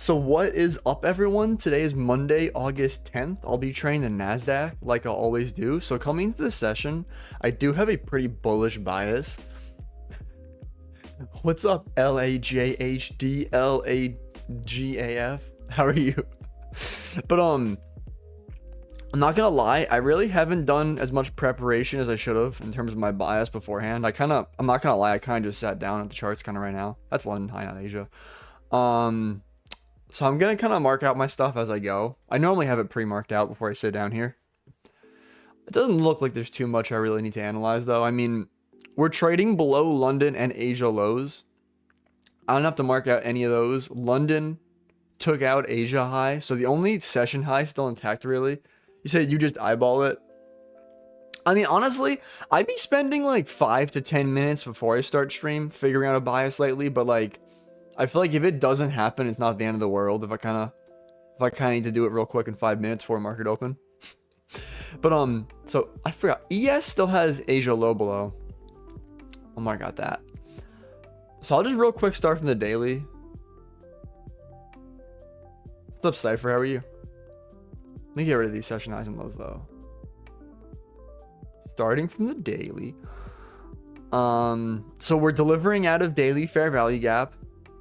So what is up, everyone? Today is Monday, August 10th. I'll be trading the NASDAQ like I always do. So coming into this session, I do have a pretty bullish bias. What's up, LAJHDLAGAF? How are you? But I'm not gonna lie, I really haven't done as much preparation as I should have in terms of my bias beforehand. I'm not gonna lie, I kind of just sat down at the charts kind of right now. That's London high, not Asia. So I'm going to kind of mark out my stuff as I go. I normally have it pre-marked out before I sit down here. It doesn't look like there's too much I really need to analyze, though. I mean, we're trading below London and Asia lows. I don't have to mark out any of those. London took out Asia high, so the only session high still intact, really. You said you just eyeball it. I mean, honestly, I'd be spending like 5 to 10 minutes before I start stream figuring out a bias lately, but like, I feel like if it doesn't happen, it's not the end of the world. If I kind of need to do it real quick in 5 minutes before market open. But so I forgot. ES still has Asia low below. Oh my god, that. So I'll just real quick start from the daily. What's up, Cypher? How are you? Let me get rid of these session highs and lows though. Starting from the daily. So we're delivering out of daily fair value gap.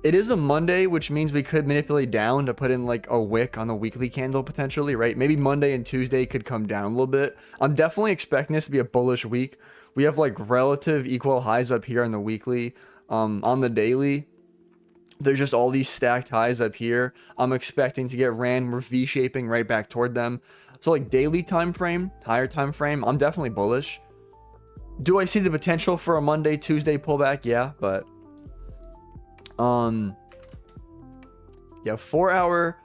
It is a Monday, which means we could manipulate down to put in like a wick on the weekly candle potentially, right? Maybe Monday and Tuesday could come down a little bit. I'm definitely expecting this to be a bullish week. We have like relative equal highs up here on the weekly. On the daily, there's just all these stacked highs up here. I'm expecting to get ran. We're V-shaping right back toward them. So like daily time frame, higher time frame, I'm definitely bullish. Do I see the potential for a Monday, Tuesday pullback? Yeah, but yeah, 4 hour.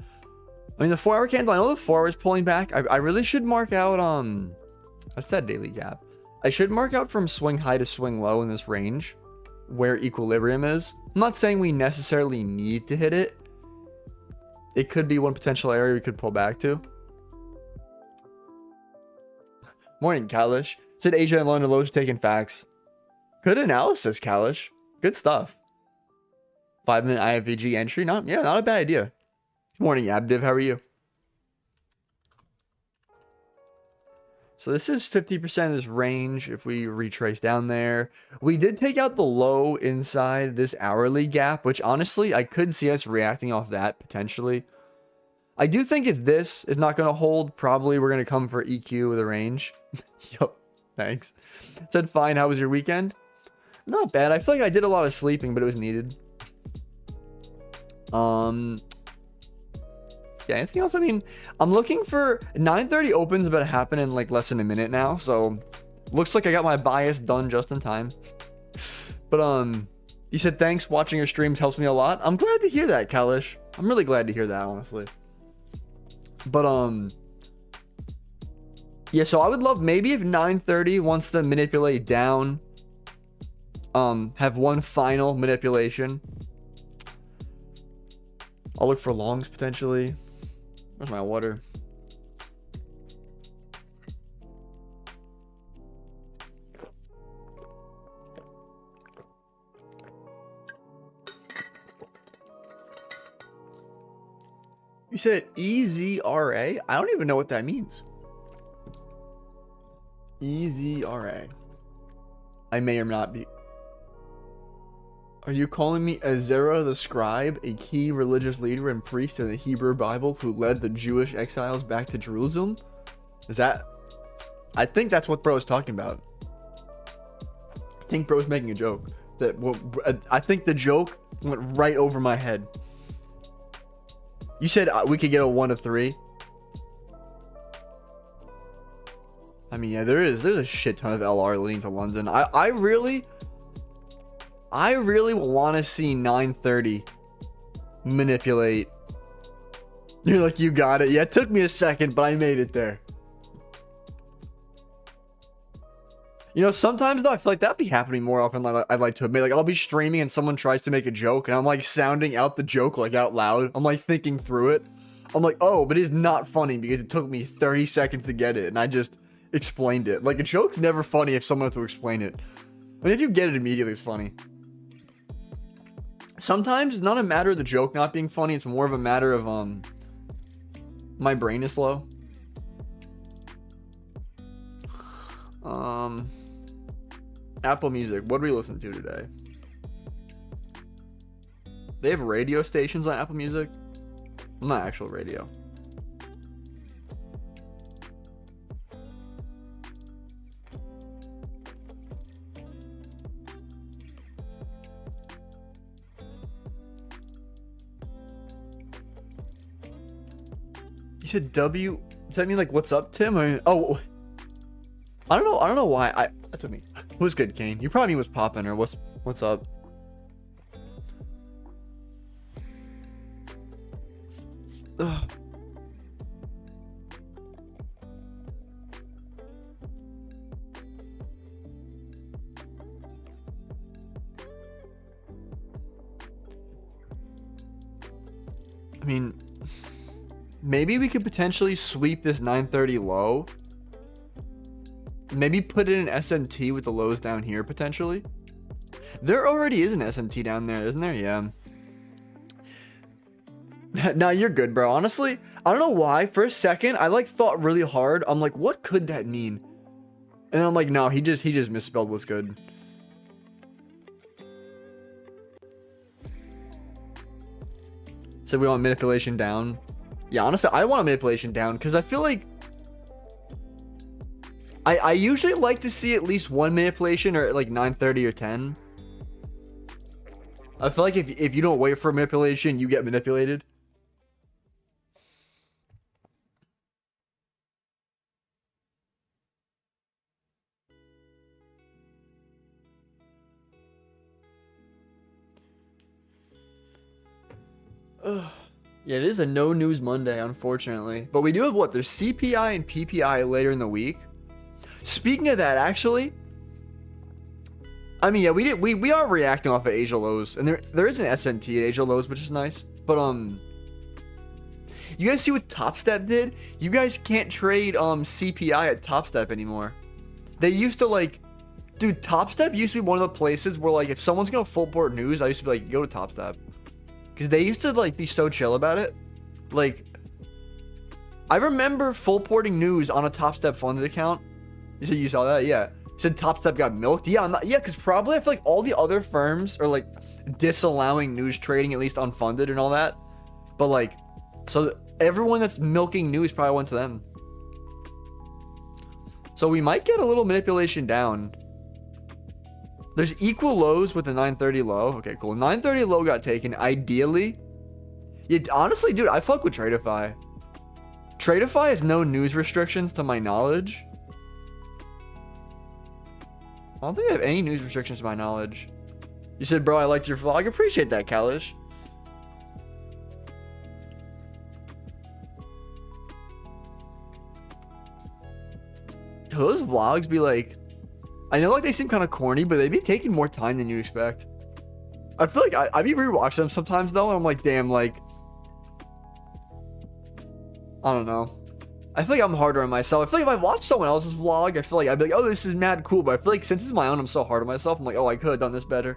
I mean, the 4 hour candle, I know the 4 hours pulling back. I really should mark out what's that daily gap? I should mark out from swing high to swing low in this range where equilibrium is. I'm not saying we necessarily need to hit it. It could be one potential area we could pull back to. Morning, Kalish. Said Asia and London lows taking facts. Good analysis, Kalish. Good stuff. 5-minute IFVG entry. Not a bad idea. Good morning, Abdiv. How are you? So this is 50% of this range. If we retrace down there, we did take out the low inside this hourly gap, which honestly, I could see us reacting off that potentially. I do think if this is not going to hold, probably we're going to come for EQ with a range. Yo, thanks. Said fine. How was your weekend? Not bad. I feel like I did a lot of sleeping, but it was needed. Yeah, anything else? I mean, I'm looking for 9:30 opens about to happen in like less than a minute now, so looks like I got my bias done just in time. But you said thanks, watching your streams helps me a lot. I'm glad to hear that, Kalish. I'm really glad to hear that, honestly. But yeah, so I would love maybe if 9:30 wants to manipulate down, have one final manipulation. I'll look for longs potentially. Where's my water? You said EZRA? I don't even know what that means. EZRA. I may or not be. Are you calling me Ezra the scribe, a key religious leader and priest in the Hebrew Bible who led the Jewish exiles back to Jerusalem? Is that... I think that's what bro is talking about. I think bro's making a joke. I think the joke went right over my head. You said we could get a 1 to 3. I mean, yeah, there's a shit ton of LR leading to London. I really want to see 9:30 manipulate. You're like, you got it. Yeah, it took me a second, but I made it there. You know, sometimes though, I feel like that'd be happening more often than I'd like to admit. Like, I'll be streaming and someone tries to make a joke and I'm like sounding out the joke like out loud. I'm like thinking through it. I'm like, oh, but it's not funny because it took me 30 seconds to get it and I just explained it. Like, a joke's never funny if someone has to explain it. I mean, if you get it immediately, it's funny. Sometimes it's not a matter of the joke not being funny. It's more of a matter of my brain is slow. Apple Music. What do we listen to today? They have radio stations on Apple Music. Well, not actual radio. You said W. Does that mean like what's up, Tim? I mean, oh, I don't know. I don't know why. That's what I mean. What's good, Kane? You probably mean what's poppin' or what's up. Ugh. I mean, maybe we could potentially sweep this 930 low. Maybe put in an SMT with the lows down here potentially. There already is an SMT down there, isn't there? Yeah. Nah, you're good, bro. Honestly, I don't know why. For a second, I like thought really hard. I'm like, what could that mean? And then I'm like, no, he just misspelled what's good. So we want manipulation down. Yeah, honestly, I want manipulation down because I feel like I usually like to see at least one manipulation or like 930 or 10. I feel like if you don't wait for manipulation, you get manipulated. Ugh. Yeah, it is a no news Monday, unfortunately. But we do have what? There's CPI and PPI later in the week. Speaking of that, actually, I mean, yeah, we are reacting off of Asia lows, and there is an SMT at Asia lows, which is nice. But you guys see what Top Step did? You guys can't trade CPI at Top Step anymore. They used to like, dude, Top Step used to be one of the places where like if someone's gonna full port news, I used to be like, go to Top Step. Because they used to like be so chill about it. Like, I remember full porting news on a Top Step funded account. You said you saw that? Yeah. You said Top Step got milked? Yeah, because probably I feel like all the other firms are like disallowing news trading, at least unfunded and all that. But like, so everyone that's milking news probably went to them. So we might get a little manipulation down. There's equal lows with the 930 low. Okay, cool. 930 low got taken. Ideally, yeah, honestly, dude, I fuck with TradeSea. TradeSea has no news restrictions to my knowledge. I don't think they have any news restrictions to my knowledge. You said, bro, I liked your vlog. Appreciate that, Kalish. Those vlogs be like, I know like they seem kind of corny, but they be taking more time than you expect. I feel like I be rewatching them sometimes though, and I'm like, damn, like, I don't know. I feel like I'm harder on myself. I feel like if I watch someone else's vlog, I feel like I'd be like, oh, this is mad cool. But I feel like since it's my own, I'm so hard on myself. I'm like, oh, I could have done this better.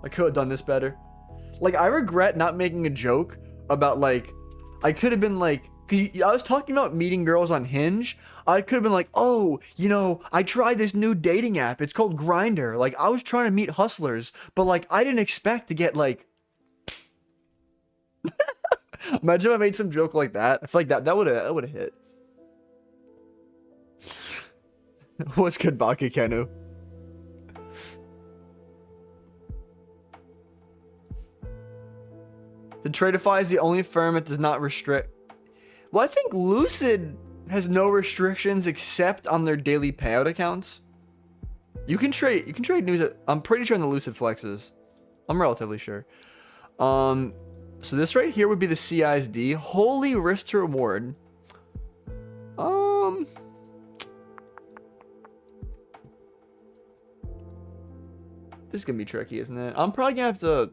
I could have done this better. Like, I regret not making a joke about like, I could have been like, because I was talking about meeting girls on Hinge. I could have been like, oh, you know, I tried this new dating app. It's called Grindr. Like, I was trying to meet hustlers, but like, I didn't expect to get like. Imagine if I made some joke like that. I feel like that would have hit. What's good, Baki Kenu? The TradeSea is the only firm that does not restrict. Well, I think Lucid has no restrictions except on their daily payout accounts. You can trade news. I'm pretty sure on the Lucid flexes. I'm relatively sure. So this right here would be the CISD. Holy risk to reward. This is gonna be tricky, isn't it? I'm probably gonna have to.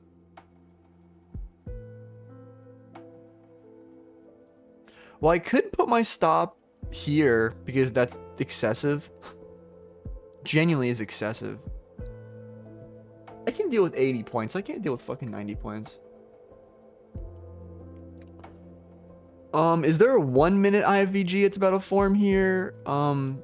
Well, I could put my stop here because that's excessive. Genuinely is excessive. I can deal with 80 points. I can't deal with fucking 90 points. Is there a 1 minute IFVG it's about to form here?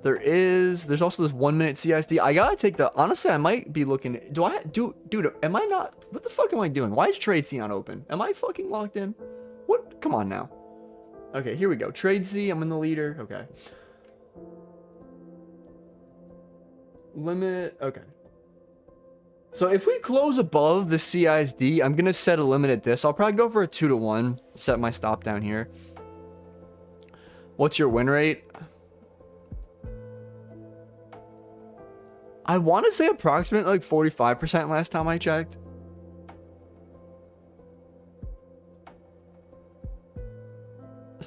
There's also this 1 minute CISD. I gotta take the, honestly, I might be looking, dude, am I not, what the fuck am I doing? Why is TradeSea not open? Am I fucking locked in? What? Come on now. Okay, here we go. TradeSea, I'm in the leader. Okay. Limit, okay. So if we close above the CISD, I'm gonna set a limit at this. I'll probably go for a 2-to-1, set my stop down here. What's your win rate? I want to say approximately like 45% last time I checked.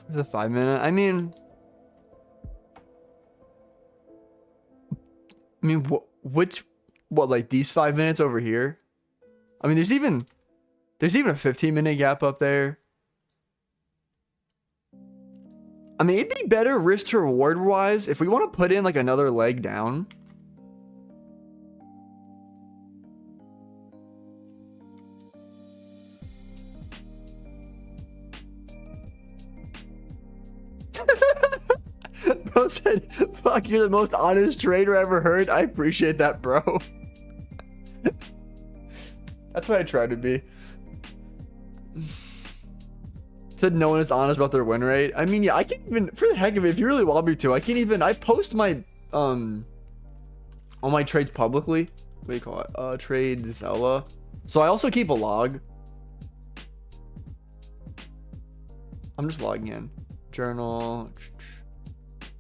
The 5 minute. I mean, what, like these 5 minutes over here? I mean, there's even a 15-minute gap up there. I mean, it'd be better risk to reward wise if we want to put in like another leg down. Bro said, fuck, you're the most honest trader I ever heard. I appreciate that, bro. That's what I try to be. Said no one is honest about their win rate. I mean, yeah, I can even, for the heck of it, if you really want me to, I post my, all my trades publicly. What do you call it? TradeSea. So I also keep a log. I'm just logging in. Journal.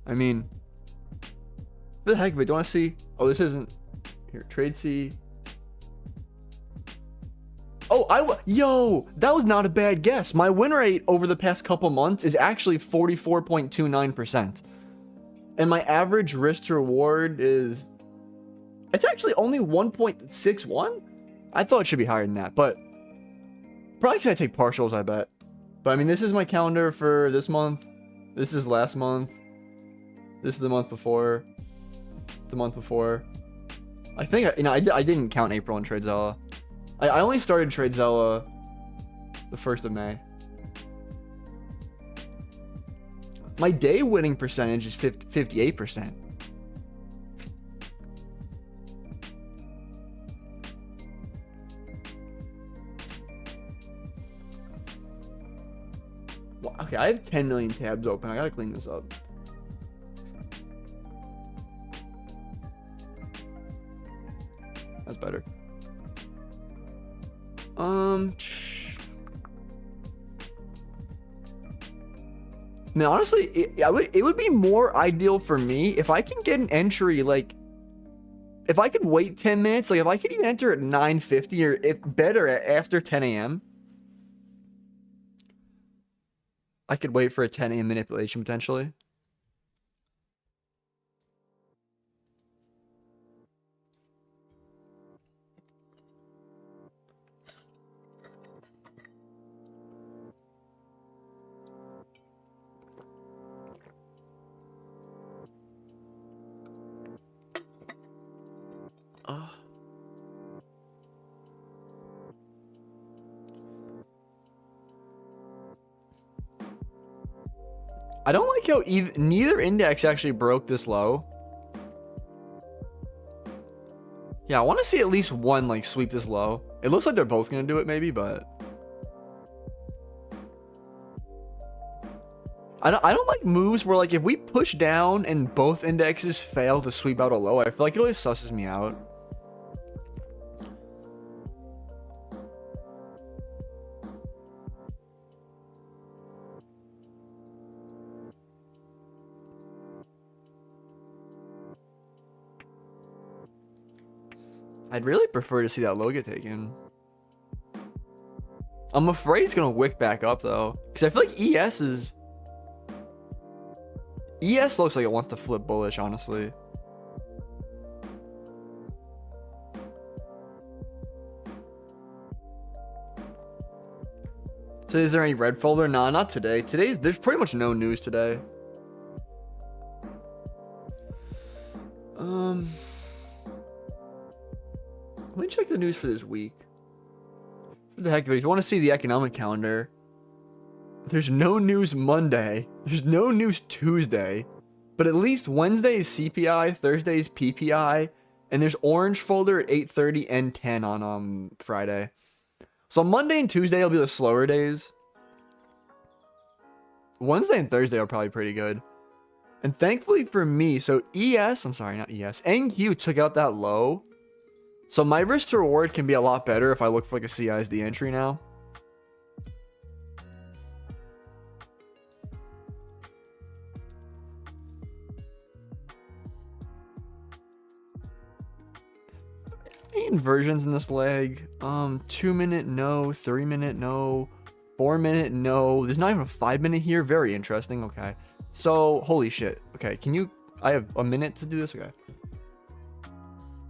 I mean, for the heck of it, do you want to see? Oh, this isn't here. TradeSea. Oh, yo, that was not a bad guess. My win rate over the past couple months is actually 44.29%. And my average risk to reward is, it's actually only 1.61. I thought it should be higher than that, but probably because I take partials, I bet. But I mean, this is my calendar for this month. This is last month. This is the month before. The month before. I think, I didn't count April in TradeSea. I only started TradeSea the 1st of May. My day winning percentage is 58%. Well, okay, I have 10 million tabs open. I gotta clean this up. That's better. Now, honestly, it would be more ideal for me if I can get an entry, like, if I could wait 10 minutes, like, if I could even enter at 9:50 or if better after 10 a.m. I could wait for a 10 a.m. manipulation potentially. I don't like how neither index actually broke this low. Yeah, I want to see at least one like sweep this low. It looks like they're both gonna do it maybe, but I don't like moves where like if we push down and both indexes fail to sweep out a low, I feel like it always susses me out. I'd really prefer to see that low get taken. I'm afraid it's gonna wick back up though, because I feel like ES looks like it wants to flip bullish, honestly. So is there any red folder? Nah, not today. There's pretty much no news today. Let me check the news for this week. For the heck of it, if you want to see the economic calendar, there's no news Monday. There's no news Tuesday. But at least Wednesday is CPI, Thursday is PPI, and there's orange folder at 8:30 and 10 on Friday. So Monday and Tuesday will be the slower days. Wednesday and Thursday are probably pretty good. And thankfully for me, so NQ took out that low. So my risk to reward can be a lot better if I look for like a CISD entry now. Inversions in this leg. 2 minute no, 3 minute no, 4 minute no. There's not even a 5 minute here. Very interesting. Okay. So holy shit. Okay, I have a minute to do this. Okay.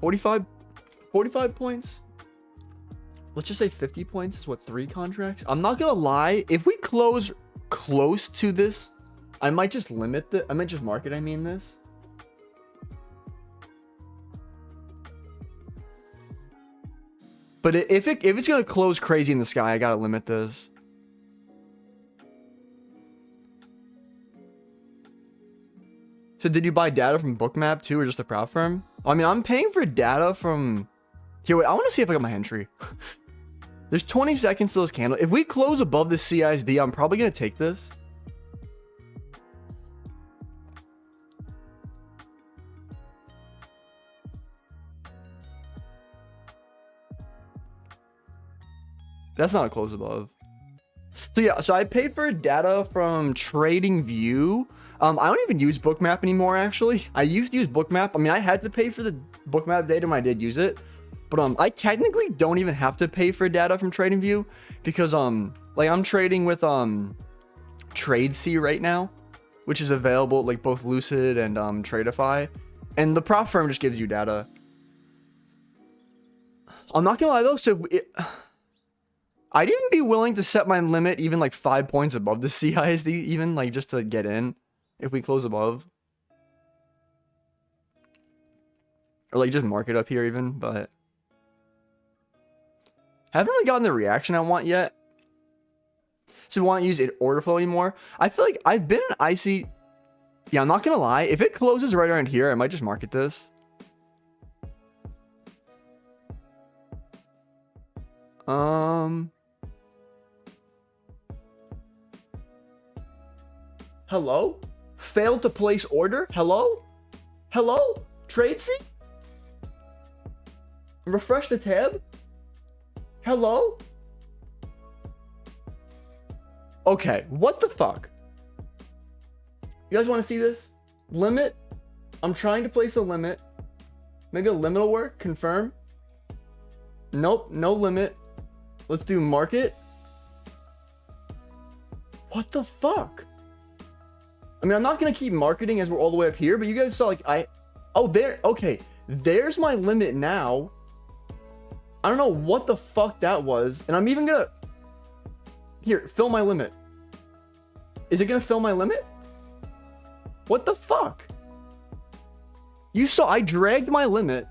45 points. Let's just say 50 points is what, 3 contracts. I'm not gonna lie, if we close close to this, I might just limit the I might just market this. But if it's gonna close crazy in the sky, I gotta limit this. So did you buy data from Bookmap too, or just a prop firm? I mean, I'm paying for data from... Here, wait, I want to see if I got my entry. There's 20 seconds till this candle. If we close above the CISD, I'm probably gonna take this. That's not a close above. So yeah, so I paid for data from TradingView. I don't even use Bookmap anymore, actually. I used to use Bookmap. I mean, I had to pay for the Bookmap data when I did use it. But I technically don't even have to pay for data from TradingView because like I'm trading with TradeSea right now, which is available like both Lucid and Tradeify. And the prop firm just gives you data. I'm not gonna lie though, so I'd even be willing to set my limit even like 5 points above the CISD, even like just to get in if we close above. Or like just mark it up here even, but haven't really gotten the reaction I want yet. So we won't use it order flow anymore. I feel like I've been an icy. Yeah, I'm not gonna lie. If it closes right around here, I might just market this. Hello? Failed to place order? Hello? Hello? TradeSea? Refresh the tab? Hello? Okay, what the fuck? You guys want to see this? Limit? I'm trying to place a limit. Maybe a limit will work. Confirm. Nope, no limit. Let's do market. What the fuck? I mean, I'm not going to keep marketing as we're all the way up here, but you guys saw like oh, there. Okay, there's my limit now. I don't know what the fuck that was. And I'm even going to... Here, fill my limit. Is it going to fill my limit? What the fuck? You saw I dragged my limit.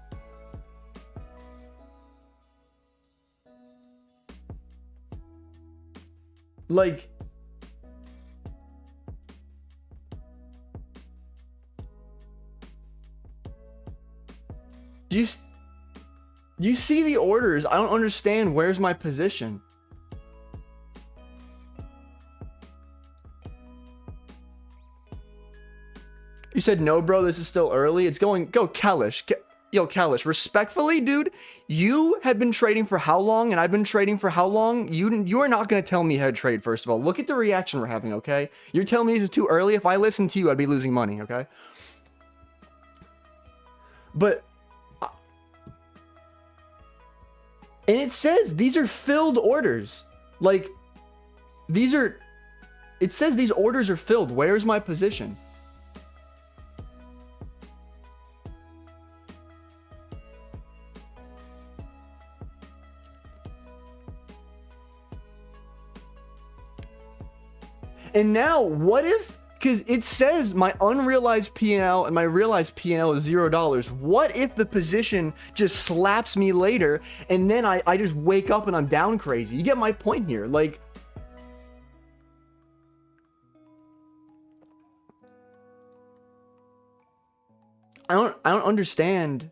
Like... Do you see the orders? I don't understand. Where's my position? You said no, bro. This is still early. It's going. Go, Kalish. Yo, Kalish. Respectfully, dude. You have been trading for how long, and I've been trading for how long? You are not going to tell me how to trade. First of all, look at the reaction we're having. Okay, you're telling me this is too early. If I listened to you, I'd be losing money. Okay, but. And it says these are filled orders. Like, these are... It says these orders are filled. Where's my position? And now, what if Because it says my unrealized P&L and my realized P&L is $0. What if the position just slaps me later and then I just wake up and I'm down crazy? You get my point here. Like, I don't understand.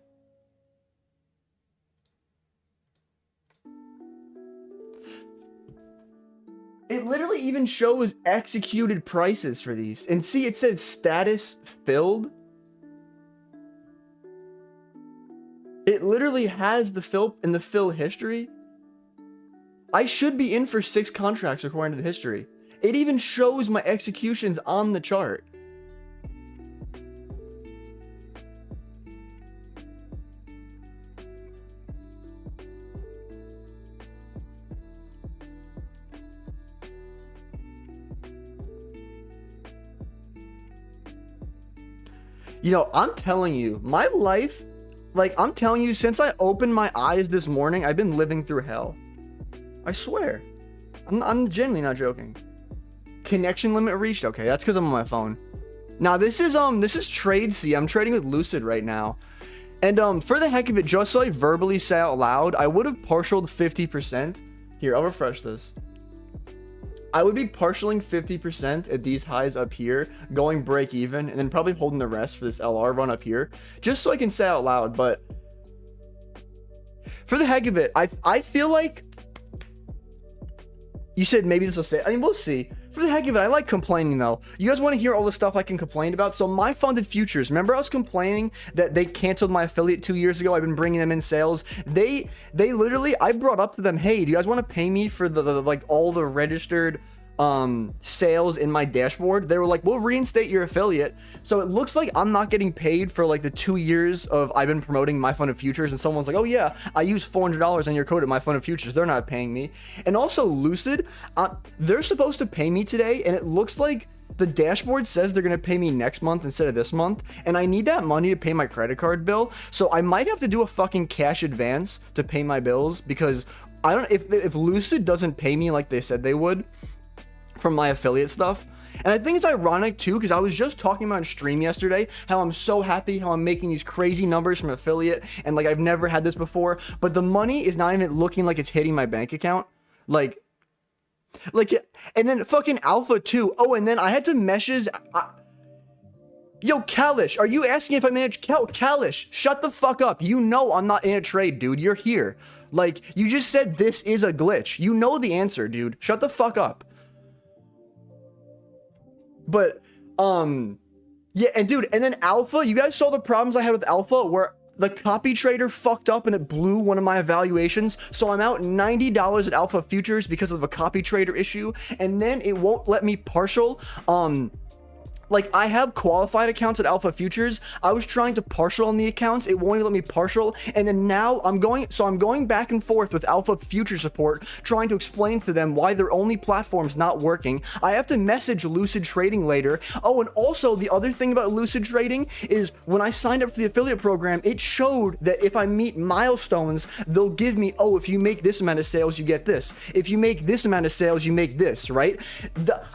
It literally even shows executed prices for these. And see, it says status filled. It literally has the fill in the fill history. I should be in for 6 contracts according to the history. It even shows my executions on the chart. You know, I'm telling you, my life, like, I'm telling you, since I opened my eyes this morning, I've been living through hell. I swear. I'm genuinely not joking. Connection limit reached. Okay, that's because I'm on my phone. Now, this is TradeSea. I'm trading with Lucid right now. And for the heck of it, just so I verbally say out loud, I would have partialed 50%. Here, I'll refresh this. I would be partialing 50% at these highs up here, going break even, and then probably holding the rest for this LR run up here, just so I can say out loud. But for the heck of it, I feel like you said maybe this will say. I mean, we'll see. For the heck of it, I like complaining though. You guys want to hear all the stuff I can complain about? So my funded futures, remember I was complaining that they canceled my affiliate 2 years ago. I've been bringing them in sales. They literally, I brought up to them, hey, do you guys want to pay me for the like all the registered sales in my dashboard? They were like, we'll reinstate your affiliate. So it looks like I'm not getting paid for like the 2 years of I've been promoting my funded futures, and someone's like, oh yeah, I use $400 on your code at my funded futures. They're not paying me. And also Lucid, they're supposed to pay me today, and it looks like the dashboard says they're going to pay me next month instead of this month, and I need that money to pay my credit card bill. So I might have to do a fucking cash advance to pay my bills, because I don't, if Lucid doesn't pay me like they said they would from my affiliate stuff. And I think it's ironic too, because I was just talking about on stream yesterday how I'm so happy how I'm making these crazy numbers from affiliate, and like I've never had this before, but the money is not even looking like it's hitting my bank account. Like, and then fucking Alpha too. Oh, and then I had to message. Yo, Kalish, are you asking if I manage? Kalish, shut the fuck up. You know I'm not in a trade, dude. You're here. Like, you just said this is a glitch. You know the answer, dude. Shut the fuck up. But, yeah, and dude, and then Alpha, you guys saw the problems I had with Alpha, where the copy trader fucked up and it blew one of my evaluations. So I'm out $90 at Alpha Futures because of a copy trader issue, and then it won't let me partial, like, I have qualified accounts at Alpha Futures. I was trying to partial on the accounts. It won't even let me partial. And then now I'm going back and forth with Alpha Future support, trying to explain to them why their only platform's not working. I have to message Lucid Trading later. Oh, and also the other thing about Lucid Trading is when I signed up for the affiliate program, it showed that if I meet milestones, they'll give me, oh, if you make this amount of sales, you get this. If you make this amount of sales, you make this, right?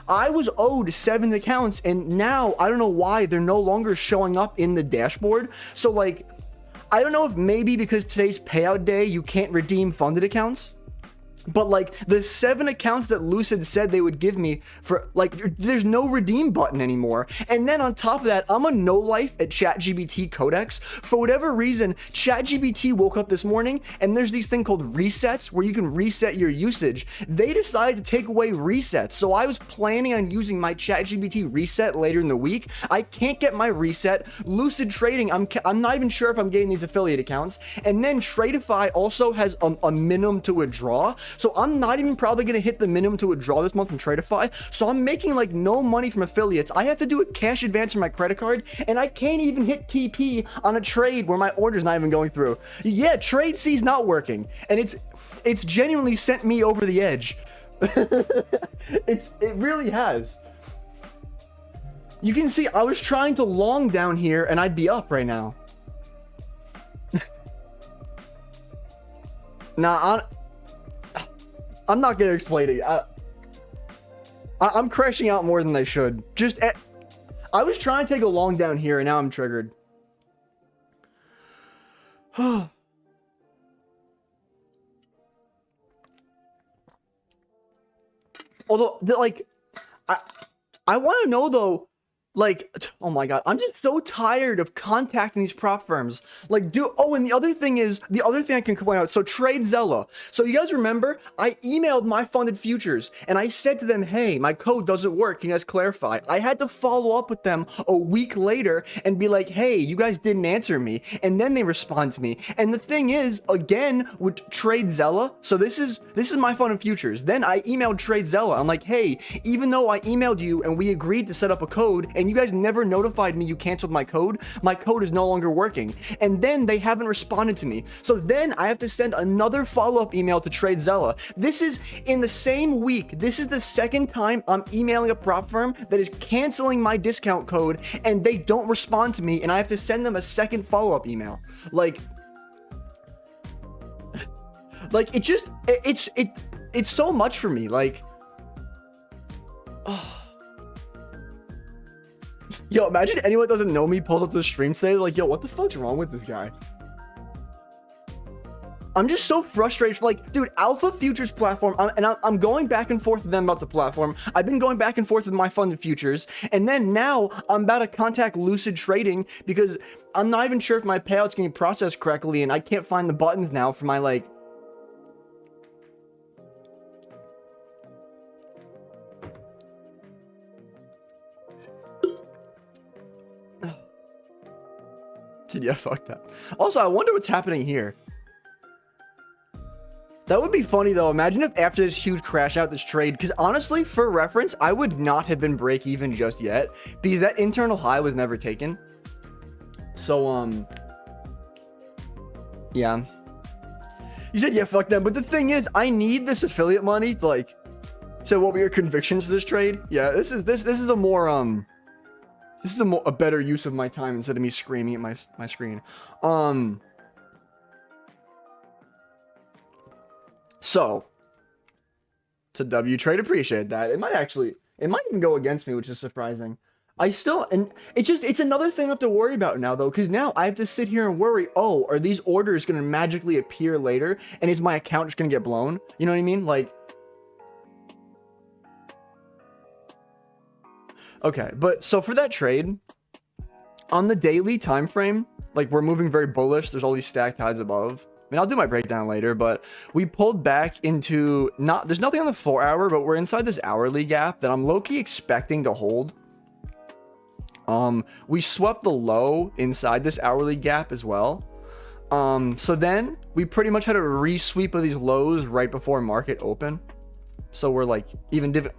I was owed 7 accounts, and now I don't know why they're no longer showing up in the dashboard. So like, I don't know if maybe because today's payout day, you can't redeem funded accounts. But like the 7 accounts that Lucid said they would give me for, like, there's no redeem button anymore. And then on top of that, I'm a no life at ChatGPT Codex. For whatever reason, ChatGPT woke up this morning and there's these thing called resets where you can reset your usage. They decided to take away resets. So I was planning on using my ChatGPT reset later in the week. I can't get my reset. Lucid Trading, I'm not even sure if I'm getting these affiliate accounts. And then Tradeify also has a minimum to withdraw. So I'm not even probably going to hit the minimum to withdraw this month from Tradeify. So I'm making like no money from affiliates. I have to do a cash advance from my credit card, and I can't even hit TP on a trade where my order's not even going through. Yeah, TradeSea's not working, and it's genuinely sent me over the edge. It really has. You can see I was trying to long down here and I'd be up right now. Nah, I'm not gonna explain it. I'm crashing out more than they should. Just I was trying to take a long down here, and now I'm triggered. Although, like, I want to know though, like, oh my god, I'm just so tired of contacting these prop firms. Like, and the other thing I can complain about, so TradeSea. So you guys remember, I emailed my funded futures, and I said to them, hey, my code doesn't work, can you guys clarify? I had to follow up with them a week later and be like, hey, you guys didn't answer me, and then they respond to me. And the thing is, again, with TradeSea, so this is my funded futures. Then I emailed TradeSea, I'm like, hey, even though I emailed you and we agreed to set up a code, and you guys never notified me you canceled my code is no longer working. And then they haven't responded to me. So then I have to send another follow-up email to TradeSea. This is in the same week. This is the second time I'm emailing a prop firm that is canceling my discount code, and they don't respond to me, and I have to send them a second follow-up email. Like it's so much for me. Like, oh. Yo, imagine anyone that doesn't know me pulls up the stream today, they're like, yo, what the fuck's wrong with this guy? I'm just so frustrated. Like, dude, Alpha Futures platform, I'm going back and forth with them about the platform. I've been going back and forth with my funded futures, and then now I'm about to contact Lucid Trading because I'm not even sure if my payout's going to be processed correctly, and I can't find the buttons now for my, like... Yeah, fuck that. Also, I wonder what's happening here. That would be funny though. Imagine if after this huge crash out, this trade, because honestly, for reference, I would not have been break even just yet because that internal high was never taken. So, yeah. You said, yeah, fuck them. But the thing is, I need this affiliate money to, like, so what were your convictions for this trade? Yeah, this is a more, this is a better use of my time instead of me screaming at my screen. So, it's a W trade. Appreciate that. It might even go against me, which is surprising. And it's another thing I have to worry about now though, because now I have to sit here and worry, oh, are these orders going to magically appear later? And is my account just going to get blown? You know what I mean? Like, okay, but so for that trade, on the daily time frame, like we're moving very bullish. There's all these stacked highs above. I mean, I'll do my breakdown later, but we pulled back into there's nothing on the 4 hour, but we're inside this hourly gap that I'm low-key expecting to hold. We swept the low inside this hourly gap as well. So then we pretty much had a resweep of these lows right before market open. So we're like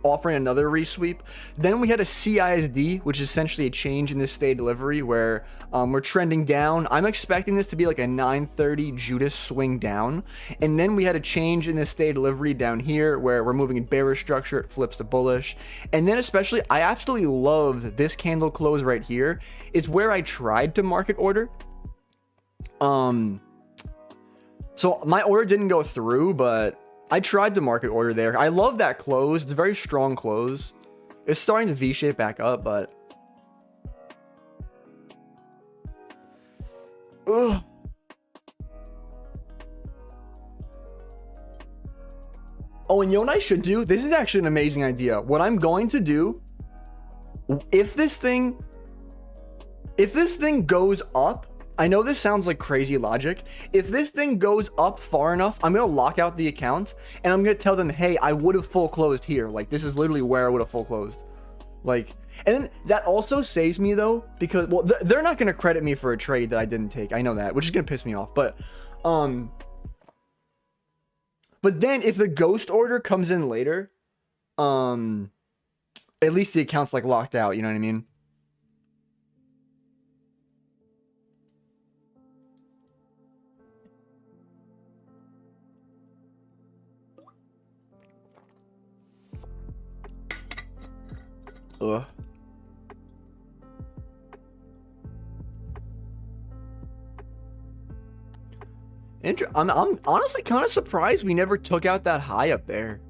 offering another resweep. Then we had a CISD, which is essentially a change in this stay delivery where we're trending down. I'm expecting this to be like a 930 Judas swing down. And then we had a change in this stay delivery down here where we're moving in bearish structure. It flips to bullish. And then especially, I absolutely loved this candle close right here. It's where I tried to market order. So my order didn't go through, but I tried to market order there. I love that close. It's a very strong close. It's starting to V-shape back up, but... Ugh. Oh, and you know what I should do? This is actually an amazing idea. What I'm going to do, if this thing goes up, I know this sounds like crazy logic. If this thing goes up far enough, I'm going to lock out the account and I'm going to tell them, hey, I would have full closed here. Like, this is literally where I would have full closed. Like, and then that also saves me though, because, well, they're not going to credit me for a trade that I didn't take. I know that, which is going to piss me off. But then if the ghost order comes in later, at least the account's like locked out. You know what I mean? Ugh. I'm honestly kind of surprised we never took out that high up there.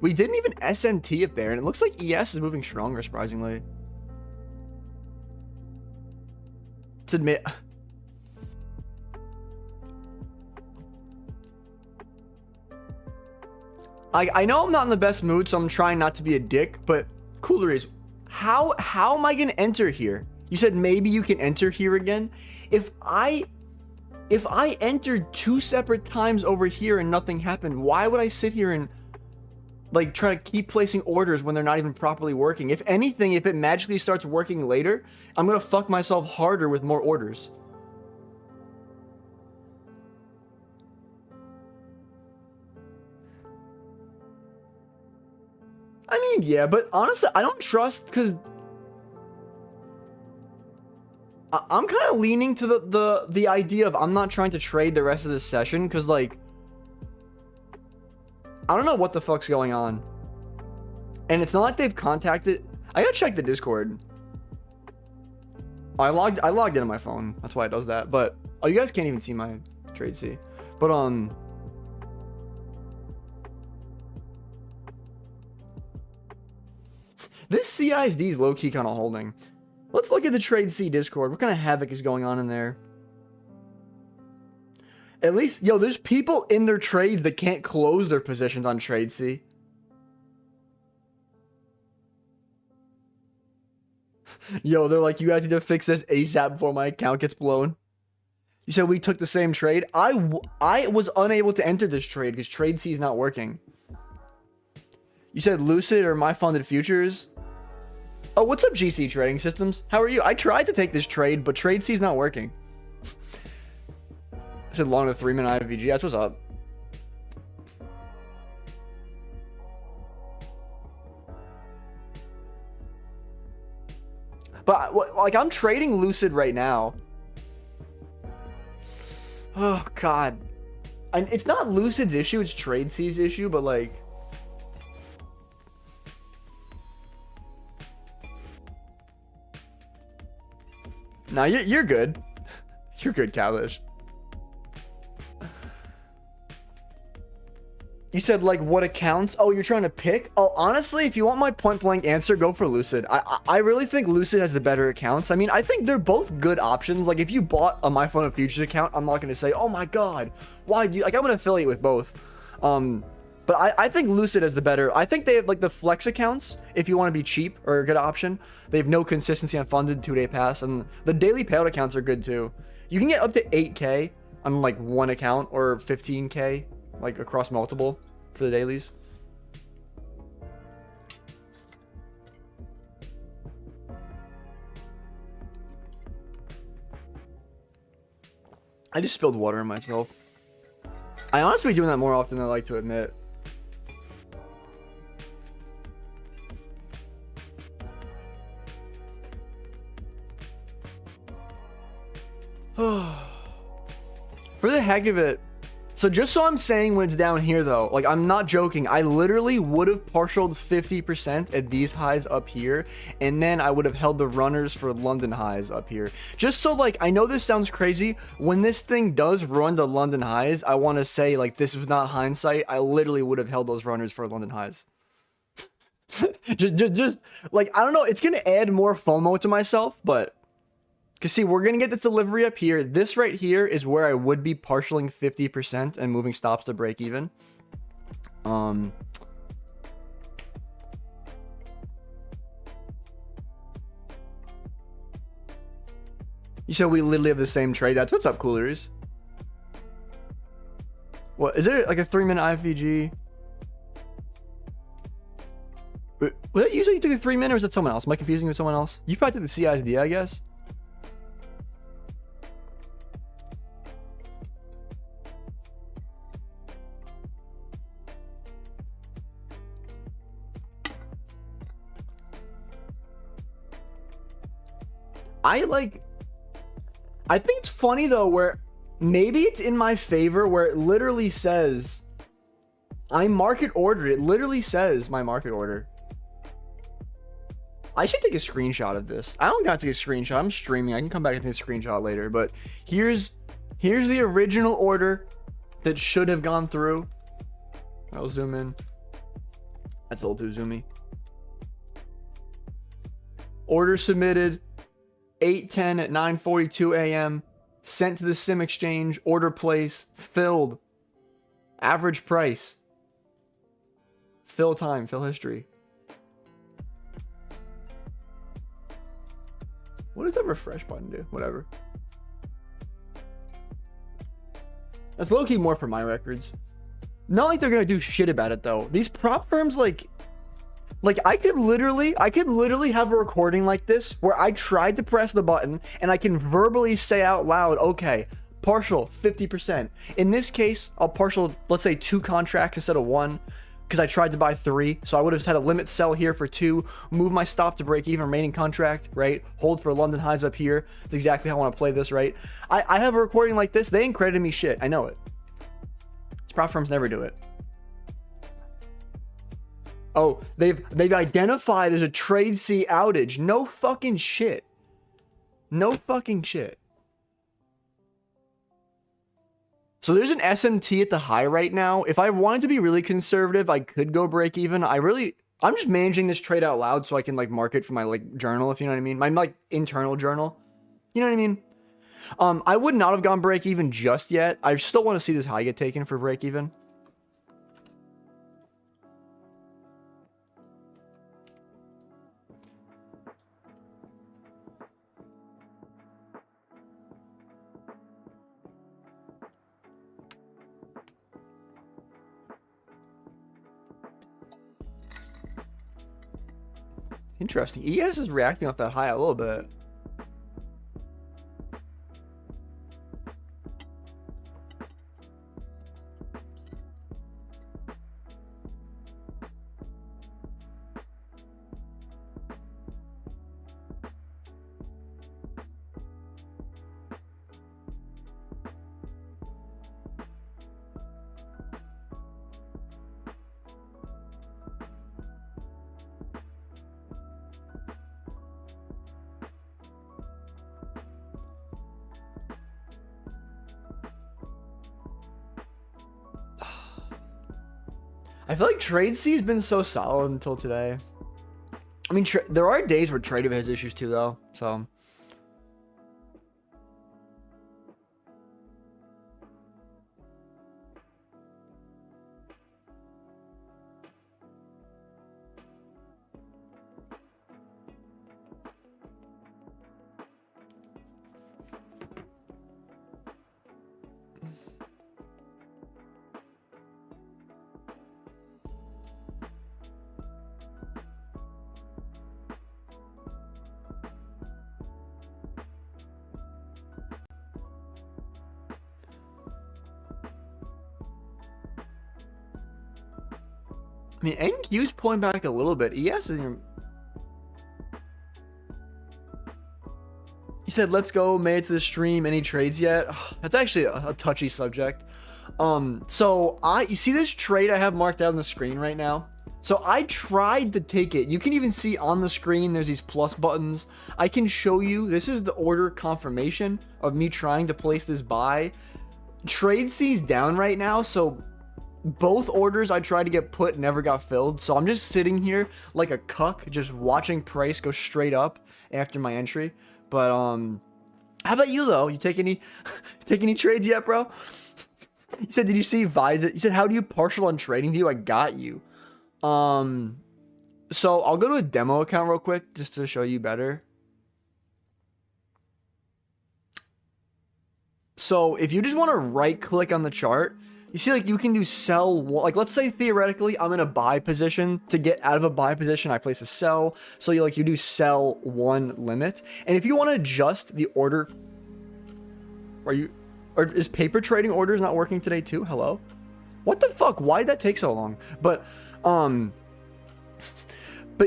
We didn't even SMT up there, and it looks like ES is moving stronger, surprisingly. Let's admit. I know I'm not in the best mood, so I'm trying not to be a dick, but cooler is, how am I gonna enter here? You said maybe you can enter here again. If I entered 2 separate times over here and nothing happened, why would I sit here and like try to keep placing orders when they're not even properly working? If anything, if it magically starts working later, I'm gonna fuck myself harder with more orders. I mean, yeah, but honestly, I don't trust, because I'm kind of leaning to the idea of I'm not trying to trade the rest of this session, because like I don't know what the fuck's going on, and it's not like they've contacted. I gotta check the Discord. I logged in on my phone. That's why it does that. But oh, you guys can't even see my TradeSea. But this CISD is low-key kind of holding. Let's look at the TradeSea Discord. What kind of havoc is going on in there? At least, yo, there's people in their trades that can't close their positions on TradeSea. Yo, they're like, you guys need to fix this ASAP before my account gets blown. You said we took the same trade. I was unable to enter this trade because TradeSea is not working. You said Lucid or My Funded Futures. Oh, what's up, GC Trading Systems? How are you? I tried to take this trade, but TradeSea is not working. I said long to 3-minute IVG. That's what's up. But like, I'm trading Lucid right now. Oh God, and it's not Lucid's issue. It's TradeSea's issue. But like, nah, you're good. You're good, Kalish. You said like what accounts? Oh, you're trying to pick? Oh, honestly, if you want my point blank answer, go for Lucid. I really think Lucid has the better accounts. I mean, I think they're both good options. Like if you bought a My Phone of Futures account, I'm not going to say, oh my God, why do you, like, I'm going to affiliate with both. But I think Lucid is the better. I think they have like the flex accounts if you want to be cheap or a good option. They have no consistency on funded 2-day pass, and the daily payout accounts are good too. You can get up to 8K on like one account or 15K like across multiple for the dailies. I just spilled water on myself. I honestly be doing that more often than I like to admit. For the heck of it. So just so I'm saying when it's down here though, like I'm not joking, I literally would have partialed 50% at these highs up here, and then I would have held the runners for London highs up here. Just so like, I know this sounds crazy, when this thing does run the London highs, I want to say like this was not hindsight, I literally would have held those runners for London highs. just like, I don't know, it's gonna add more FOMO to myself, but because see, we're going to get this delivery up here. This right here is where I would be partialing 50% and moving stops to break even. You said we literally have the same trade. That's what's up, coolers. What, is it like a 3-minute IFVG? Was that you said you took a 3-minute or was that someone else? Am I confusing with someone else? You probably took the CISD, I guess. I think it's funny though, where maybe it's in my favor, where it literally says I market ordered. It literally says my market order. I should take a screenshot of this. I don't got to take a screenshot. I'm streaming. I can come back and take a screenshot later, but here's the original order that should have gone through. I'll zoom in. That's a little too zoomy. Order submitted. 8:10 at 9:42 a.m. Sent to the sim exchange, order place, filled. Average price. Fill time, fill history. What does that refresh button do? Whatever. That's low-key more for my records. Not like they're gonna do shit about it though. These prop firms, like I could literally have a recording like this where I tried to press the button and I can verbally say out loud, okay, partial 50%. In this case, I'll partial, let's say 2 contracts instead of 1, because I tried to buy 3. So I would have had a limit sell here for 2, move my stop to break even remaining contract, right? Hold for London highs up here. That's exactly how I want to play this, right? I have a recording like this. They ain't credited me shit. I know it. These prop firms never do it. Oh, they've identified there's a TradeSea outage. No fucking shit. No fucking shit. So there's an SMT at the high right now. If I wanted to be really conservative, I could go break even. I'm just managing this trade out loud so I can like mark it for my like journal, if you know what I mean. My like internal journal. You know what I mean? I would not have gone break even just yet. I still want to see this high get taken for break even. Interesting. ES is reacting off that high a little bit. I feel like TradeSea has been so solid until today. I mean, there are days where TradeSea has issues too, though. So. I mean, NQ's pulling back a little bit. ES isn't. He said, let's go, made it to the stream. Any trades yet? Ugh, that's actually a touchy subject. So you see this trade I have marked out on the screen right now? So I tried to take it. You can even see on the screen, there's these plus buttons. I can show you, this is the order confirmation of me trying to place this buy. TradeSea's down right now, so both orders I tried to get put never got filled. So I'm just sitting here like a cuck, just watching price go straight up after my entry. But how about you though? You take any trades yet, bro? You said, did you see Visa? You said, how do you partial on trading view? I got you. So I'll go to a demo account real quick just to show you better. So if you just want to right click on the chart, you see, like, you can do sell, like, let's say theoretically I'm in a buy position. To get out of a buy position, I place a sell. So you do sell 1 limit. And if you want to adjust the order, or is paper trading orders not working today too? Hello? What the fuck? Why did that take so long? But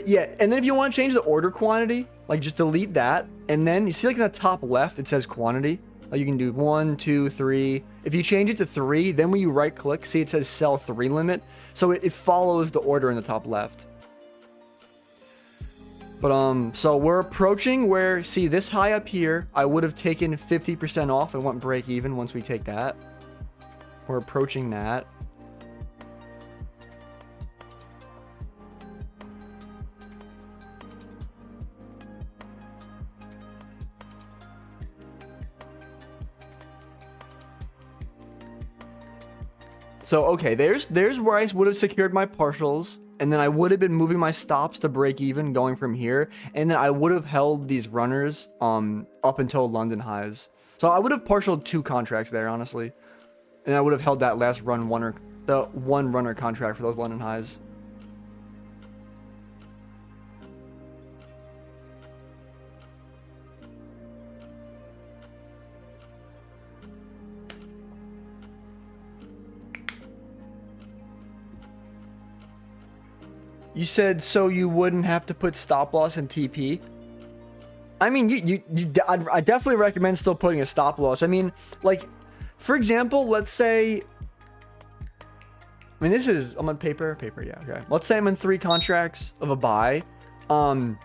yeah, and then if you want to change the order quantity, like, just delete that. And then you see, like, in the top left, it says quantity. Like, you can do 1, 2, 3. If you change it to 3, then when you right click, see it says sell 3 limit. So it follows the order in the top left. But so we're approaching where, see this high up here, I would have taken 50% off and went break even once we take that. We're approaching that. So, okay, there's where I would have secured my partials, and then I would have been moving my stops to break even going from here, and then I would have held these runners up until London highs. So I would have partialed 2 contracts there, honestly. And I would have held that last the one runner contract for those London highs. You said so you wouldn't have to put stop loss in TP. I mean, I definitely recommend still putting a stop loss. I mean, like, for example, let's say, I mean, I'm on paper, yeah, okay. Let's say I'm in 3 contracts of a buy. The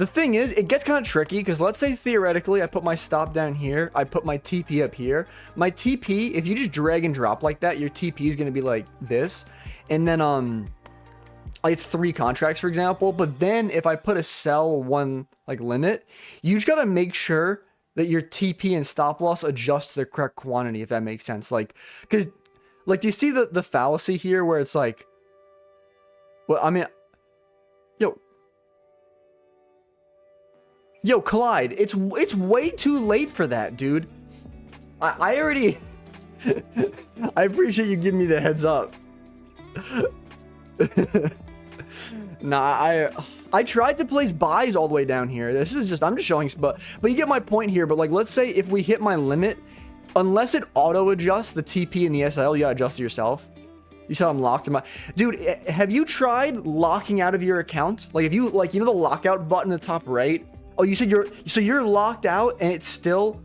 thing is, it gets kind of tricky because let's say theoretically I put my stop down here, I put my TP up here. My TP, if you just drag and drop like that, your TP is going to be like this. And then, it's 3 contracts, for example, but then if I put a sell 1 like limit, you just got to make sure that your TP and stop loss adjust to the correct quantity, if that makes sense. Like, because, like, do you see the fallacy here where it's like, well, I mean, yo, Collide, it's way too late for that, dude. I already, I appreciate you giving me the heads up. Nah, I tried to place buys all the way down here. This is just, I'm just showing, but you get my point here. But like, let's say if we hit my limit, unless it auto adjusts the TP and the SL, you gotta adjust it yourself. You said I'm locked in my, dude, have you tried locking out of your account? Like, if you, like, you know the lockout button in the top right? Oh, you said you're locked out and it's still,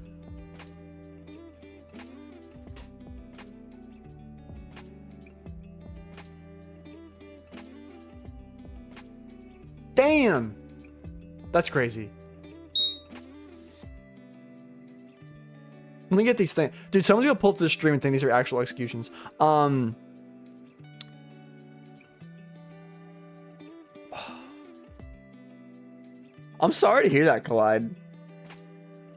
damn, that's crazy. Let me get these things. Dude, someone's gonna pull up to the stream and think these are actual executions. I'm sorry to hear that, Collide.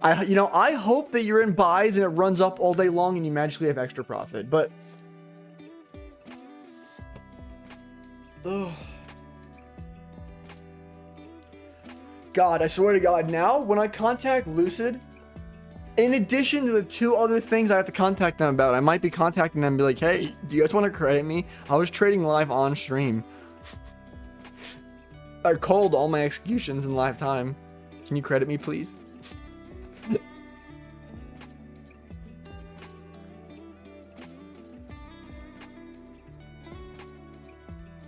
I hope that you're in buys and it runs up all day long and you magically have extra profit, but ugh. God, I swear to God, now when I contact Lucid, in addition to the 2 other things I have to contact them about, I might be contacting them and be like, hey, do you guys want to credit me? I was trading live on stream. I called all my executions in live time. Can you credit me, please?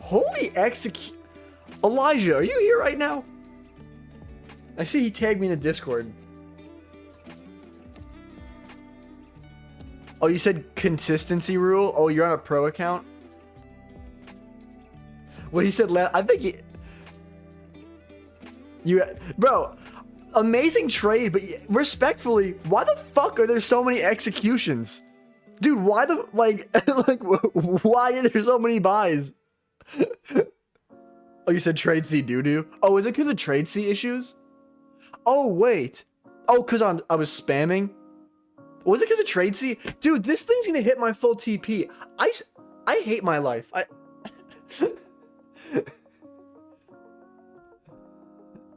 Holy Elijah, are you here right now? I see he tagged me in the Discord. Oh, you said consistency rule? Oh, you're on a pro account? What he said last, I think bro, amazing trade, but respectfully, why the fuck are there so many executions? Dude, why the, like, why are there so many buys? Oh, you said TradeSea doo-doo? Oh, is it because of TradeSea issues? Oh, wait. Oh, because I was spamming? Was it because of TradeSea? Dude, this thing's gonna hit my full TP. I hate my life.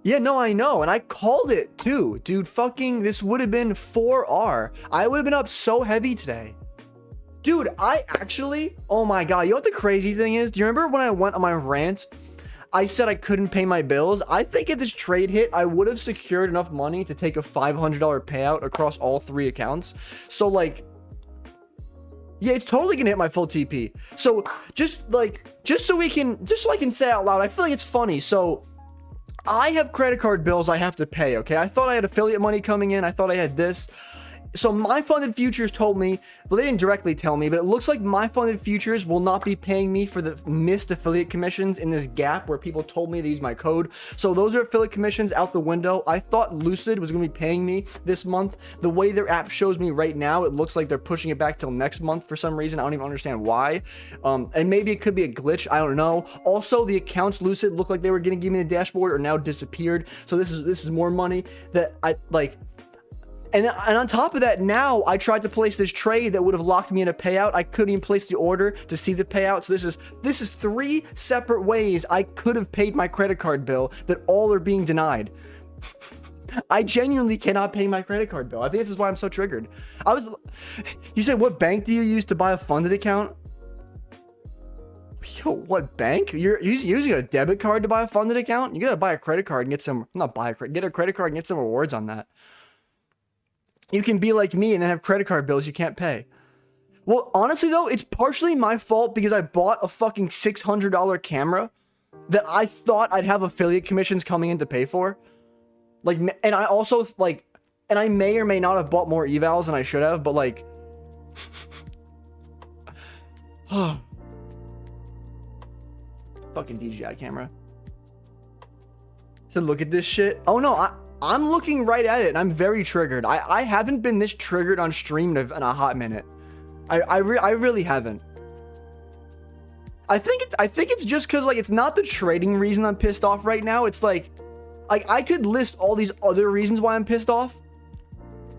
Yeah, no, I know. And I called it too. Dude, fucking, this would have been 4R. I would have been up so heavy today. Dude, I actually, oh my God. You know what the crazy thing is? Do you remember when I went on my rant? I said I couldn't pay my bills. I think if this trade hit, I would have secured enough money to take a $500 payout across all 3 accounts. So like, yeah, it's totally gonna hit my full TP. So just so I can say out loud, I feel like it's funny. So I have credit card bills I have to pay, okay? I thought I had affiliate money coming in. I thought I had this. So my funded futures told me, well, they didn't directly tell me, but it looks like my funded futures will not be paying me for the missed affiliate commissions in this gap where people told me to use my code. So those are affiliate commissions out the window. I thought Lucid was going to be paying me this month. The way their app shows me right now, it looks like they're pushing it back till next month for some reason. I don't even understand why. And maybe it could be a glitch. I don't know. Also, the accounts Lucid looked like they were going to give me the dashboard are now disappeared. So this is more money that I like. And on top of that, now I tried to place this trade that would have locked me in a payout. I couldn't even place the order to see the payout. So this is 3 separate ways I could have paid my credit card bill that all are being denied. I genuinely cannot pay my credit card bill. I think this is why I'm so triggered. You said, what bank do you use to buy a funded account? Yo, what bank? You're using a debit card to buy a funded account? You gotta buy a credit card and get some, get a credit card and get some rewards on that. You can be like me and then have credit card bills you can't pay. Well, honestly though, it's partially my fault because I bought a fucking $600 camera that I thought I'd have affiliate commissions coming in to pay for. Like, and I also, like, and I may or may not have bought more evals than I should have, but like... Fucking DJI camera. So look at this shit. Oh no, I'm looking right at it and I'm very triggered. I haven't been this triggered on stream in a hot minute. I really haven't. I think it's just because like it's not the trading reason I'm pissed off right now. It's like I could list all these other reasons why I'm pissed off.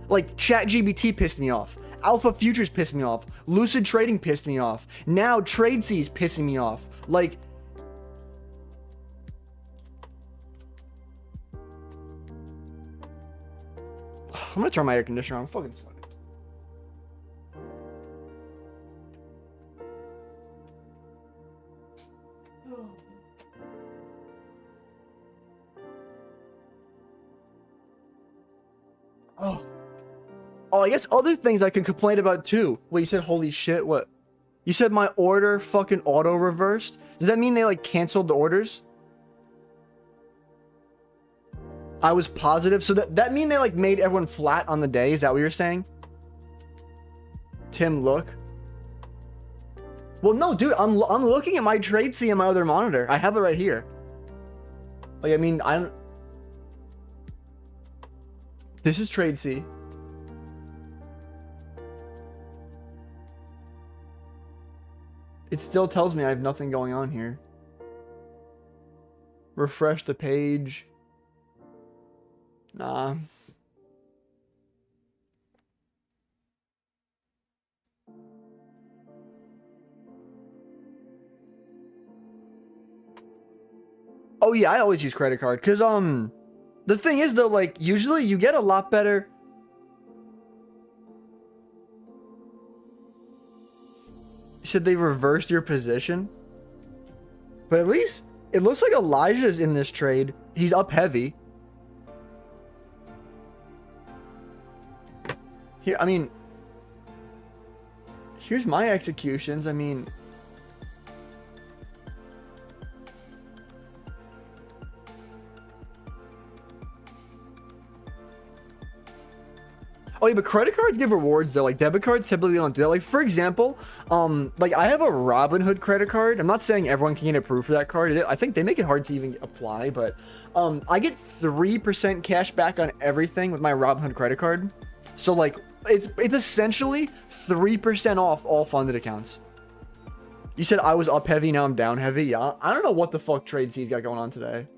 Like ChatGPT pissed me off. Alpha Futures pissed me off. Lucid Trading pissed me off. Now TradeSea is pissing me off. Like, I'm gonna turn my air conditioner on. I'm fucking sweating. Oh, I guess other things I could complain about too. Wait, you said holy shit, what? You said my order fucking auto reversed? Does that mean they like canceled the orders? I was positive. So that mean they like made everyone flat on the day? Is that what you're saying? Tim, look. Well, no, dude, I'm looking at my TradeSea on my other monitor. I have it right here. Like, I mean, this is TradeSea. It still tells me I have nothing going on here. Refresh the page. Nah. Oh yeah, I always use credit card because the thing is though, like usually you get a lot better. You said they reversed your position, but at least it looks like Elijah's in this trade. He's up heavy. Here, I mean, here's my executions. I mean, oh yeah, but credit cards give rewards though. Like debit cards typically don't do that. Like for example, like I have a Robinhood credit card. I'm not saying everyone can get approved for that card. I think they make it hard to even apply, but I get 3% cash back on everything with my Robinhood credit card. So like it's essentially 3% off all funded accounts. You said I was up heavy, now I'm down heavy. Yeah, I don't know what the fuck TradeSea's got going on today.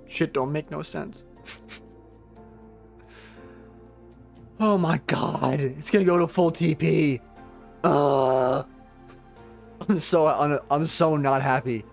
Shit don't make no sense. Oh my god, it's gonna go to full TP. I'm so not happy.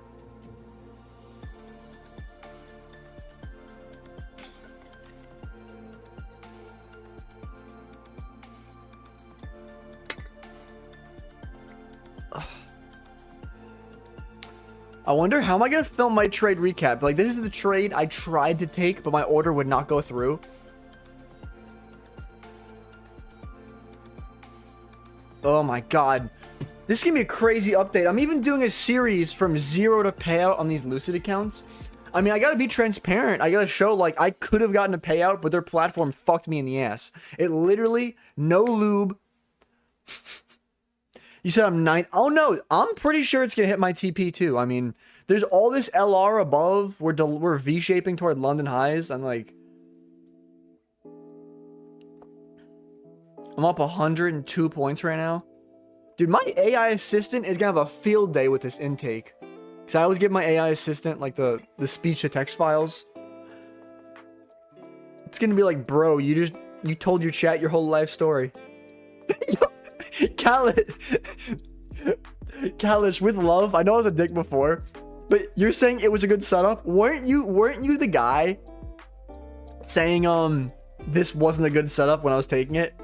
I wonder how am I gonna film my trade recap? Like this is the trade I tried to take, but my order would not go through. Oh my god. This is gonna be a crazy update. I'm even doing a series from 0 to payout on these Lucid accounts. I mean, I gotta be transparent. I gotta show, like, I could have gotten a payout, but their platform fucked me in the ass. It literally, no lube. You said I'm 9. Oh no, I'm pretty sure it's gonna hit my TP too. I mean, there's all this LR above. We're V-shaping toward London highs. I'm like... I'm up 102 points right now. Dude, my AI assistant is gonna have a field day with this intake. Cause I always give my AI assistant like the speech to text files. It's gonna be like, bro, you told your chat your whole life story. Kalish, with love, I know I was a dick before, but you're saying it was a good setup. Weren't you the guy saying this wasn't a good setup when I was taking it?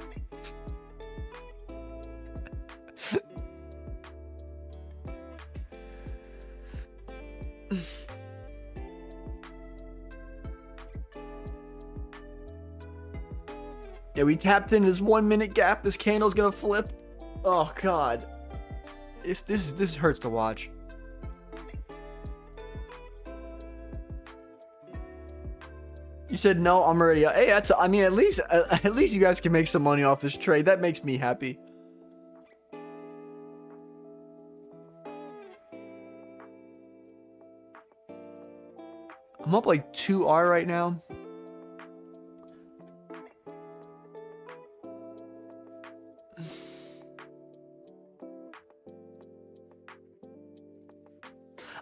Yeah, we tapped into this 1 minute gap. This candle's gonna flip. Oh god. This hurts to watch. You said no, I'm already. Hey, I mean, at least you guys can make some money off this trade. That makes me happy. I'm up like 2R right now.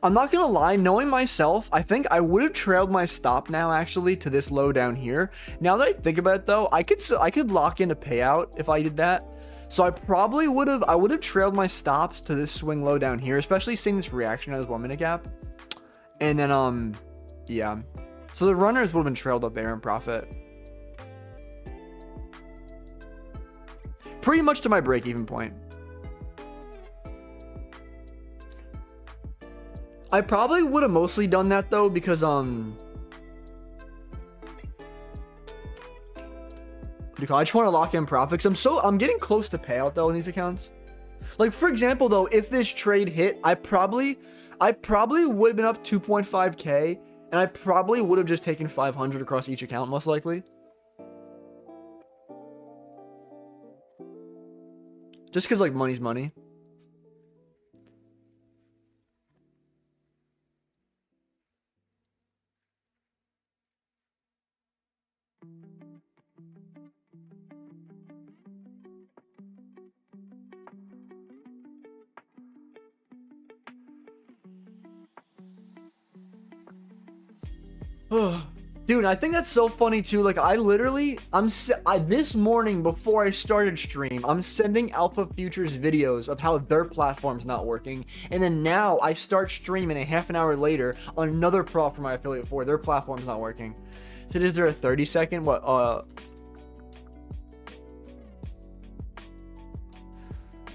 I'm not gonna lie, knowing myself, I think I would have trailed my stop now actually to this low down here. Now that I think about it though, I could lock in a payout if I did that. So I probably would have trailed my stops to this swing low down here, especially seeing this reaction at this 1 minute gap. And then yeah. So the runners would have been trailed up there in profit. Pretty much to my break even point. I probably would have mostly done that though because I just want to lock in profits. I'm getting close to payout though in these accounts. Like for example though, if this trade hit, I probably would have been up 2.5k and I probably would have just taken 500 across each account most likely. Just because like money's money. Dude, I think that's so funny too. Like this morning before I started stream, I'm sending Alpha Futures videos of how their platform's not working. And then now I start streaming a half an hour later, another prop for my affiliate for their platform's not working. So is there a 30 second? What,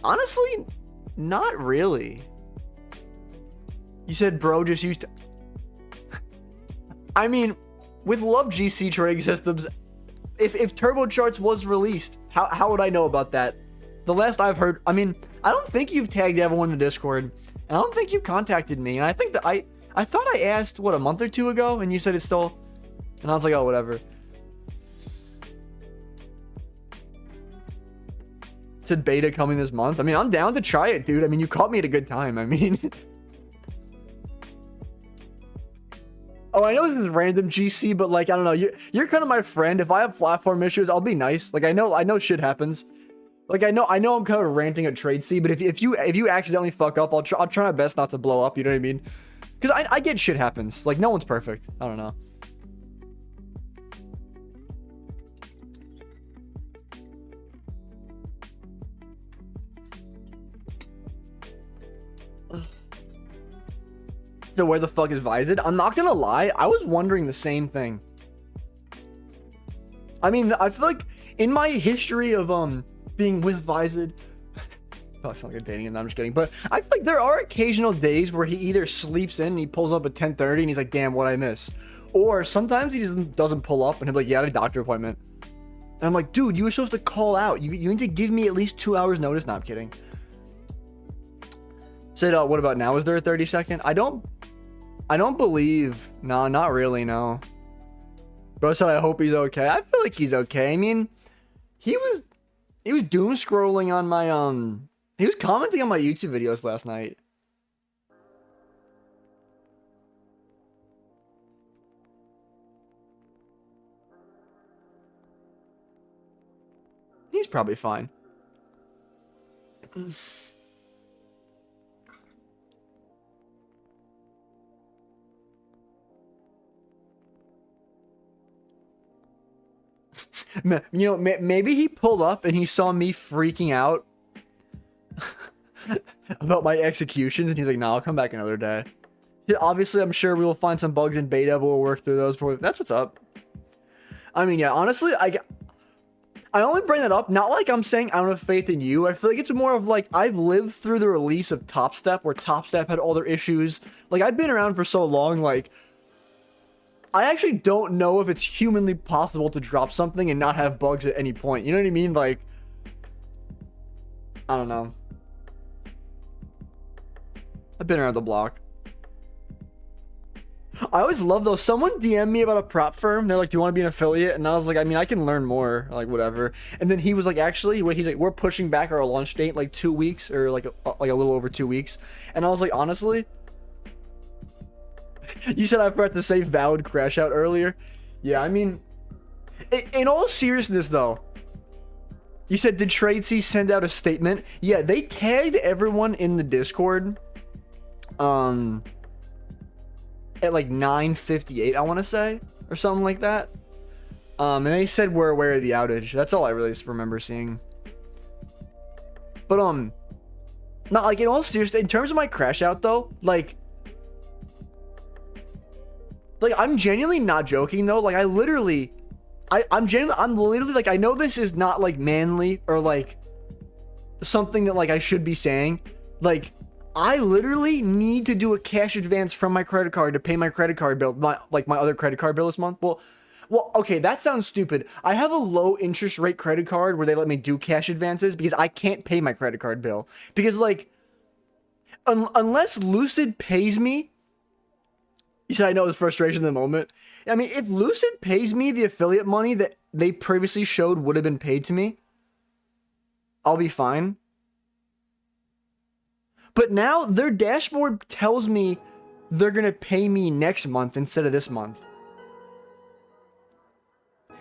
honestly, not really. You said bro just used to... I mean, with Love GC trading systems, if Turbo Charts was released, how would I know about that? The last I've heard, I mean, I don't think you've tagged everyone in the Discord, and I don't think you've contacted me, and I think that I thought I asked, what, a month or two ago, and you said it's still, and I was like, oh, whatever. It said beta coming this month. I mean, I'm down to try it, dude. I mean, you caught me at a good time. I mean... Oh, I know this is random GC, but like, I don't know, you're kind of my friend. If I have platform issues, I'll be nice. Like, I know shit happens. Like, I know I'm kind of ranting at TradeSea, but if you accidentally fuck up, I'll try my best not to blow up, you know what I mean? Because I get shit happens. Like, no one's perfect. I don't know. So where the fuck is Vised? I'm not gonna lie, I was wondering the same thing. I mean, I feel like in my history of being with Vised, oh, I sound like a dating, and I'm just kidding. But I feel like there are occasional days where he either sleeps in and he pulls up at 10:30 and he's like, "Damn, what I miss," or sometimes he just doesn't pull up and he'll be like, "Yeah, I had a doctor appointment," and I'm like, "Dude, you were supposed to call out. You need to give me at least 2 hours notice." No, I'm kidding. Said, what about now? Is there a 30 second? I don't believe. No, not really, no. Bro said, I hope he's okay. I feel like he's okay. I mean, he was doom scrolling on my, he was commenting on my YouTube videos last night. He's probably fine. You know, maybe he pulled up and he saw me freaking out about my executions, and he's like, "No, I'll come back another day." Obviously, I'm sure we will find some bugs in beta, but we'll work through those. That's what's up. I mean, yeah, honestly, I only bring that up, not like I'm saying I don't have faith in you. I feel like it's more of like, I've lived through the release of Top Step, where Top Step had all their issues. Like, I've been around for so long, like, I actually don't know if it's humanly possible to drop something and not have bugs at any point. You know what I mean? Like, I don't know. I've been around the block. I always love those. Someone DM'd me about a prop firm. They're like, "Do you want to be an affiliate?" And I was like, "I mean, I can learn more, like whatever." And then he was like, "Actually, wait," he's like, "We're pushing back our launch date like 2 weeks, or like a little over 2 weeks." And I was like, "Honestly, you said I forgot to say valid crash out earlier." Yeah, I mean, in all seriousness though, you said, did TradeSea send out a statement? Yeah, they tagged everyone in the Discord. At like 9:58, I want to say, or something like that. And they said we're aware of the outage. That's all I really remember seeing. But not like, in all seriousness, in terms of my crash out though, like I'm genuinely not joking though. Like I'm literally like, I know this is not like manly or like something that like I should be saying. Like, I literally need to do a cash advance from my credit card to pay my credit card bill, my other credit card bill this month. Well, okay, that sounds stupid. I have a low interest rate credit card where they let me do cash advances because I can't pay my credit card bill. Because like, unless Lucid pays me, you said I know it's frustration in the moment. I mean, if Lucid pays me the affiliate money that they previously showed would have been paid to me, I'll be fine. But now their dashboard tells me they're going to pay me next month instead of this month.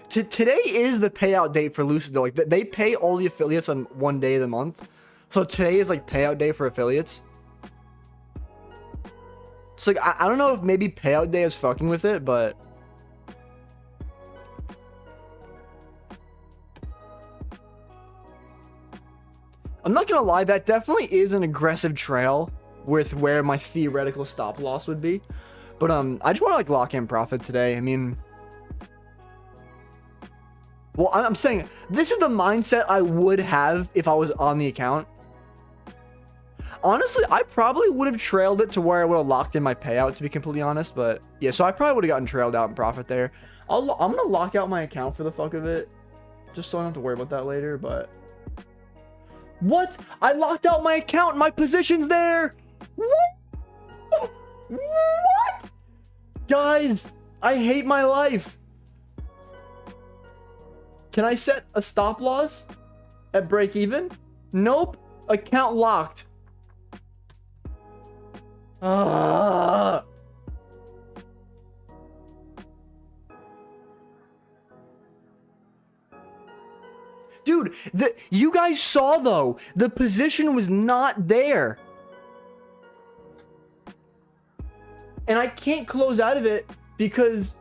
Today is the payout date for Lucid though. Like, they pay all the affiliates on one day of the month. So today is like payout day for affiliates. So like, I don't know if maybe payout day is fucking with it, but I'm not gonna lie, that definitely is an aggressive trail with where my theoretical stop loss would be. But I just want to like lock in profit today. I mean, well, I'm saying this is the mindset I would have if I was on the account. Honestly, I probably would have trailed it to where I would have locked in my payout, to be completely honest. But yeah, so I probably would have gotten trailed out in profit there. I'm gonna lock out my account for the fuck of it, just so I don't have to worry about that later. But what? I locked out my account. My position's there. What? What? Guys, I hate my life. Can I set a stop loss at break even? Nope. Account locked. Dude, you guys saw though, the position was not there. And I can't close out of it because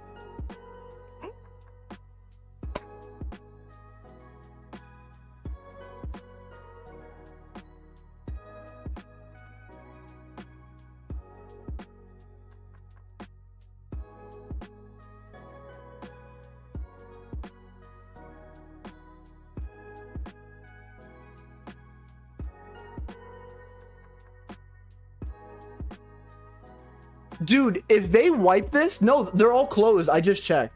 dude, if they wipe this, no, they're all closed. I just checked.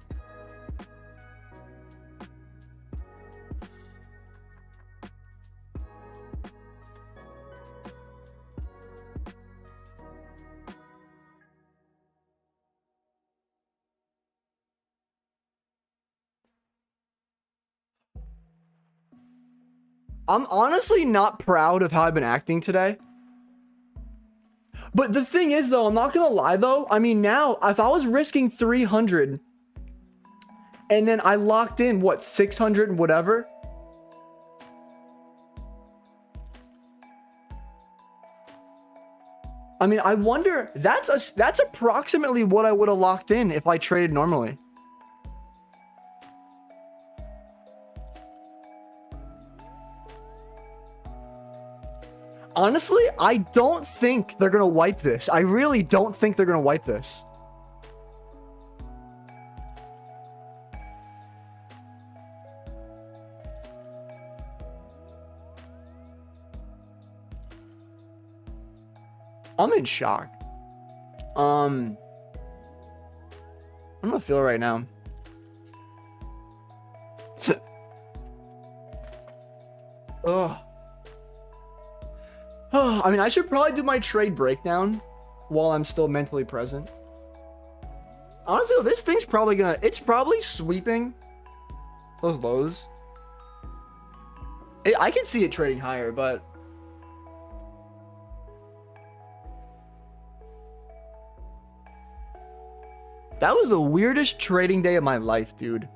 I'm honestly not proud of how I've been acting today. But the thing is, though, I'm not gonna lie, though. I mean, now, if I was risking 300 and then I locked in, what, 600 and whatever? I mean, I wonder, that's approximately what I would have locked in if I traded normally. Honestly, I don't think they're going to wipe this. I really don't think they're going to wipe this. I'm in shock. I'm gonna feel it right now. Ugh. I mean, I should probably do my trade breakdown while I'm still mentally present. Honestly, this thing's probably gonna... It's probably sweeping those lows. I can see it trading higher, but... That was the weirdest trading day of my life, dude.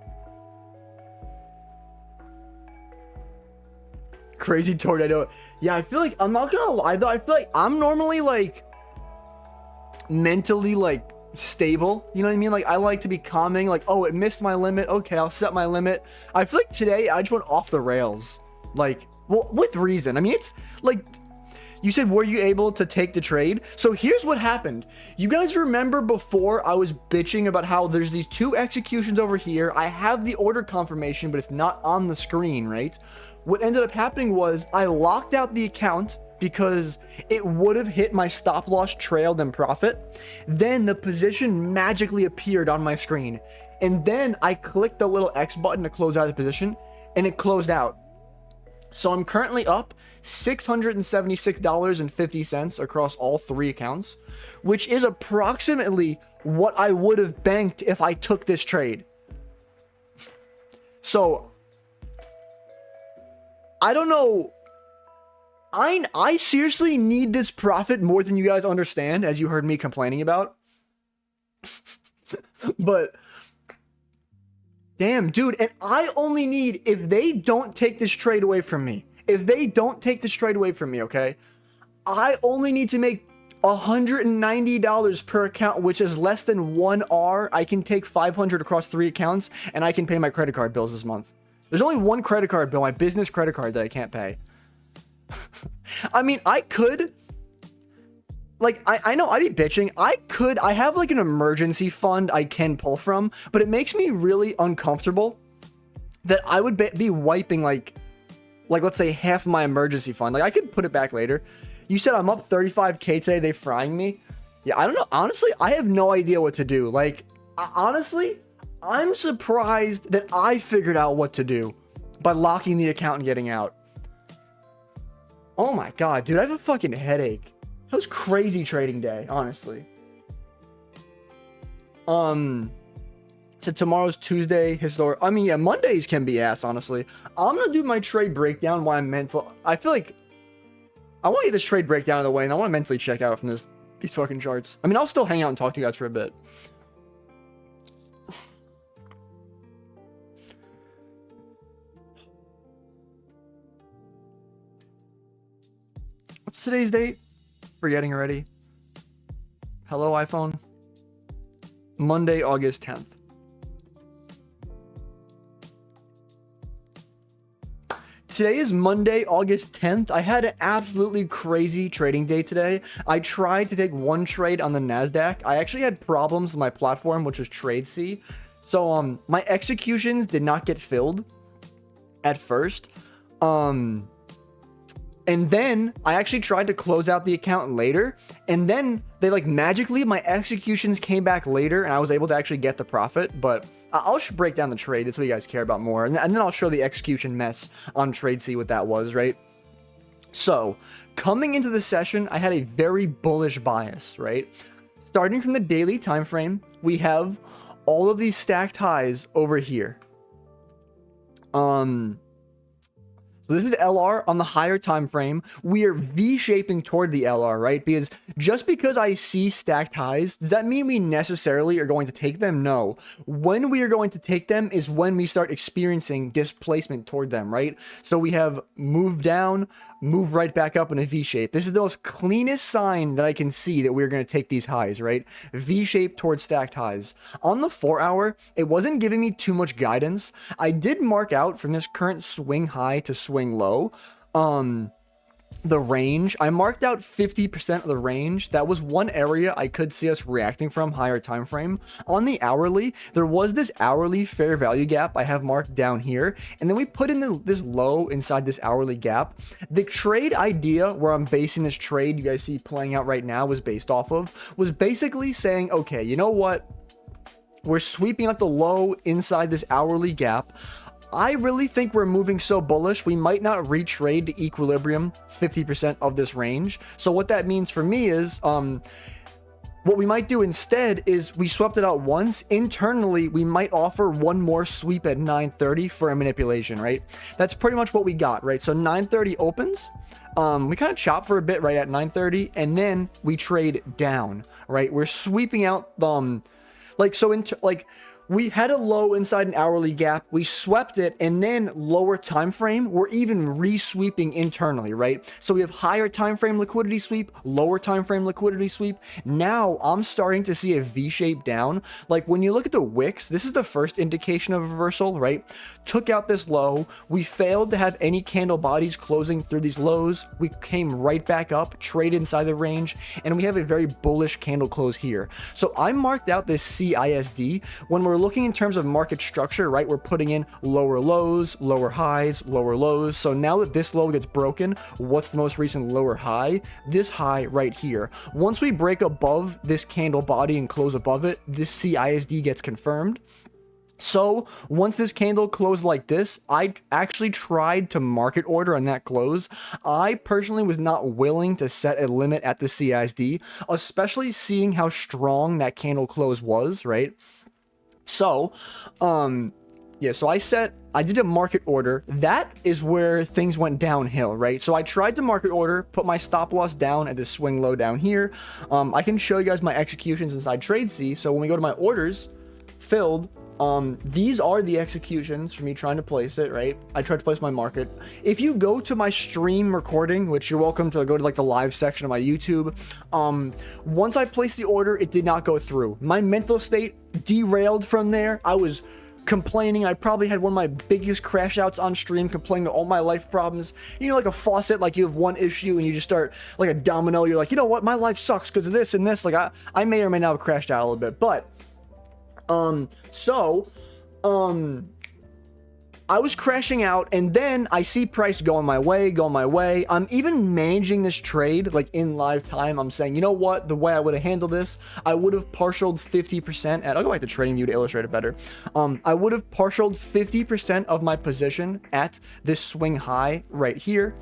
Crazy tornado. Yeah, I feel like, I'm not gonna lie though, I feel like I'm normally like mentally like stable, you know what I mean? Like I like to be calming, like, oh, it missed my limit, okay, I'll set my limit. I feel like today I just went off the rails, like, well, with reason. I mean, it's like, you said, were you able to take the trade? So here's what happened. You guys remember before I was bitching about how there's these two executions over here. I have the order confirmation, but it's not on the screen, right? What ended up happening was I locked out the account because it would have hit my stop loss, trailed, and profit. Then the position magically appeared on my screen. And then I clicked the little X button to close out of the position, and it closed out. So I'm currently up $676.50 across all three accounts, which is approximately what I would have banked if I took this trade. So I don't know. I seriously need this profit more than you guys understand, as you heard me complaining about. But damn, dude, and I only need, if they don't take this trade away from me, okay, I only need to make $190 per account, which is less than 1 R. I can take 500 across 3 accounts, and I can pay my credit card bills this month. There's only one credit card bill, my business credit card, that I can't pay. I mean, I could, like, I know I'd be bitching. I have like an emergency fund I can pull from, but it makes me really uncomfortable that I would be wiping like let's say half my emergency fund. Like I could put it back later. You said I'm up 35K today. They frying me. Yeah, I don't know. Honestly, I have no idea what to do. Like, honestly, I'm surprised that I figured out what to do by locking the account and getting out. Oh my God, dude, I have a fucking headache. That was crazy trading day, honestly. So tomorrow's Tuesday, I mean, yeah, Mondays can be ass, honestly. I'm gonna do my trade breakdown while I'm mental. I feel like I want to get this trade breakdown out of the way, and I want to mentally check out from these fucking charts. I mean, I'll still hang out and talk to you guys for a bit. What's today's date? Forgetting already. Hello, iPhone. Monday, August 10th. Today is Monday, August 10th. I had an absolutely crazy trading day today. I tried to take one trade on the NASDAQ. I actually had problems with my platform, which was TradeSea. So my executions did not get filled at first. And then I actually tried to close out the account later, and then they like magically, my executions came back later and I was able to actually get the profit. But I'll break down the trade. That's what you guys care about more. And then I'll show the execution mess on TradeSea, what that was, right? So coming into the session, I had a very bullish bias, right? Starting from the daily time frame, we have all of these stacked highs over here. So this is LR on the higher time frame. We are V-shaping toward the LR, right? Because just because I see stacked highs, does that mean we necessarily are going to take them? No. When we are going to take them is when we start experiencing displacement toward them, right? So we have move down, move right back up in a V shape. This is the most cleanest sign that I can see that we're going to take these highs, right? V shape towards stacked highs. On the 4 hour, it wasn't giving me too much guidance. I did mark out from this current swing high to swing low. The range, I marked out 50% of the range. That was one area I could see us reacting from higher time frame. On the hourly, there was this hourly fair value gap I have marked down here, and then we put in this low inside this hourly gap. The trade idea where I'm basing this trade you guys see playing out right now was based off of, was basically saying, okay, you know what? We're sweeping up the low inside this hourly gap. I really think we're moving so bullish, we might not retrade to equilibrium 50% of this range. So what that means for me is, what we might do instead is we swept it out once. Internally, we might offer one more sweep at 9:30 for a manipulation, right? That's pretty much what we got, right? So 9:30 opens. We kind of chop for a bit right at 9:30, and then we trade down, right? We're sweeping out, we had a low inside an hourly gap, we swept it, and then lower time frame, we're even re-sweeping internally, right? So we have higher time frame liquidity sweep, lower time frame liquidity sweep. Now I'm starting to see a V-shape down. Like when you look at the wicks, this is the first indication of reversal, right? Took out this low, we failed to have any candle bodies closing through these lows, we came right back up, trade inside the range, and we have a very bullish candle close here. So I marked out this CISD. When we're looking in terms of market structure, right, we're putting in lower lows, lower highs, lower lows. So now that this low gets broken, what's the most recent lower high? This high right here. Once we break above this candle body and close above it, this CISD gets confirmed. So once this candle closed like this, I actually tried to market order on that close. I personally was not willing to set a limit at the CISD, especially seeing how strong that candle close was, right? So, yeah, so I did a market order. That is where things went downhill, right? So I tried to market order, put my stop loss down at this swing low down here. I can show you guys my executions inside TradeSea. So when we go to my orders, filled, these are the executions for me trying to place it, right? I tried to place my market. If you go to my stream recording, which you're welcome to go to like the live section of my YouTube, once I placed the order, it did not go through. My mental state derailed from there. I was complaining. I probably had one of my biggest crash outs on stream, complaining about all my life problems. You know, like a faucet, like you have one issue and you just start like a domino. You're like, you know what? My life sucks because of this and this. Like I may or may not have crashed out a little bit, but I was crashing out, and then I see price going my way. I'm even managing this trade like in live time. I'm saying, you know what, the way I would have handled this, I would have partialed 50% at, I'll go back to trading view to illustrate it better. I would have partialed 50% of my position at this swing high right here.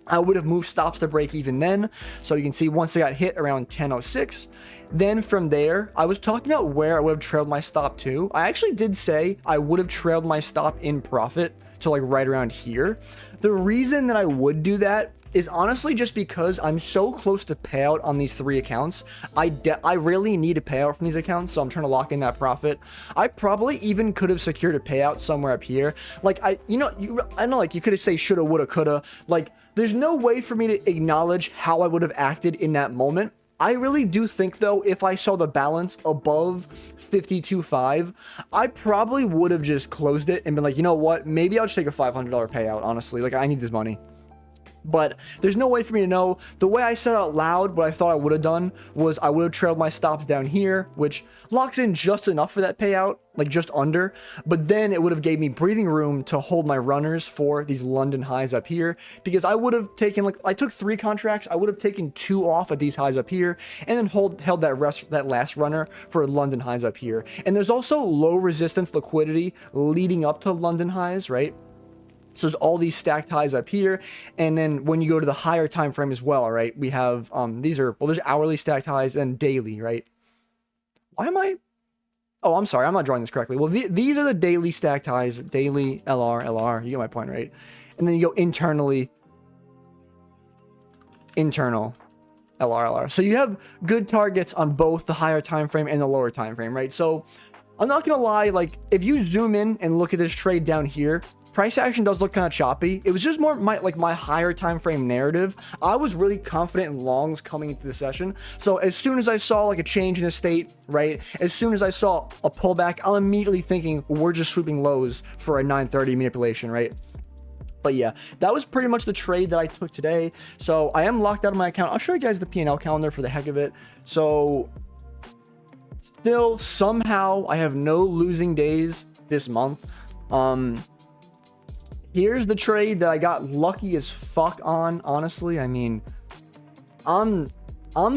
I would have moved stops to break even then. So you can see once I got hit around 10:06, then from there, I was talking about where I would have trailed my stop to. I actually did say I would have trailed my stop in profit to like right around here. The reason that I would do that is honestly just because I'm so close to payout on these 3 accounts. I really need a payout from these accounts, so I'm trying to lock in that profit. I probably even could have secured a payout somewhere up here. Like I know, like you could have say shoulda, woulda, coulda. Like there's no way for me to acknowledge how I would have acted in that moment. I really do think though, if I saw the balance above 52.5, I probably would have just closed it and been like, you know what, maybe I'll just take a $500 payout, honestly. Like I need this money. But there's no way for me to know. The way I said out loud what I thought I would have done was I would have trailed my stops down here, which locks in just enough for that payout, like just under. But then it would have gave me breathing room to hold my runners for these London highs up here, because I would have taken, like, I took 3 contracts. I would have taken 2 off at these highs up here, and then held that last runner for London highs up here. And there's also low resistance liquidity leading up to London highs, right? So there's all these stacked highs up here, and then when you go to the higher time frame as well, right, we have there's hourly stacked highs and daily, right? Why am I? Oh, I'm sorry, I'm not drawing this correctly. Well, these are the daily stacked highs, daily LR. You get my point, right? and then you go internally, internal, LR. So you have good targets on both the higher time frame and the lower time frame, right? So I'm not gonna lie, like if you zoom in and look at this trade down here, price action does look kind of choppy. It was just more my higher time frame narrative. I was really confident in longs coming into the session. So as soon as I saw like a change in the state, right? As soon as I saw a pullback, I'm immediately thinking we're just sweeping lows for a 930 manipulation, right? But yeah, that was pretty much the trade that I took today. So I am locked out of my account. I'll show you guys the P&L calendar for the heck of it. So still, somehow, I have no losing days this month. Here's the trade that I got lucky as fuck on, honestly. I mean, I'm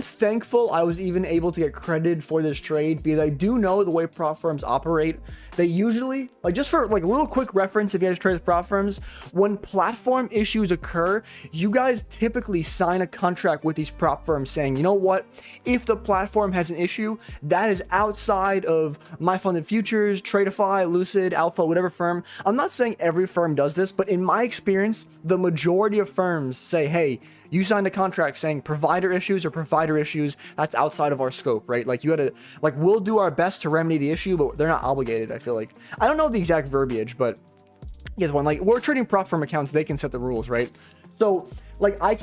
thankful I was even able to get credited for this trade because I do know the way prop firms operate. They usually, like just for like a little quick reference, if you guys trade with prop firms, when platform issues occur, you guys typically sign a contract with these prop firms saying, you know what, if the platform has an issue that is outside of My Funded Futures, TradeSea, Lucid, Alpha, whatever firm. I'm not saying every firm does this, but in my experience, the majority of firms say, hey, you signed a contract saying provider issues, that's outside of our scope, right? Like you gotta, like we'll do our best to remedy the issue, but they're not obligated, I feel like. I don't know the exact verbiage, but here's one. Like we're trading prop firm accounts, they can set the rules, right? So like I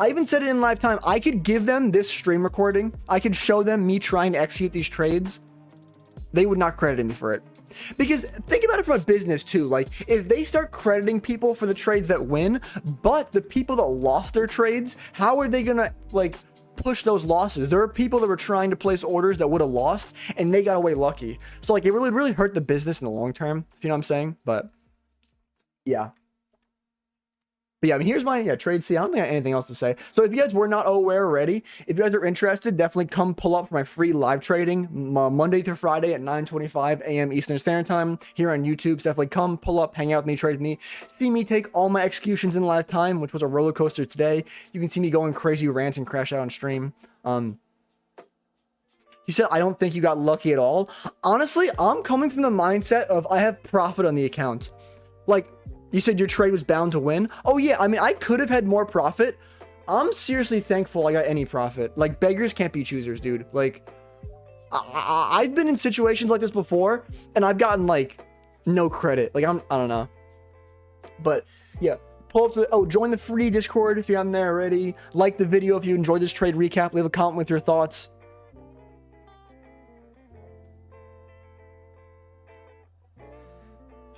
even said it in live time, I could give them this stream recording. I could show them me trying to execute these trades. They would not credit me for it. Because think about it from a business too. Like if they start crediting people for the trades that win, but the people that lost their trades, how are they gonna like push those losses? There are people that were trying to place orders that would have lost and they got away lucky. So like it really hurt the business in the long term, if you know what I'm saying. But yeah. But yeah, I mean, here's my TradeSea. I don't think I have anything else to say. So if you guys were not aware already, if you guys are interested, definitely come pull up for my free live trading Monday through Friday at 9:25 a.m. Eastern Standard Time here on YouTube. So definitely come pull up, hang out with me, trade with me, see me take all my executions in live time, which was a roller coaster today. You can see me going crazy rants and crash out on stream. You said, I don't think you got lucky at all. Honestly, I'm coming from the mindset of I have profit on the account. Like, you said your trade was bound to win. Oh yeah, I mean, I could have had more profit. I'm seriously thankful I got any profit. Like, beggars can't be choosers, dude. Like, I've been in situations like this before, and I've gotten, like, no credit. Like, I don't know. But, yeah. Pull up to join the free Discord if you're on there already. Like the video if you enjoyed this trade recap. Leave a comment with your thoughts.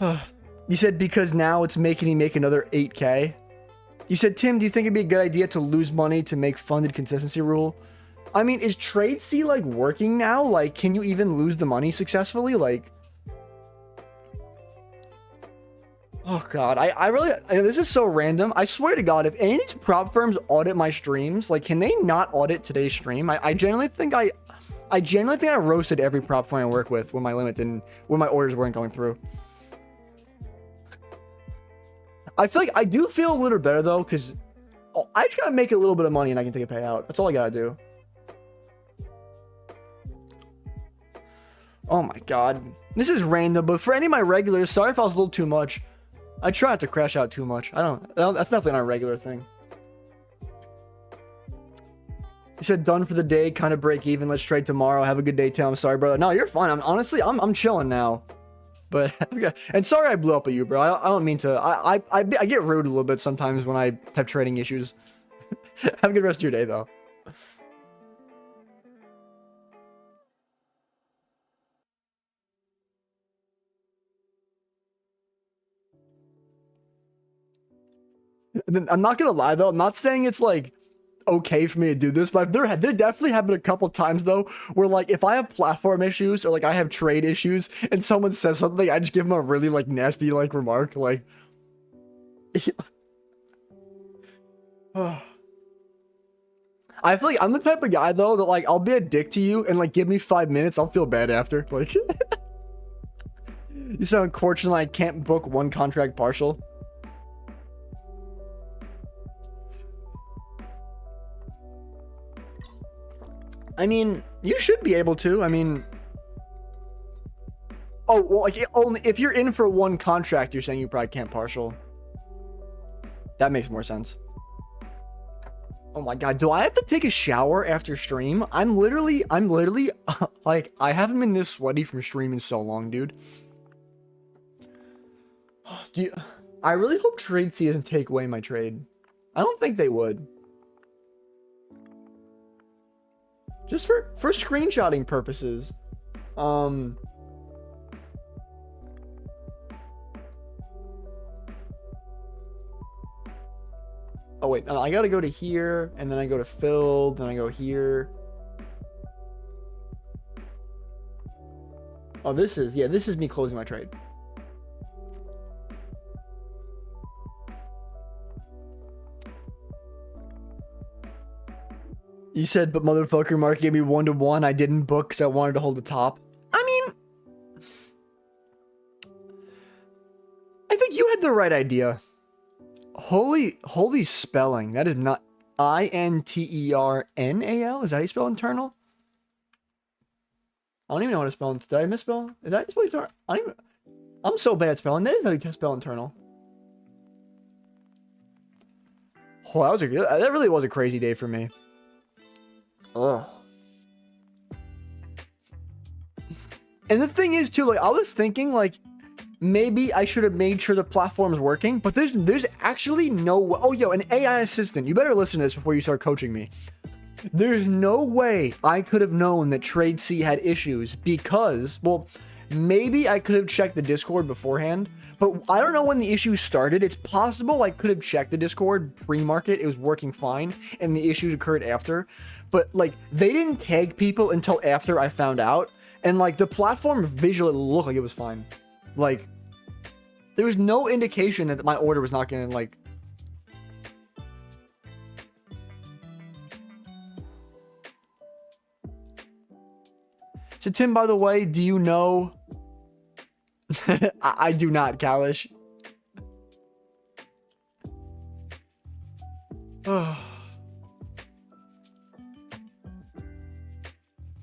You said because now it's making me make another 8K. You said, Tim, do you think it'd be a good idea to lose money to make funded consistency rule? I mean, is TradeSea like working now? Like, can you even lose the money successfully? Like, oh God, I really, this is so random. I swear to God, if any of these prop firms audit my streams, like, can they not audit today's stream? I genuinely think I roasted every prop firm I work with when my orders weren't going through. I feel like I do feel a little better though, because I just gotta make a little bit of money and I can take a payout. That's all I gotta do. Oh my God. This is random, but for any of my regulars, sorry if I was a little too much. I try not to crash out too much. That's definitely not a regular thing. You said done for the day, kind of break even. Let's trade tomorrow. Have a good day, Tim. I'm sorry, brother. No, you're fine. I'm chilling now. But and sorry I blew up at you, bro. I don't mean to. I get rude a little bit sometimes when I have trading issues. Have a good rest of your day, though. And then, I'm not gonna lie though. I'm not saying it's like okay for me to do this, but there definitely have been a couple times though where like if I have platform issues or like I have trade issues and someone says something, I just give them a really like nasty like remark, like I feel like I'm the type of guy though that like I'll be a dick to you and like give me 5 minutes, I'll feel bad after. Like you said unfortunately I can't book one contract partial. I mean, you should be able to. I mean, oh, well, like only if you're in for one contract, you're saying you probably can't partial. That makes more sense. Oh my god, do I have to take a shower after stream? I'm literally like, I haven't been this sweaty from streaming so long, dude. I really hope TradeSea doesn't take away my trade. I don't think they would. Just for screenshotting purposes. Oh wait, no, I gotta go to here, and then I go to filled, then I go here. Oh, this is me closing my trade. You said, but motherfucker, Mark gave me 1-to-1. I didn't book because I wanted to hold the top. I mean, I think you had the right idea. Holy spelling. That is not INTERNAL. Is that how you spell internal? I don't even know how to spell. Did I misspell? Is that how you spell internal? I'm so bad at spelling. That is how you spell internal. Oh, that really was a crazy day for me. Ugh. And the thing is too, like, I was thinking, like, maybe I should have made sure the platform's working, but there's actually no way. Oh, yo, an AI assistant. You better listen to this before you start coaching me. There's no way I could have known that TradeSea had issues because, well, maybe I could have checked the Discord beforehand, but I don't know when the issues started. It's possible I could have checked the Discord pre-market. It was working fine, and the issues occurred after. But, like, they didn't tag people until after I found out, and, like, the platform visually looked like it was fine. Like, there was no indication that my order was not gonna, like... So, Tim, by the way, do you know... I do not, Kalish. A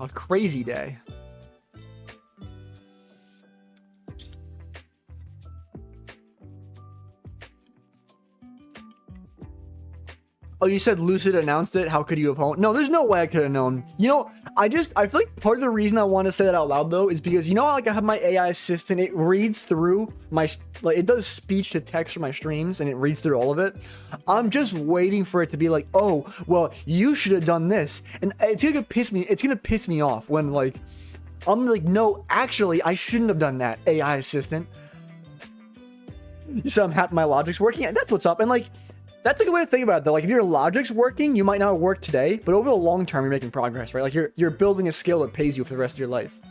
crazy day. Oh, you said Lucid announced it. How could you have known? No, there's no way I could have known. You know, I feel like part of the reason I want to say that out loud though is because, you know, like, I have my AI assistant. It reads through my, like, it does speech to text for my streams and it reads through all of it. I'm just waiting for it to be like, oh, well, you should have done this. And it's gonna piss me off when, like, I'm like, no, actually, I shouldn't have done that, AI assistant. You said I'm happy my logic's working. That's what's up. And, like, that's a good way to think about it, though. Like, if your logic's working, you might not work today, but over the long term, you're making progress, right? Like, you're building a skill that pays you for the rest of your life.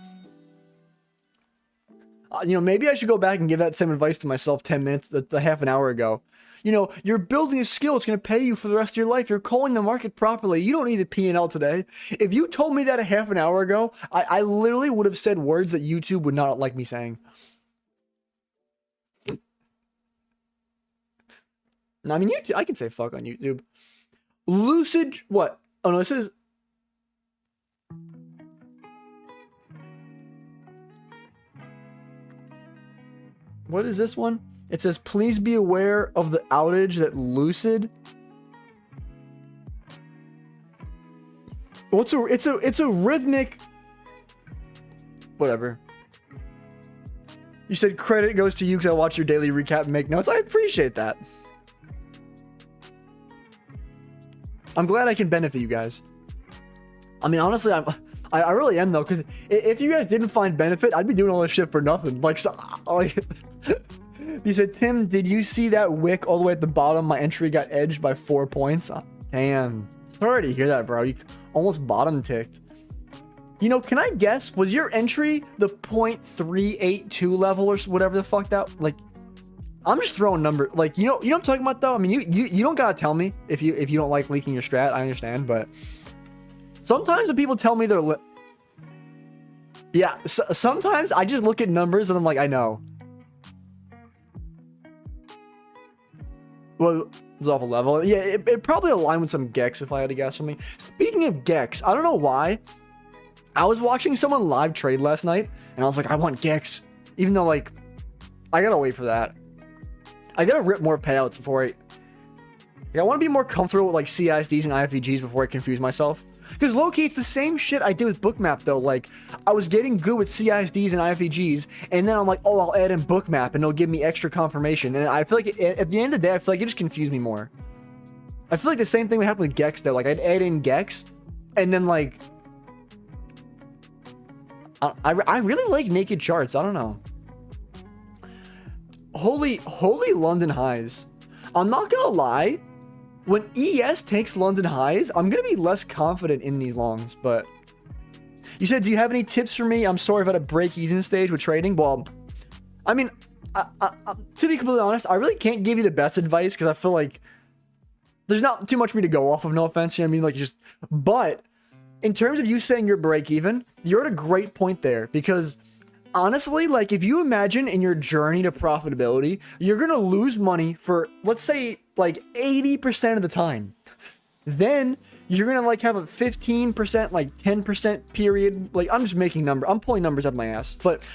You know, maybe I should go back and give that same advice to myself 10 minutes, half an hour ago. You know, you're building a skill. It's going to pay you for the rest of your life. You're calling the market properly. You don't need the P&L today. If you told me that a half an hour ago, I literally would have said words that YouTube would not like me saying. I mean, YouTube, I can say fuck on YouTube. Lucid, what? Oh no, this is... What is this one? It says, please be aware of the outage that Lucid... Well, it's a rhythmic... Whatever. You said credit goes to you because I watch your daily recap and make notes. I appreciate that. I'm glad I can benefit you guys. I mean, honestly, I really am though, because if you guys didn't find benefit, I'd be doing all this shit for nothing. Like, so, like you said, Tim, did you see that wick all the way at the bottom? My entry got edged by 4 points. Damn, sorry to hear that, bro. You almost bottom ticked. You know, can I guess? Was your entry the 0.382 level or whatever the fuck that? Like, I'm just throwing numbers. Like, you know what I'm talking about though? I mean, you don't gotta tell me if you don't like leaking your strat. I understand, but sometimes when people tell me they're yeah, sometimes I just look at numbers and I'm like, I know. Well, it's off a level. Yeah, it probably aligned with some Gex if I had to guess something. Speaking of Gex, I don't know why. I was watching someone live trade last night and I was like, I want Gex, even though, like, I gotta wait for that. I gotta rip more payouts before Like, I want to be more comfortable with like CISDs and IFVGs before I confuse myself. Because low-key, it's the same shit I did with bookmap though. Like, I was getting good with CISDs and IFVGs, and then I'm like, oh, I'll add in bookmap and it'll give me extra confirmation. And I feel like at the end of the day, I feel like it just confused me more. I feel like the same thing would happen with Gex though. Like, I'd add in Gex, and then like, I really like naked charts. I don't know. Holy London highs. I'm not gonna lie. When ES takes London highs, I'm gonna be less confident in these longs. But you said, do you have any tips for me? I'm sort of at a break-even stage with trading. Well, I mean, to be completely honest, I really can't give you the best advice because I feel like there's not too much for me to go off of. No offense, you know what I mean? Like, just, but in terms of you saying you're break-even, you're at a great point there because honestly, like, if you imagine in your journey to profitability, you're gonna lose money for, let's say, like 80% of the time. Then you're gonna like have a 15%, like 10% period. Like, I'm just making numbers. I'm pulling numbers out of my ass. But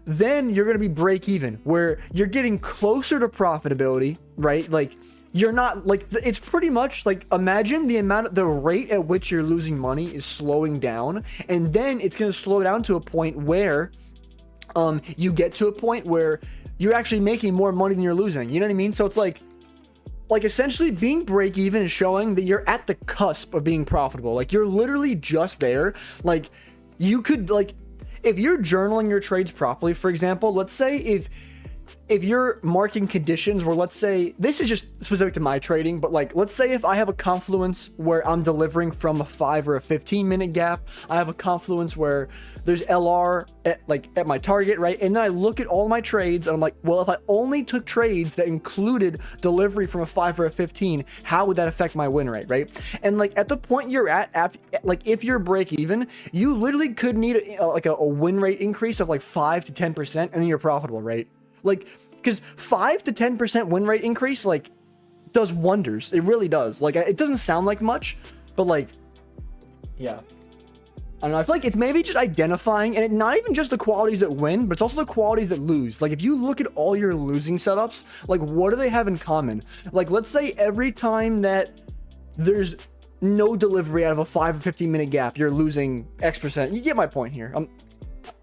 then you're gonna be break even, where you're getting closer to profitability, right? Like, you're not like, it's pretty much like, imagine the rate at which you're losing money is slowing down, and then it's gonna slow down to a point where you get to a point where you're actually making more money than you're losing. You know what I mean? So it's like essentially being break even is showing that you're at the cusp of being profitable. Like, you're literally just there. Like, you could, like, if you're journaling your trades properly, for example, let's say if you're marking conditions where, let's say, this is just specific to my trading, but like, let's say if I have a confluence where I'm delivering from a 5 or a 15-minute gap, I have a confluence where there's LR at my target, right? And then I look at all my trades and I'm like, well, if I only took trades that included delivery from a 5 or a 15, how would that affect my win rate, right? And like, at the point you're at, after, like, if you're break even, you literally could need a win rate increase of like 5 to 10%, and then you're profitable, right? Like, because 5 to 10% win rate increase, like, does wonders. It really does. Like, it doesn't sound like much, but like, yeah. I don't know. I feel like it's maybe just identifying, and not even just the qualities that win, but it's also the qualities that lose. Like, if you look at all your losing setups, like, what do they have in common? Like, let's say every time that there's no delivery out of a 5 or 15-minute gap, you're losing X%. You get my point here.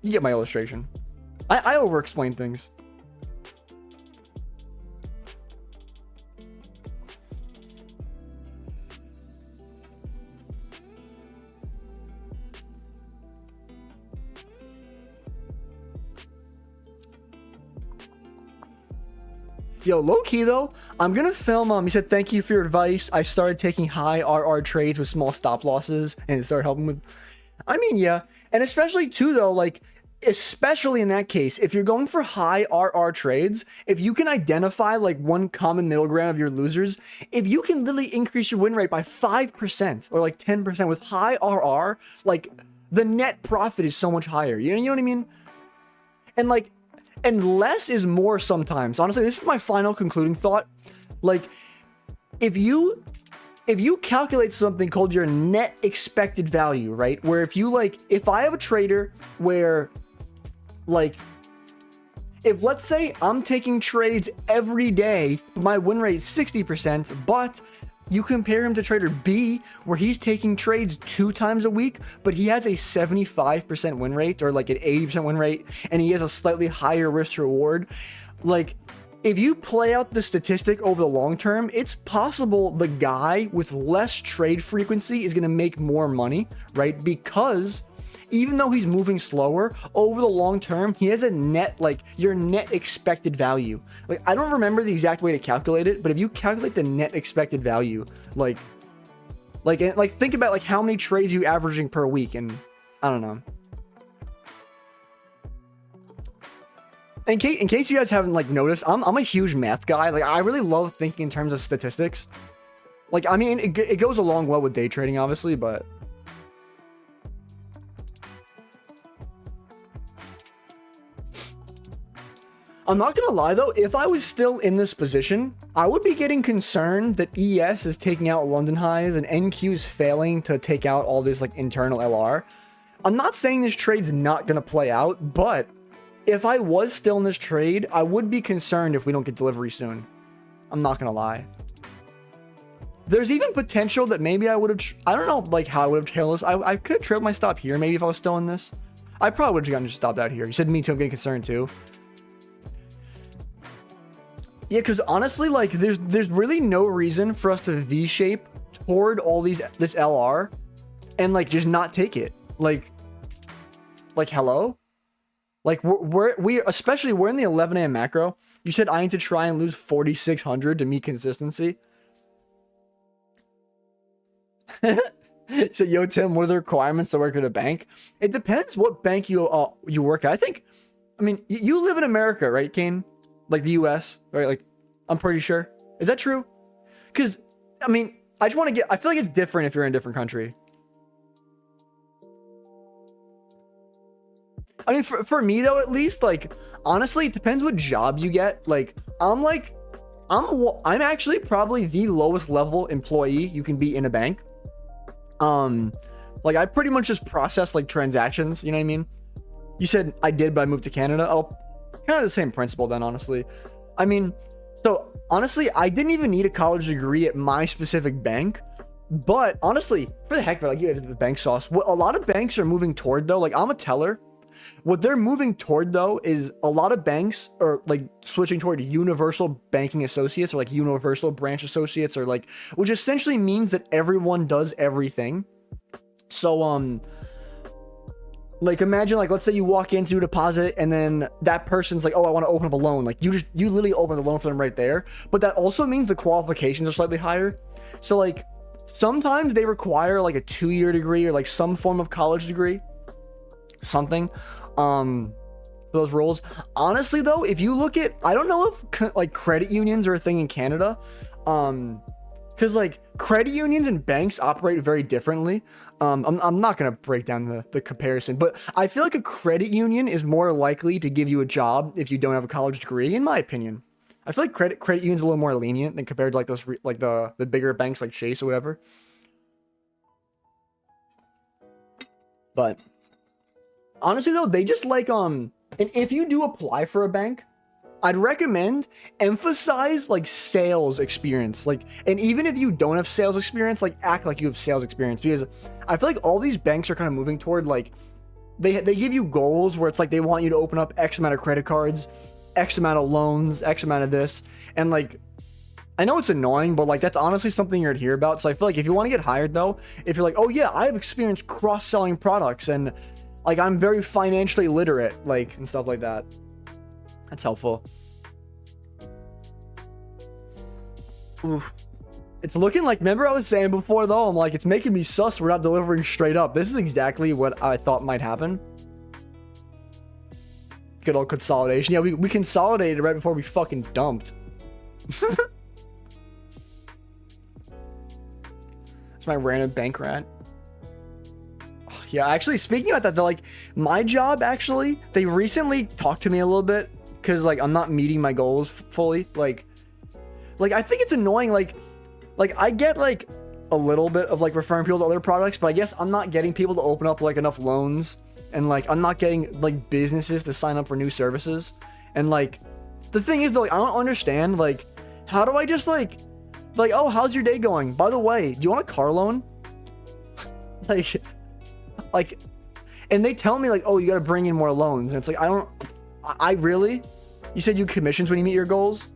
You get my illustration. I over-explain things. Yo, low-key though, I'm gonna film, he said, thank you for your advice. I started taking high RR trades with small stop losses, and it started helping with, I mean, yeah. And especially too though, like, especially in that case, if you're going for high RR trades, if you can identify like one common middle ground of your losers, if you can literally increase your win rate by 5% or like 10% with high RR, like, the net profit is so much higher. You know what I mean? And like, and less is more sometimes. Honestly, this is my final concluding thought. Like, if you calculate something called your net expected value, right? Where if you like, if I have a trader where, like, if let's say I'm taking trades every day, my win rate is 60%, but you compare him to trader B, where he's taking trades 2 times a week, but he has a 75% win rate or like an 80% win rate, and he has a slightly higher risk reward. Like, if you play out the statistic over the long term, it's possible the guy with less trade frequency is going to make more money, right? Because even though he's moving slower, over the long term, he has a net, like, your net expected value. Like, I don't remember the exact way to calculate it, but if you calculate the net expected value, like think about like how many trades you averaging per week, and I don't know. In case you guys haven't like noticed, I'm a huge math guy. Like, I really love thinking in terms of statistics. Like, I mean, it goes along well with day trading, obviously, but I'm not gonna lie though, if I was still in this position, I would be getting concerned that ES is taking out London highs and NQ is failing to take out all this like internal LR. I'm not saying this trade's not gonna play out, but if I was still in this trade, I would be concerned if we don't get delivery soon. I'm not gonna lie. There's even potential that maybe I would have, I don't know like how I would have trailed this. I could have trailed my stop here maybe if I was still in this. I probably would have gotten just stopped out here. You said me too, I'm getting concerned too. Yeah, because honestly, like there's really no reason for us to V-shape toward all this LR and like just not take it. Like hello? Like especially we're in the 11 a.m. macro. You said I need to try and lose 4,600 to meet consistency. So yo Tim, what are the requirements to work at a bank? It depends what bank you work at. I mean you live in America, right, Kane? Like the US, right? Like I'm pretty sure. Is that true? Because I mean I feel like it's different if you're in a different country. I mean for me though, at least, like honestly it depends what job you get. Like I'm actually probably the lowest level employee you can be in a bank. Like I pretty much just process like transactions, you know what I mean? You said I did, but I moved to Canada. Oh, kind of the same principle then, honestly. I mean, so honestly, I didn't even need a college degree at my specific bank, but honestly, for the heck of it, I'll give it the bank sauce. What a lot of banks are moving toward though, like I'm a teller. What they're moving toward though is a lot of banks are like switching toward universal banking associates or like universal branch associates, or like, which essentially means that everyone does everything. So like imagine like let's say you walk in to do a deposit and then that person's like, oh, I want to open up a loan. Like you literally open the loan for them right there. But that also means the qualifications are slightly higher. So like sometimes they require like a 2-year degree or like some form of college degree, something for those roles. Honestly though, if you look at, I don't know if like credit unions are a thing in Canada, because like credit unions and banks operate very differently. I'm not gonna break down the comparison, but I feel like a credit union is more likely to give you a job if you don't have a college degree, in my opinion. I feel like credit unions are a little more lenient than compared to like those like the bigger banks like Chase or whatever. But honestly though, they just like and if you do apply for a bank, I'd recommend emphasize like sales experience. Like, and even if you don't have sales experience, like act like you have sales experience, because I feel like all these banks are kind of moving toward like they give you goals where it's like they want you to open up X amount of credit cards, X amount of loans, X amount of this, and like I know it's annoying, but like that's honestly something you're to hear about. So I feel like if you want to get hired though, if you're like, oh yeah, I have experience cross-selling products and like I'm very financially literate, like, and stuff like that, that's helpful. Oof. It's looking like, remember I was saying before though, I'm like, it's making me sus we're not delivering straight up. This is exactly what I thought might happen. Good old consolidation. Yeah, we consolidated right before we fucking dumped. It's my random bank rant. Yeah, actually, speaking about that, though, like, my job, actually, they recently talked to me a little bit, because, like, I'm not meeting my goals fully, like, I think it's annoying, like, I get, like, a little bit of, like, referring people to other products, but I guess I'm not getting people to open up, like, enough loans, and, like, I'm not getting, like, businesses to sign up for new services, and, like, the thing is, though, like, I don't understand, like, how do I just, like, oh, how's your day going? By the way, do you want a car loan? like, and they tell me like, oh, you got to bring in more loans. And it's like, I really, you said you commissions when you meet your goals.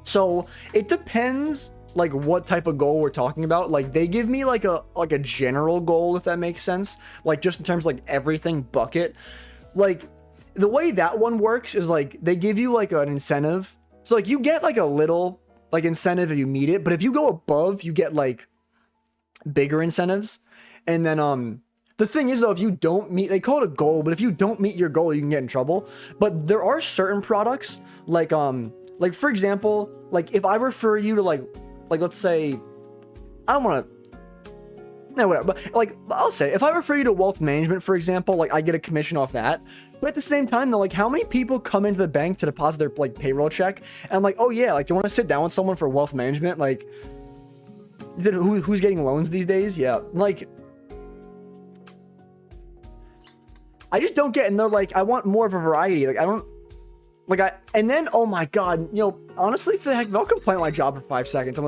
So it depends like what type of goal we're talking about. Like they give me like a general goal, if that makes sense. Like just in terms of like everything bucket, like the way that one works is like, they give you like an incentive. So like you get like a little like incentive if you meet it, but if you go above, you get like bigger incentives. And then, the thing is though, if you don't meet, they call it a goal, but if you don't meet your goal, you can get in trouble. But there are certain products like for example, like if I refer you to like let's say, I don't want to, no, whatever, but like I'll say if I refer you to wealth management, for example, like I get a commission off that. But at the same time though, like how many people come into the bank to deposit their like payroll check and I'm like, oh yeah, like do you want to sit down with someone for wealth management? Like who's getting loans these days? Yeah, like I just don't get, and they're like, I want more of a variety. Like, I don't, Like and then, oh my God, you know, honestly, for the heck, I'll complain my job for 5 seconds.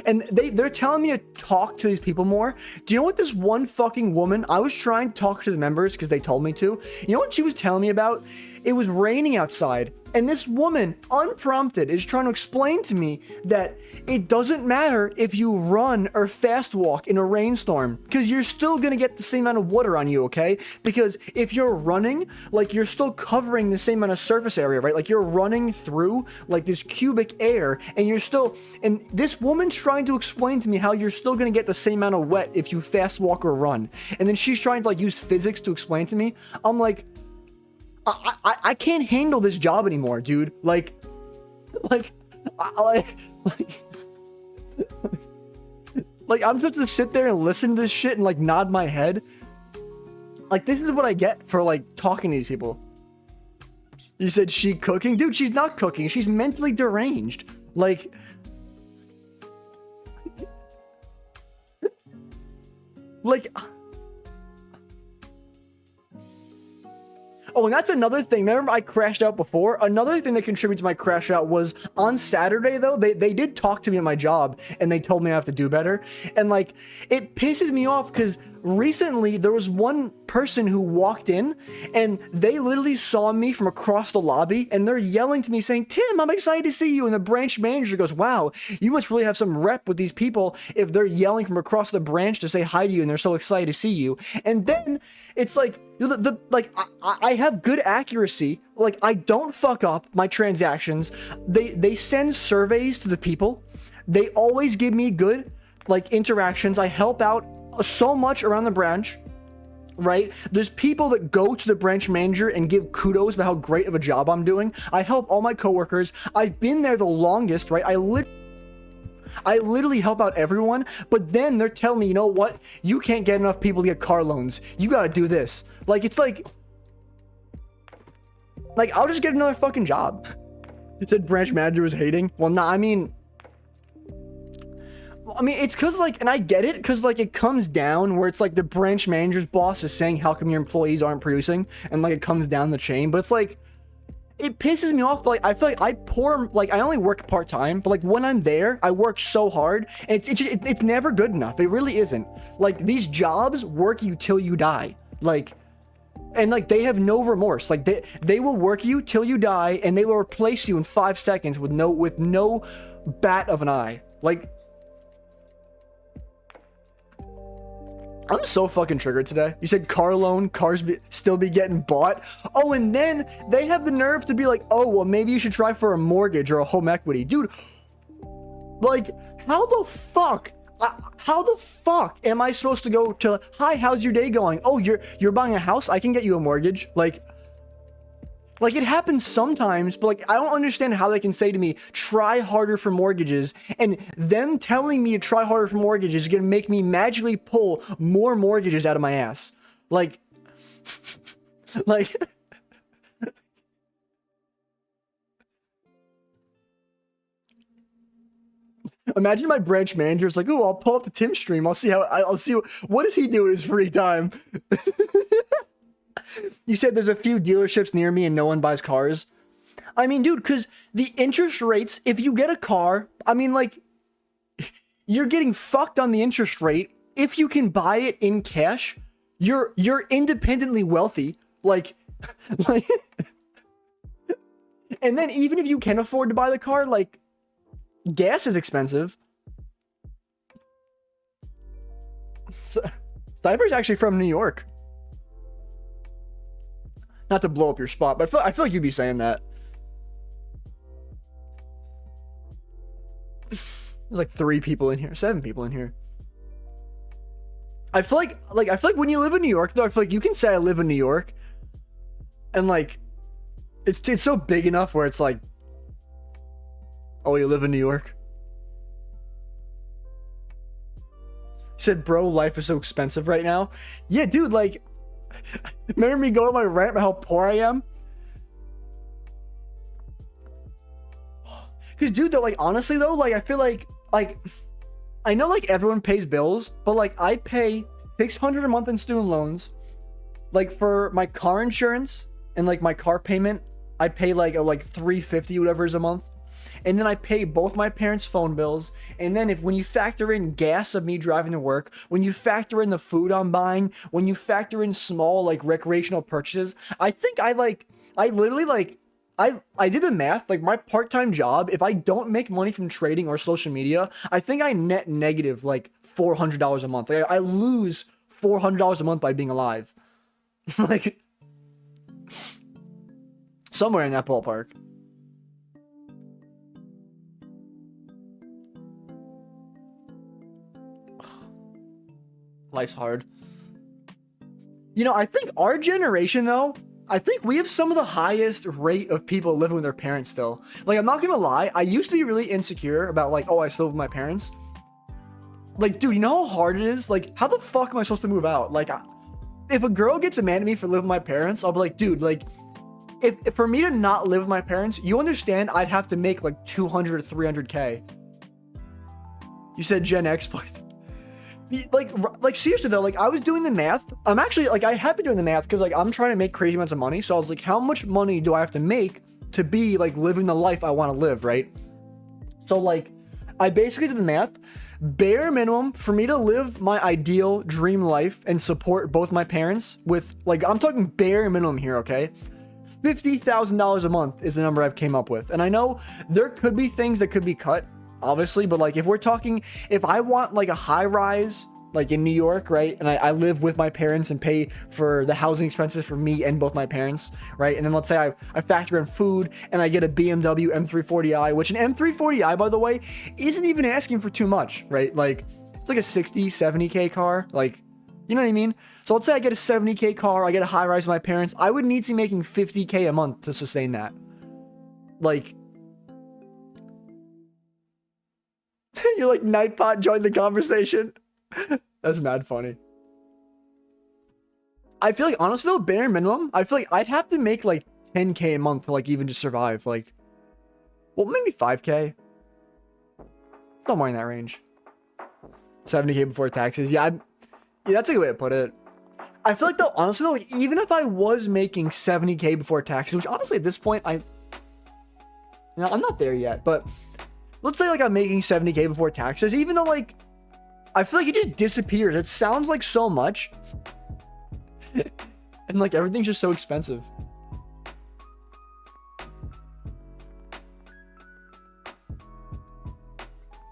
And they're telling me to talk to these people more. Do you know what this one fucking woman, I was trying to talk to the members because they told me to. You know what she was telling me about? It was raining outside. And this woman, unprompted, is trying to explain to me that it doesn't matter if you run or fast walk in a rainstorm, because you're still going to get the same amount of water on you, okay? Because if you're running, like, you're still covering the same amount of surface area, right? Like, you're running through, like, this cubic air, and you're still... And this woman's trying to explain to me how you're still going to get the same amount of wet if you fast walk or run. And then she's trying to, like, use physics to explain to me. I'm like... I can't handle this job anymore, dude. Like I'm supposed to sit there and listen to this shit and like nod my head. Like, this is what I get for like talking to these people. You said she cooking? Dude, she's not cooking. She's mentally deranged. Like... Oh, and that's another thing. Remember I crashed out before? Another thing that contributed to my crash out was on Saturday, though, they did talk to me at my job, and they told me I have to do better. And, like, it pisses me off because recently there was one person who walked in, and they literally saw me from across the lobby, and they're yelling to me saying, "Tim, I'm excited to see you." And the branch manager goes, "Wow, you must really have some rep with these people if they're yelling from across the branch to say hi to you, and they're so excited to see you." And then it's like, I have good accuracy. Like, I don't fuck up my transactions. They send surveys to the people. They always give me good, like, interactions. I help out so much around the branch, right? There's people that go to the branch manager and give kudos about how great of a job I'm doing. I help all my coworkers. I've been there the longest, right? I literally help out everyone, but then they're telling me, you know what? You can't get enough people to get car loans. You gotta do this. Like, it's like I'll just get another fucking job. It said branch manager was hating. Well, nah, I mean, it's because, like, and I get it, because, like, it comes down where it's, like, the branch manager's boss is saying, how come your employees aren't producing? And, like, it comes down the chain, but it's, like, it pisses me off. Like, I feel like I only work part-time, but, like, when I'm there, I work so hard, and it's never good enough. It really isn't. Like, these jobs work you till you die. Like, and, like, they have no remorse. Like, they will work you till you die, and they will replace you in 5 seconds with no bat of an eye. Like, I'm so fucking triggered today. You said car loan, cars still be getting bought. Oh, and then they have the nerve to be like, oh, well, maybe you should try for a mortgage or a home equity. Dude, like, how the fuck am I supposed to go to, hi, how's your day going? Oh, you're buying a house? I can get you a mortgage. Like, it happens sometimes, but, like, I don't understand how they can say to me, try harder for mortgages, and them telling me to try harder for mortgages is going to make me magically pull more mortgages out of my ass. Like, imagine my branch manager is like, "Oh, I'll pull up the Tim stream. I'll see what does he do in his free time?" You said there's a few dealerships near me and no one buys cars. I mean, dude, because the interest rates, if you get a car, I mean, like, you're getting fucked on the interest rate. If you can buy it in cash, you're independently wealthy. Like, and then even if you can afford to buy the car, like, gas is expensive. So, Cypher's actually from New York. Not to blow up your spot, but I feel like you'd be saying that. There's like 7 people in here. I feel like when you live in New York, though, I feel like you can say I live in New York, and, like, it's so big enough where it's like, oh, you live in New York? You said, bro, life is so expensive right now. Yeah, dude, like, remember me going on my rant about how poor I am? Because, dude, though, like, honestly, though, like, I feel like, I know, like, everyone pays bills, but, like, I pay $600 a month in student loans. Like, for my car insurance and, like, my car payment, I pay like $350 whatever is a month. And then I pay both my parents' phone bills. And then when you factor in gas of me driving to work, when you factor in the food I'm buying, when you factor in small like recreational purchases, I think I did the math. Like my part-time job, if I don't make money from trading or social media, I think I net negative like $400 a month. Like I lose $400 a month by being alive. Like somewhere in that ballpark. Life's hard. You know, I think our generation though, I think we have some of the highest rate of people living with their parents still. Like, I'm not gonna lie, I used to be really insecure about like, oh, I still live with my parents. Like, dude, you know how hard it is? Like, how the fuck am I supposed to move out? Like, if a girl gets mad at me for living with my parents, I'll be like, dude, like, if for me to not live with my parents, you understand I'd have to make like 200 or 300K. You said Gen X, like seriously though, like I was doing the math. I'm actually like, I have been doing the math because like I'm trying to make crazy amounts of money. So I was like, how much money do I have to make to be like living the life I want to live, right? So like I basically did the math. Bare minimum for me to live my ideal dream life and support both my parents with like, I'm talking bare minimum here, okay? $50,000 a month is the number I've came up with. And I know there could be things that could be cut, obviously, but like if we're talking, if I want like a high rise, like in New York, right? And I live with my parents and pay for the housing expenses for me and both my parents, right? And then let's say I factor in food and I get a BMW M340i, which an M340i, by the way, isn't even asking for too much, right? Like it's like a 60, 70K car. Like, you know what I mean? So let's say I get a 70K car, I get a high rise with my parents. I would need to be making 50K a month to sustain that. Like, you're like, Nightbot joined the conversation. That's mad funny. I feel like, honestly though, bare minimum, I feel like I'd have to make like 10K a month to like even just survive. Like, well, maybe 5K. Somewhere in that range. 70K before taxes. Yeah, that's a good way to put it. I feel like though, honestly though, like even if I was making 70K before taxes, which honestly at this point, I'm not there yet, but let's say like I'm making 70K before taxes, even though like, I feel like it just disappears. It sounds like so much. And like everything's just so expensive.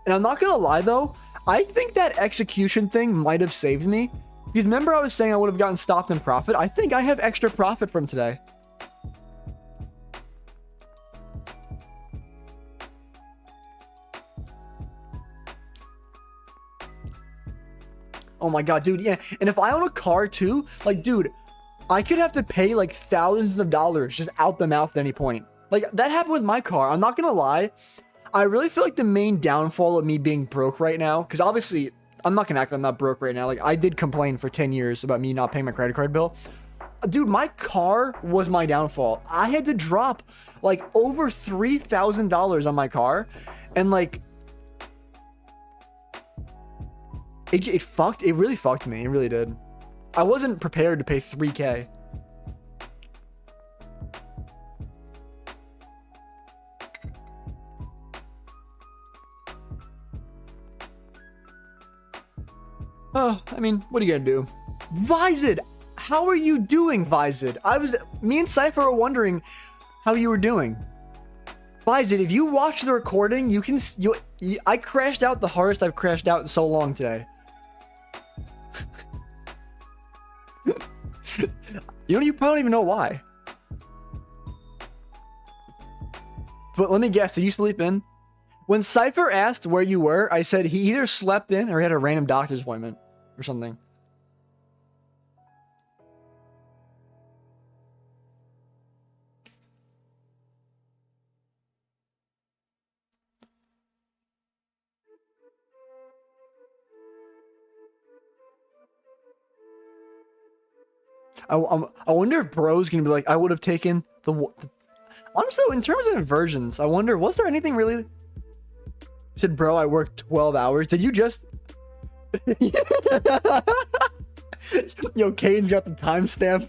And I'm not gonna lie though, I think that execution thing might have saved me. Because remember I was saying I would have gotten stopped in profit? I think I have extra profit from today. Oh my god, dude, yeah. And if I own a car too, like, dude, I could have to pay like thousands of dollars just out the mouth at any point. Like, that happened with my car. I'm not gonna lie. I really feel like the main downfall of me being broke right now, because obviously, I'm not gonna act like I'm not broke right now. Like, I did complain for 10 years about me not paying my credit card bill. Dude, my car was my downfall. I had to drop like over $3,000 on my car. And like, it really fucked me. It really did. I wasn't prepared to pay 3K. Oh, I mean, what are you gonna do? Vizid! How are you doing, Vizid? Me and Cypher were wondering how you were doing. Vizid, if you watch the recording, I crashed out the hardest I've crashed out in so long today. You probably don't even know why. But let me guess, did you sleep in? When Cypher asked where you were, I said he either slept in or he had a random doctor's appointment or something. I wonder if bro's gonna be like, I would have taken the honestly, in terms of inversions, I wonder, was there anything really? Said, bro, I worked 12 hours. Did you just? Yo, Kane's got the timestamp.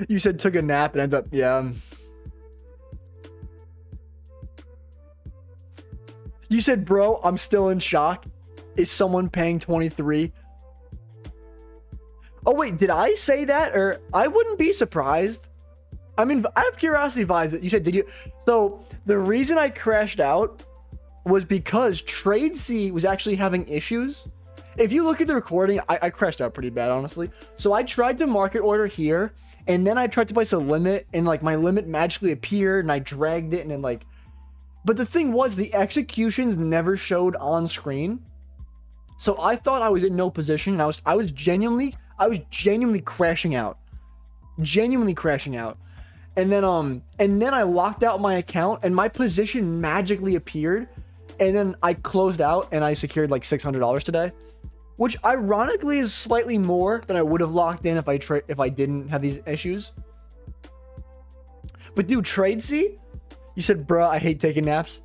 You said took a nap and ended up, yeah. You said, bro, I'm still in shock. Is someone paying 23? Oh, wait, did I say that? Or I wouldn't be surprised. I mean, out of curiosity, Vise, you said, did you? So the reason I crashed out was because TradeSea was actually having issues. If you look at the recording, I crashed out pretty bad, honestly. So I tried to market order here, and then I tried to place a limit, and like my limit magically appeared, and I dragged it, and then like, but the thing was the executions never showed on screen. So I thought I was in no position. And I was genuinely crashing out, and then I locked out my account, and my position magically appeared, and then I closed out, and I secured like $600 today, which ironically is slightly more than I would have locked in if I didn't have these issues. But dude, TradeSea, you said, bruh, I hate taking naps.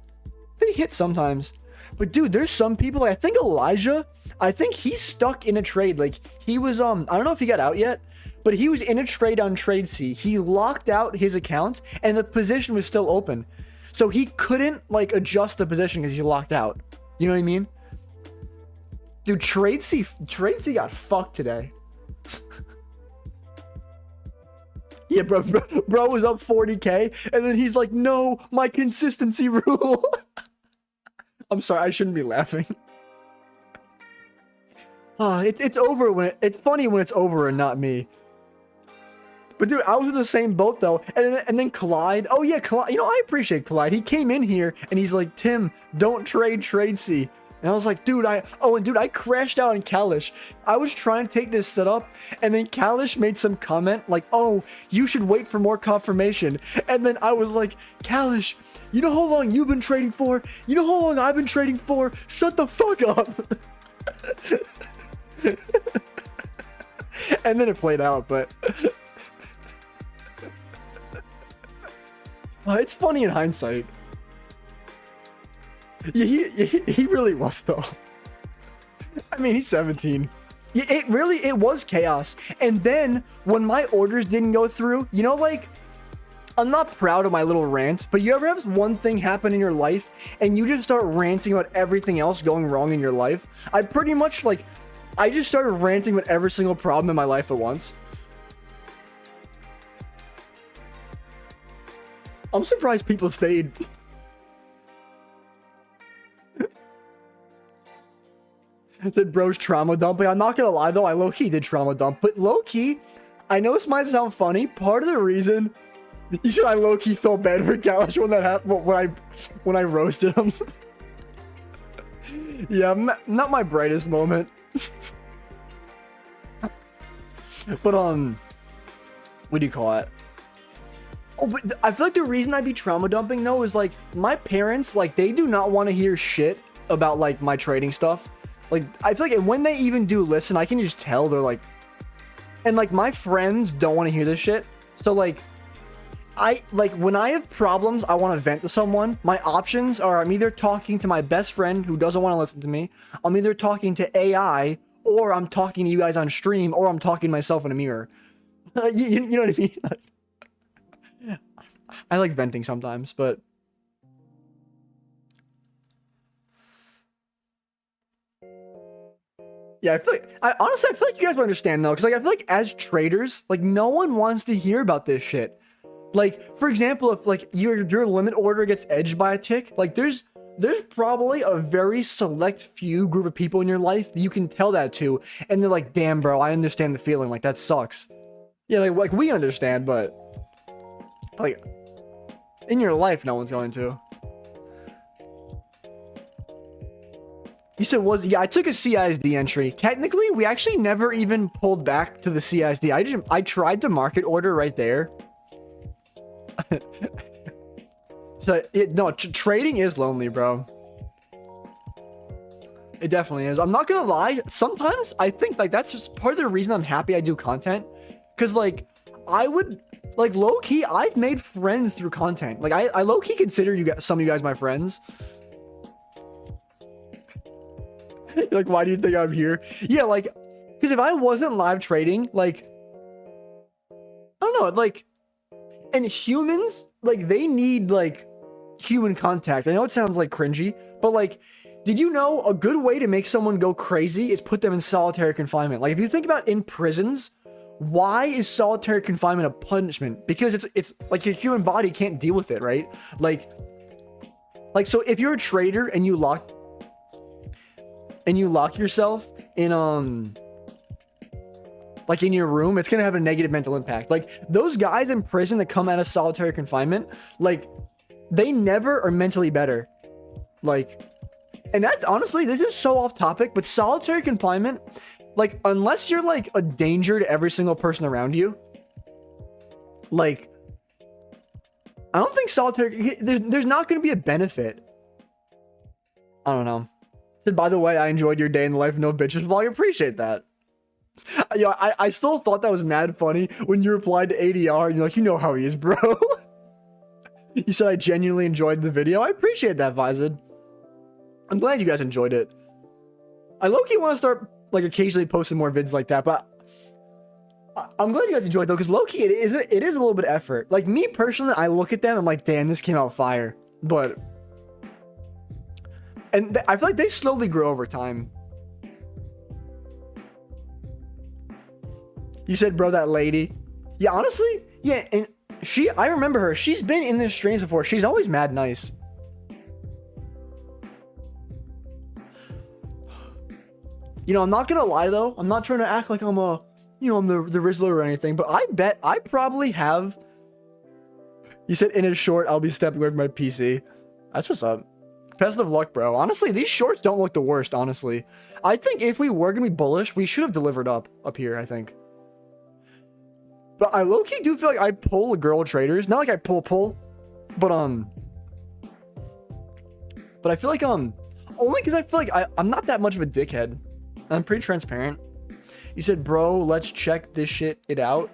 They hit sometimes. But dude, there's some people, like I think Elijah, I think he's stuck in a trade. Like he was, I don't know if he got out yet, but he was in a trade on TradeSea. He locked out his account and the position was still open. So he couldn't like adjust the position because he's locked out. You know what I mean? Dude, TradeSea got fucked today. Yeah, bro was up 40K, and then he's like, no, my consistency rule. I'm sorry, I shouldn't be laughing. It's over when it's funny when it's over and not me. But dude, I was in the same boat though, and then Clyde. Oh yeah, Clyde. You know, I appreciate Clyde. He came in here and he's like, Tim, don't trade TradeSea. And I was like, dude, I crashed out on Kalish. I was trying to take this setup, and then Kalish made some comment like, oh, you should wait for more confirmation. And then I was like, Kalish, you know how long you've been trading for? You know how long I've been trading for? Shut the fuck up. And then it played out, but it's funny in hindsight. Yeah, he really was though. I mean, he's 17. Yeah, it was chaos. And then when my orders didn't go through, you know, like, I'm not proud of my little rants, but you ever have one thing happen in your life and you just start ranting about everything else going wrong in your life? I pretty much like, I just started ranting about every single problem in my life at once. I'm surprised people stayed. Said bro's trauma dumping. I'm not gonna lie though, I low-key did trauma dump, but low-key, I know this might sound funny. Part of the reason you said I low-key felt bad for Kalish when that happened, when I roasted him. Yeah, not my brightest moment. But what do you call it? Oh, but I feel like the reason I'd be trauma dumping though is like my parents, like they do not want to hear shit about like my trading stuff. Like, I feel like when they even do listen, I can just tell they're like, and like my friends don't want to hear this shit. So like, when I have problems, I want to vent to someone. My options are I'm either talking to my best friend who doesn't want to listen to me. I'm either talking to AI, or I'm talking to you guys on stream, or I'm talking to myself in a mirror. You know what I mean? I like venting sometimes, but yeah, I feel like, honestly, I feel like you guys would understand though, because like I feel like as traders, like no one wants to hear about this shit. Like, for example, if like your limit order gets edged by a tick, like there's probably a very select few group of people in your life that you can tell that to, and they're like, damn, bro, I understand the feeling. Like that sucks. Yeah, like we understand, but like in your life, no one's going to. You said yeah, I took a CISD entry. Technically, we actually never even pulled back to the CISD. I tried to market order right there. So trading is lonely, bro. It definitely is. I'm not gonna lie. Sometimes I think like that's just part of the reason I'm happy I do content. Cause like I would like low key, I've made friends through content. Like I low key consider some of you guys my friends. You're like, why do you think I'm here? Yeah, like, because if I wasn't live trading, like, I don't know, like, and humans, like, they need, like, human contact. I know it sounds, like, cringy, but, like, did you know a good way to make someone go crazy is put them in solitary confinement? Like, if you think about in prisons, why is solitary confinement a punishment? Because it's like your human body can't deal with it, right? Like, so if you're a trader and you lock yourself in, like in your room, it's gonna have a negative mental impact. Like those guys in prison that come out of solitary confinement, like they never are mentally better. Like, and that's honestly, this is so off topic, but solitary confinement, like unless you're like a danger to every single person around you, like I don't think solitary, there's not going to be a benefit. I don't know. Said, by the way, I enjoyed your day in the life of no bitches vlog. I appreciate that. Yeah, I still thought that was mad funny when you replied to ADR and you're like, you know how he is, bro. You said I genuinely enjoyed the video. I appreciate that, Vizid. I'm glad you guys enjoyed it. I low-key want to start like occasionally posting more vids like that, but I'm glad you guys enjoyed it though, because low-key it is a little bit of effort. Like me personally, I look at them, I'm like, damn, this came out fire. But I feel like they slowly grow over time. You said, bro, that lady. Yeah, honestly, yeah, and I remember her. She's been in this streams before. She's always mad nice. You know, I'm not gonna lie though. I'm not trying to act like I'm a, you know, I'm the Rizzler or anything, but I bet I probably have. You said in a short, I'll be stepping away from my PC. That's what's up. Best of luck, bro. Honestly, these shorts don't look the worst, honestly. I think if we were gonna be bullish, we should have delivered up here, I think. But I low-key do feel like I pull girl traders. Not like I pull, but I feel like only because I feel like I'm not that much of a dickhead. I'm pretty transparent. You said, bro, let's check this it out.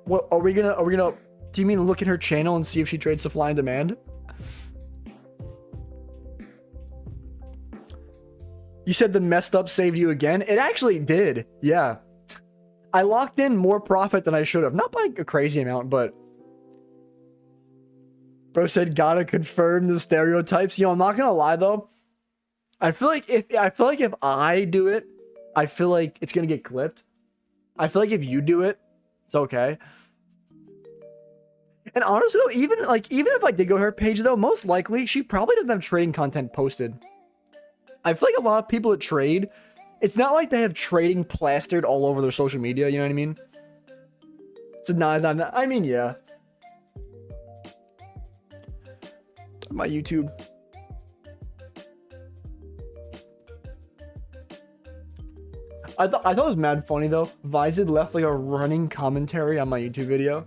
What are we gonna do you mean look at her channel and see if she trades supply and demand? You said the messed up saved you again. It actually did. Yeah. I locked in more profit than I should have. Not by a crazy amount, but bro said gotta confirm the stereotypes. You know, I'm not gonna lie though. I feel like if I do it, I feel like it's gonna get clipped. I feel like if you do it, it's okay. And honestly though, even if I did go to her page though, most likely she probably doesn't have trading content posted. I feel like a lot of people that trade, it's not like they have trading plastered all over their social media, you know what I mean? It's not, I mean, yeah. My YouTube. I thought it was mad funny though. Vizid left like a running commentary on my YouTube video.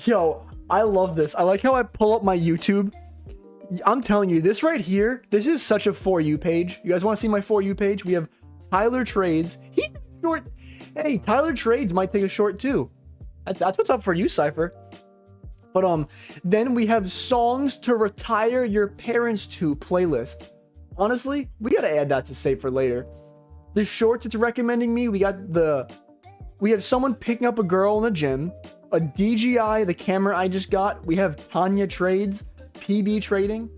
Yo, I love this. I like how I pull up my YouTube. I'm telling you, this right here, this is such a For You page. You guys want to see my For You page? We have Tyler Trades. He's short. Hey, Tyler Trades might take a short too. That's what's up for you, Cypher. But then we have songs to retire your parents to playlist. Honestly, we gotta add that to save for later. The shorts it's recommending me, we have someone picking up a girl in the gym, a DJI, the camera I just got. We have Tanya Trades, PB Trading.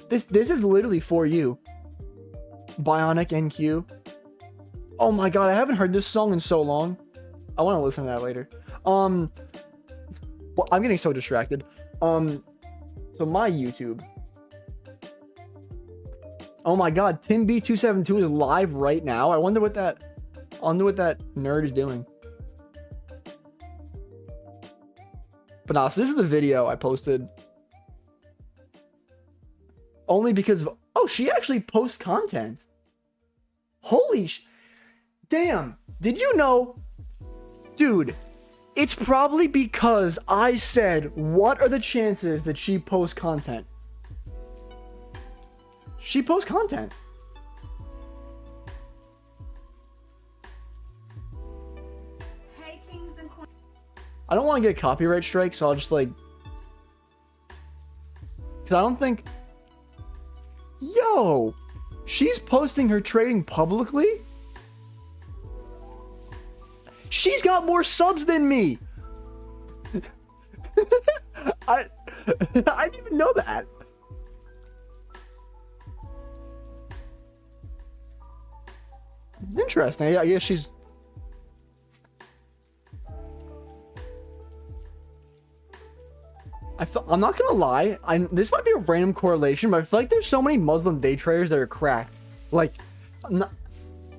This is literally For You. Bionic NQ. Oh my god, I haven't heard this song in so long. I want to listen to that later. Well, I'm getting so distracted. So my YouTube. Oh my god, Tim B272 is live right now. I wonder what that nerd is doing. But nah, so this is the video I posted. Only because of, oh, she actually posts content. Holy damn. Did you know? Dude, it's probably because I said, what are the chances that she posts content? She posts content. Hey, kings and queens. I don't want to get a copyright strike, so I'll just like... Because I don't think... Yo! She's posting her trading publicly? She's got more subs than me. I didn't even know that. Interesting. I guess she's... I'm not gonna lie. This might be a random correlation, but I feel like there's so many Muslim day traders that are cracked. Like,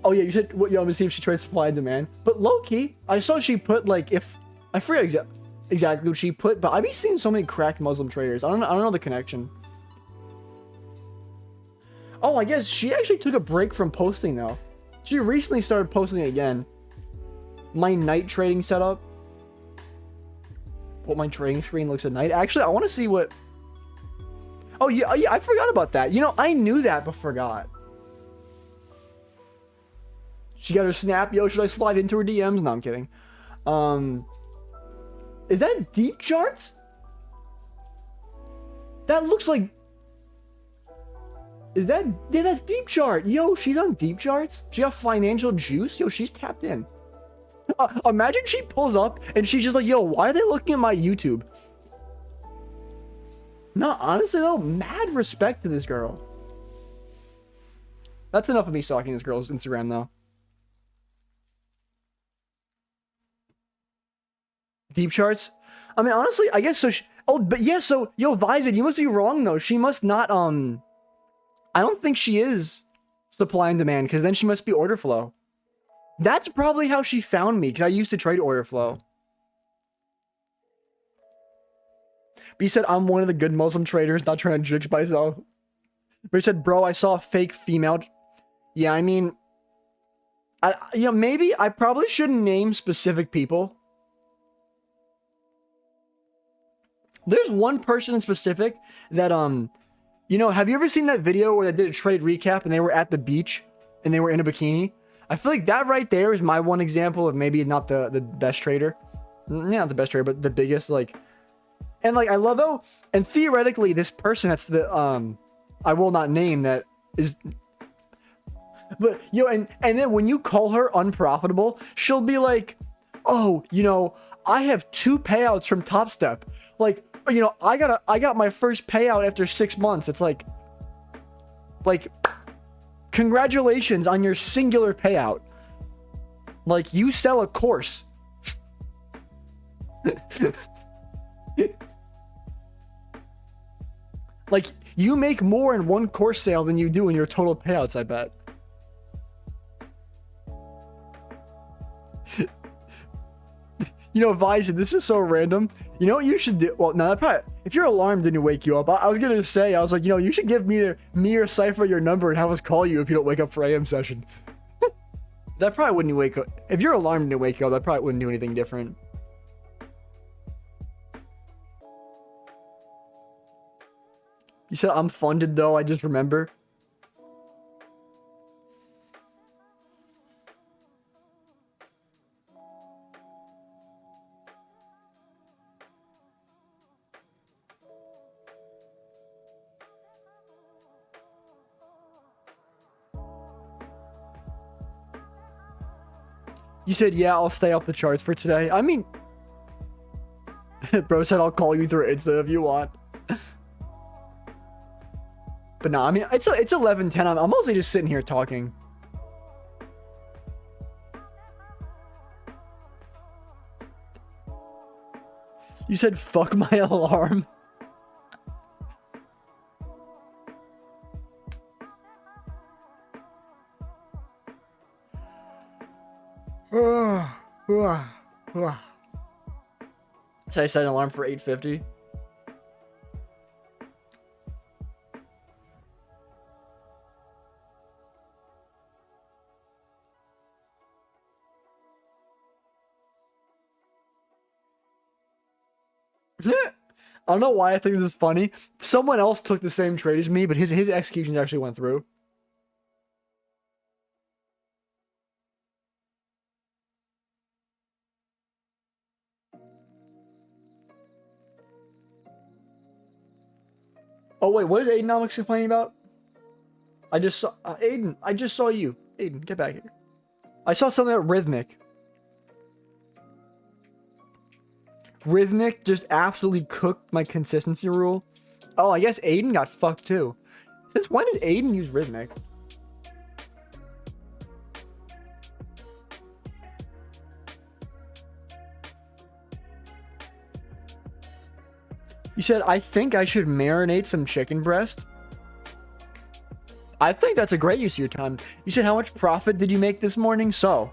oh yeah, you said what you want me to see if she trades supply and demand. But low key, I saw she put like if I forget exactly what she put, but I've been seeing so many cracked Muslim traders. I don't know the connection. Oh, I guess she actually took a break from posting though. She recently started posting again. My night trading setup. What my trading screen looks at night. Actually, I want to see what... Oh, yeah, I forgot about that. You know, I knew that, but forgot. She got her snap. Yo, should I slide into her DMs? No, I'm kidding. Is that deep charts? That looks like... Is that... Yeah, that's deep chart. Yo, she's on deep charts? She got financial juice? Yo, she's tapped in. Imagine she pulls up and she's just like, yo, why are they looking at my YouTube? No, honestly though, mad respect to this girl. That's enough of me stalking this girl's Instagram though. Deep charts? I mean, honestly, I guess so. Oh, but yeah, so, yo, Vizid, you must be wrong though. She must not, I don't think she is supply and demand, because then she must be order flow. That's probably how she found me, because I used to trade order flow. But he said, I'm one of the good Muslim traders, not trying to jinx myself. But he said, bro, I saw a fake female. Yeah, I mean, you know, maybe I probably shouldn't name specific people. There's one person in specific that, you know, have you ever seen that video where they did a trade recap and they were at the beach and they were in a bikini? I feel like that right there is my one example of maybe not the best trader. Yeah, not the best trader, but the biggest, like... And, like, I love though, and theoretically, this person that's the, I will not name that is... But, yo, and then when you call her unprofitable, she'll be like, oh, you know, I have 2 payouts from Top Step. Like, you know, I got my first payout after 6 months. It's like, congratulations on your singular payout. Like, you sell a course. Like, you make more in one course sale than you do in your total payouts, I bet. You know, Vizid, this is so random. You know what you should do? Well, no, that probably... If your alarm didn't wake you up, I was gonna say, I was like, you know, you should give me or Cypher your number and have us call you if you don't wake up for AM session. That probably wouldn't wake up... If your alarm didn't wake you up, that probably wouldn't do anything different. You said I'm funded, though, I just remember. You said, yeah, I'll stay off the charts for today. I mean... Bro said I'll call you through Insta if you want. But no, I mean, it's 11:10. I'm mostly just sitting here talking. You said, fuck my alarm. So I set an alarm for 8:50. I don't know why I think this is funny. Someone else took the same trade as me, but his executions actually went through. Oh wait, what is Aidenomics complaining about? I just saw Aiden. I just saw you. Aiden, get back here. I saw something about rhythmic. Rhythmic just absolutely cooked my consistency rule. Oh, I guess Aiden got fucked too. Since when did Aiden use Rhythmic? You said, I think I should marinate some chicken breast. I think that's a great use of your time. You said, how much profit did you make this morning? So,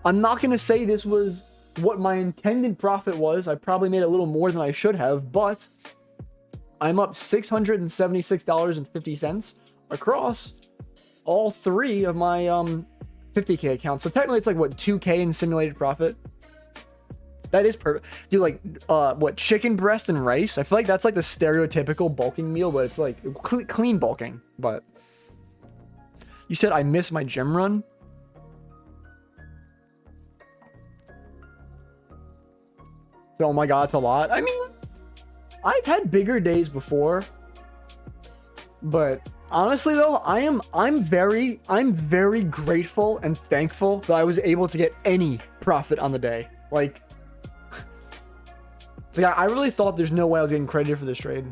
I'm not going to say this was what my intended profit was. I probably made a little more than I should have, but I'm up $676.50 across all three of my 50K accounts. So technically it's like, what, 2K in simulated profit? That is perfect. Dude, like, what, chicken breast and rice? I feel like that's like the stereotypical bulking meal, but it's like clean bulking. But you said I missed my gym run. Oh my god, it's a lot. I mean, I've had bigger days before, but honestly though, I'm very grateful and thankful that I was able to get any profit on the day. Like I really thought there's no way I was getting credited for this trade.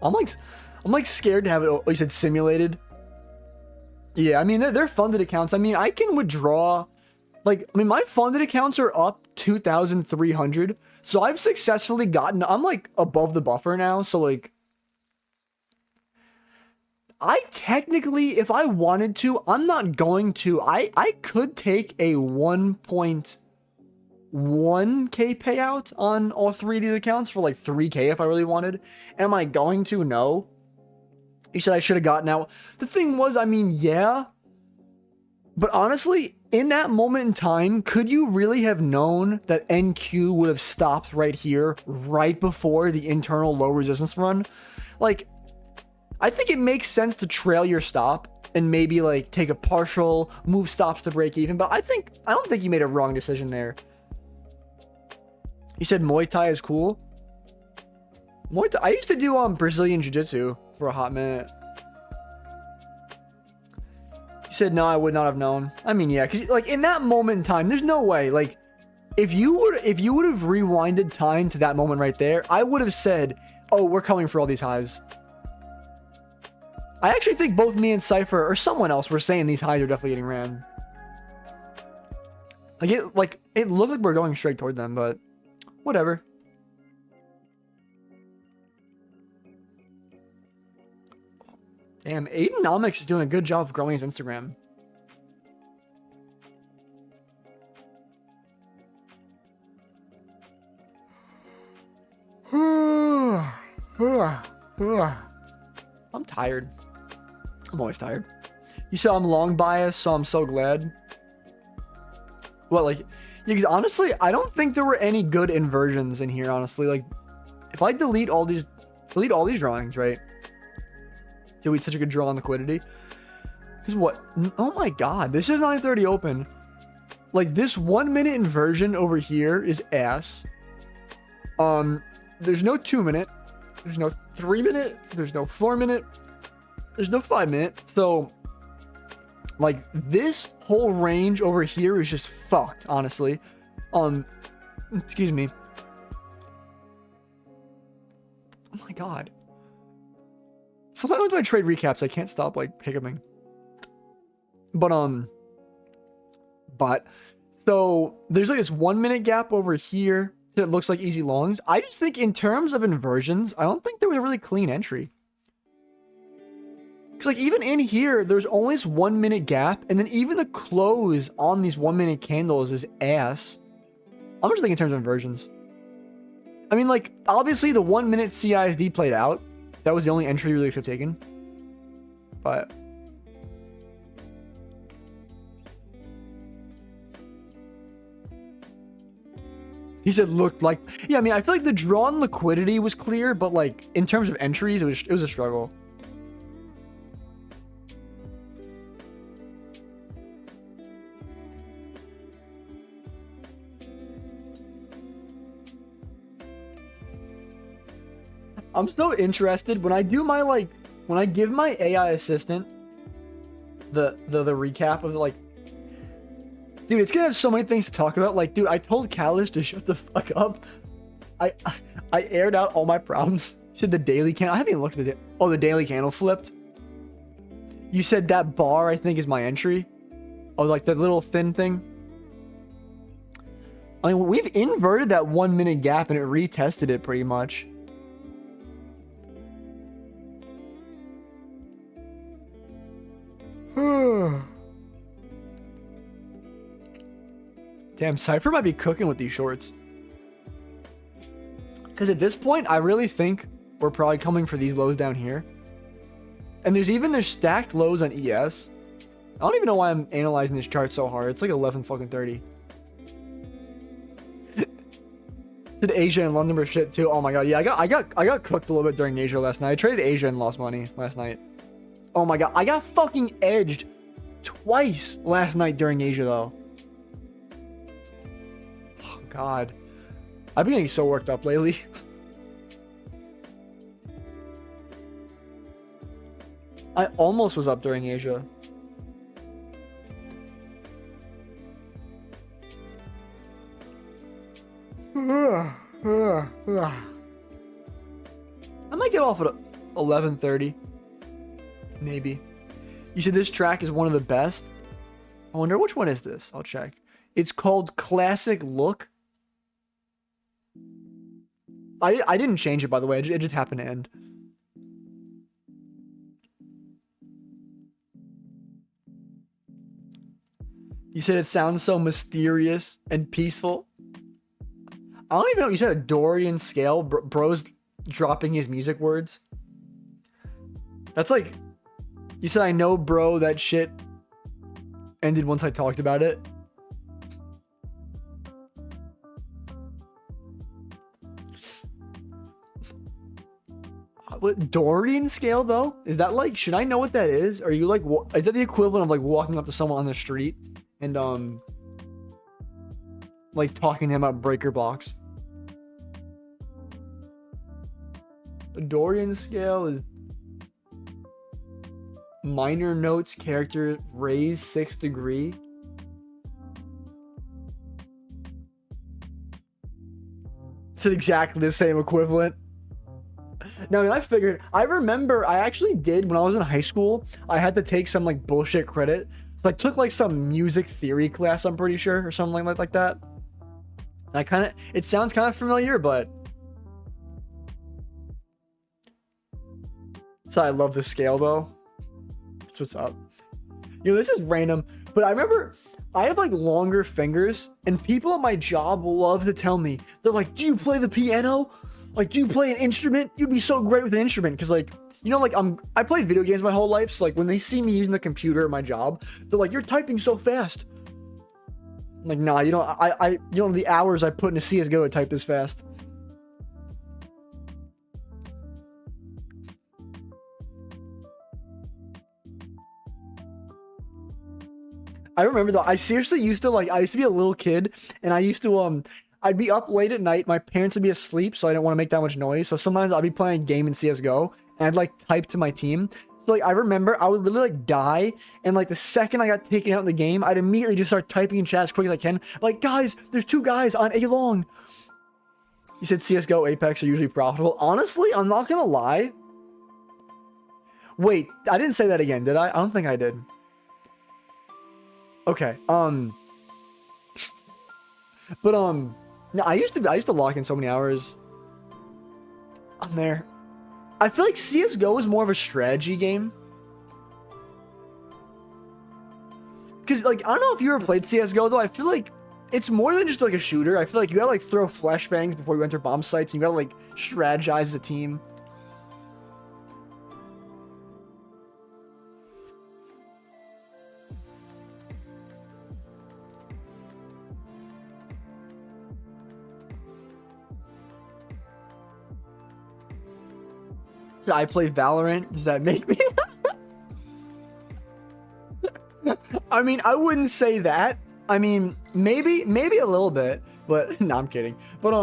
I'm like scared to have it. Oh, you said simulated. Yeah, I mean they're funded accounts. I mean I can withdraw. Like, I mean my funded accounts are up 2,300. So I've successfully gotten. I'm like above the buffer now. So like. I technically, if I wanted to, I'm not going to. I could take a 1.1K payout on all three of these accounts for like 3K if I really wanted. Am I going to? No. You said I should have gotten out. The thing was, I mean, yeah. But honestly, in that moment in time, could you really have known that NQ would have stopped right here, right before the internal low resistance run? Like, I think it makes sense to trail your stop and maybe like take a partial, move stops to break even. But I don't think you made a wrong decision there. You said Muay Thai is cool. Muay Thai. I used to do Brazilian Jiu-Jitsu for a hot minute. You said no, I would not have known. I mean, yeah, because like in that moment in time, there's no way. Like, if you would have rewinded time to that moment right there, I would have said, "Oh, we're coming for all these highs." I actually think both me and Cypher or someone else were saying these highs are definitely getting ran. Like it looked like we're going straight toward them, but whatever. Damn, Aidenomics is doing a good job of growing his Instagram. I'm tired. I'm always tired. You said I'm long biased, so I'm so glad. Well, like, because honestly, I don't think there were any good inversions in here, honestly. Like, if I delete all these drawings, right? Did we such a good draw on liquidity? Because what? Oh my god, this is 9:30 open. Like, this 1 minute inversion over here is ass. There's no 2 minute. There's no 3 minute. There's no 4 minute. There's no 5 minute. So, like, this whole range over here is just fucked, honestly. Excuse me. Oh my god. Sometimes when I trade recaps, I can't stop, like, hiccuping. But, so, there's, like, this 1 minute gap over here that looks like easy longs. I just think in terms of inversions, I don't think there was a really clean entry. Because, like, even in here, there's only this 1 minute gap, and then even the close on these 1 minute candles is ass. I'm just thinking in terms of inversions. I mean, like, obviously the 1 minute CISD played out. That was the only entry we really could have taken. But he said looked like, yeah, I mean, I feel like the drawn liquidity was clear, but like in terms of entries, it was a struggle. I'm so interested when I do my like when I give my AI assistant the recap of like, dude, it's gonna have so many things to talk about. Like, dude, I told Kalish to shut the fuck up. I aired out all my problems. You said the daily candle. I haven't even looked at it. Oh, the daily candle flipped. You said that bar, I think, is my entry. Oh, like that little thin thing. I mean, we've inverted that 1 minute gap and it retested it pretty much. Damn, Cypher might be cooking with these shorts. Because at this point, I really think we're probably coming for these lows down here. And there's stacked lows on ES. I don't even know why I'm analyzing this chart so hard. It's like 11 fucking 30. Did Asia and London were shit too? Oh my god, yeah, I got cooked a little bit during Asia last night. I traded Asia and lost money last night. Oh my god, I got fucking edged twice last night during Asia though. Oh god, I've been getting so worked up lately. I almost was up during Asia. I might get off at 11:30. Maybe. You said this track is one of the best? I wonder which one is this? I'll check. It's called Classic Look. I didn't change it, by the way. It just happened to end. You said it sounds so mysterious and peaceful. I don't even know. You said a Dorian scale. Bro's dropping his music words. That's like... You said, I know, bro, that shit ended once I talked about it. What, Dorian scale, though? Is that like... Should I know what that is? Are you like... Is that the equivalent of like walking up to someone on the street and like talking to him about breaker blocks? The Dorian scale is minor notes character raise 6 degree. It's exactly the same equivalent. No, I mean, I remember I actually did when I was in high school. I had to take some like bullshit credit. So I took like some music theory class, I'm pretty sure, or something like that. And it sounds kind of familiar, but so I love the scale though. That's what's up. You know, this is random, but I remember I have like longer fingers and people at my job love to tell me, they're like, do you play the piano? Like, do you play an instrument? You'd be so great with an instrument. Cause like, you know, like I played video games my whole life. So like when they see me using the computer at my job, they're like, you're typing so fast. I'm like, nah, you know the hours I put into CSGO to type this fast. I remember though, I seriously used to I used to be a little kid and I used to, I'd be up late at night. My parents would be asleep, so I didn't want to make that much noise. So sometimes I'd be playing a game in CSGO and I'd like type to my team. So like, I remember I would literally like die. And like the second I got taken out in the game, I'd immediately just start typing in chat as quick as I can. Like, guys, there's 2 guys on A long. You said CSGO, Apex are usually profitable. Honestly, I'm not going to lie. Wait, I didn't say that again, did I? I don't think I did. Okay, but no, I used to lock in so many hours. I'm there. I feel like CSGO is more of a strategy game. Cause like, I don't know if you ever played CSGO though, I feel like it's more than just like a shooter. I feel like you gotta like throw flashbangs before you enter bomb sites and you gotta like strategize as a team. So I play Valorant. Does that make me? I mean, I wouldn't say that. I mean, maybe a little bit, but no, I'm kidding. But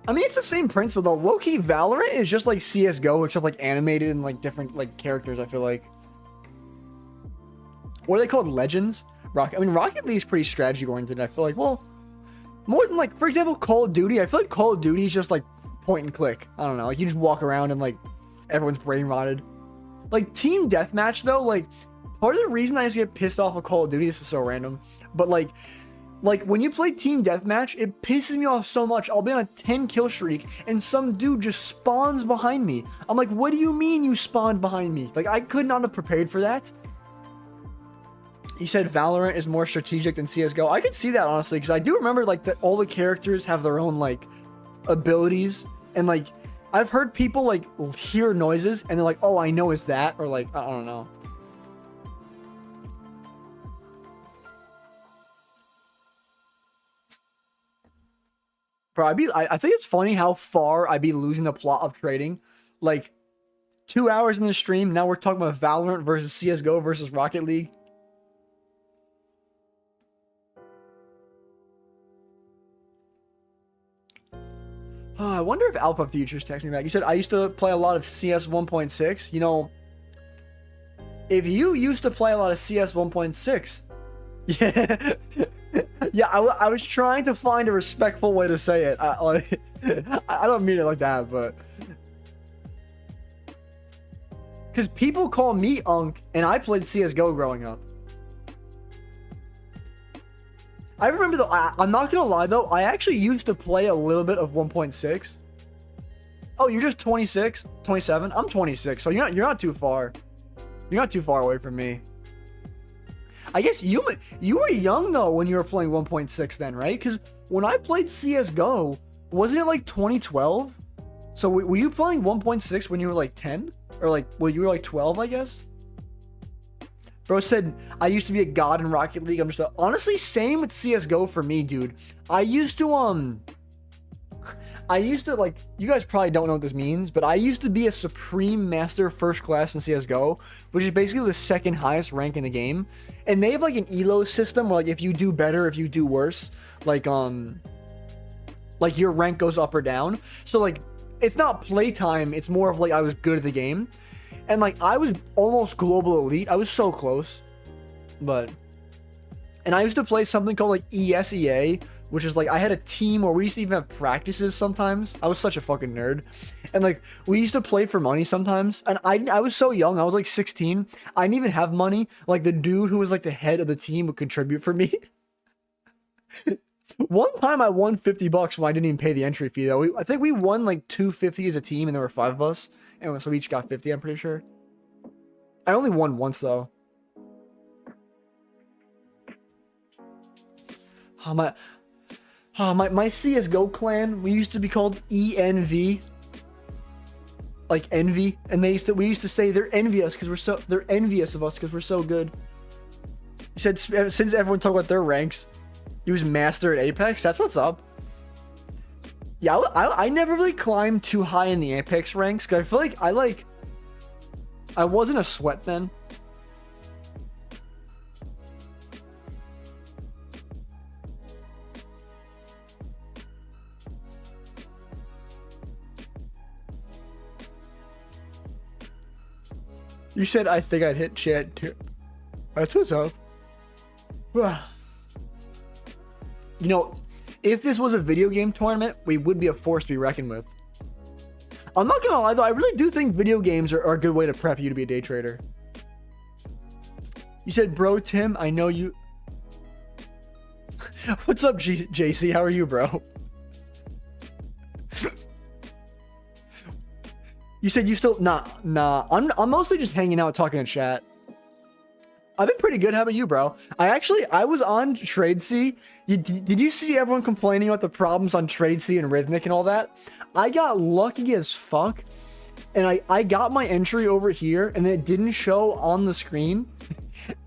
I mean, it's the same principle though. Low-key Valorant is just like CSGO, except like animated and like different like characters, I feel like. What are they called? Legends? Rocket League is pretty strategy oriented. I feel like, well, more than like, for example, Call of Duty. I feel like Call of Duty is just like point and click. I don't know. Like you just walk around and like everyone's brain rotted. Like Team Deathmatch though, like part of the reason I used to get pissed off of Call of Duty, this is so random, but like when you play Team Deathmatch, it pisses me off so much. I'll be on a 10 kill streak and some dude just spawns behind me. I'm like, what do you mean you spawned behind me? Like I could not have prepared for that. You said Valorant is more strategic than CSGO. I could see that honestly, because I do remember like that all the characters have their own like abilities, and like I've heard people like hear noises and they're like, oh, I know it's that, or like I don't know. Bro, I think it's funny how far I'd be losing the plot of trading. Like 2 hours in the stream, now we're talking about Valorant versus CSGO versus Rocket League. Oh, I wonder if Alpha Futures text me back. You said I used to play a lot of CS 1.6. You know, if you used to play a lot of CS 1.6, yeah, yeah, I was trying to find a respectful way to say it. I don't mean it like that, but because people call me Unk, and I played CS:GO growing up. I remember though, I'm not gonna lie though, I actually used to play a little bit of 1.6. Oh, you're just 26, 27? I'm 26, so you're not too far. You're not too far away from me. I guess you were young though when you were playing 1.6 then, right? Because when I played CS:GO, wasn't it like 2012? So were you playing 1.6 when you were like 10? Or like, well, you were like 12, I guess? Bro said, I used to be a god in Rocket League. I'm just honestly, same with CSGO for me, dude. I used to like, you guys probably don't know what this means, but I used to be a Supreme Master First Class in CSGO, which is basically the second highest rank in the game. And they have like an elo system where like if you do better, if you do worse, like your rank goes up or down. So like, it's not playtime, it's more of like I was good at the game. And like I was almost global elite. I was so close. And I used to play something called like ESEA, which is like I had a team where we used to even have practices sometimes. I was such a fucking nerd. And like we used to play for money sometimes. And I was so young. I was like 16. I didn't even have money. Like the dude who was like the head of the team would contribute for me. One time I won $50 when I didn't even pay the entry fee though. I think we won like $250 as a team and there were 5 of us. And so we each got 50, I'm pretty sure. I only won once though. My CSGO clan, we used to be called ENV. Like envy. And we used to say they're envious because they're envious of us because we're so good. You said since everyone talked about their ranks, you was master at Apex, that's what's up. Yeah, I never really climbed too high in the Apex ranks because I feel like I wasn't a sweat then. You said I think I'd hit chat too. That's what's up. You know, if this was a video game tournament, we would be a force to be reckoned with. I'm not gonna lie though, I really do think video games are a good way to prep you to be a day trader. You said, bro, Tim, I know you. What's up, JC? How are you, bro? You said you still nah. I'm mostly just hanging out, talking in chat. I've been pretty good. How about you, bro? I was on TradeSea. Did you see everyone complaining about the problems on TradeSea and Rhythmic and all that? I got lucky as fuck, and I got my entry over here, and then it didn't show on the screen.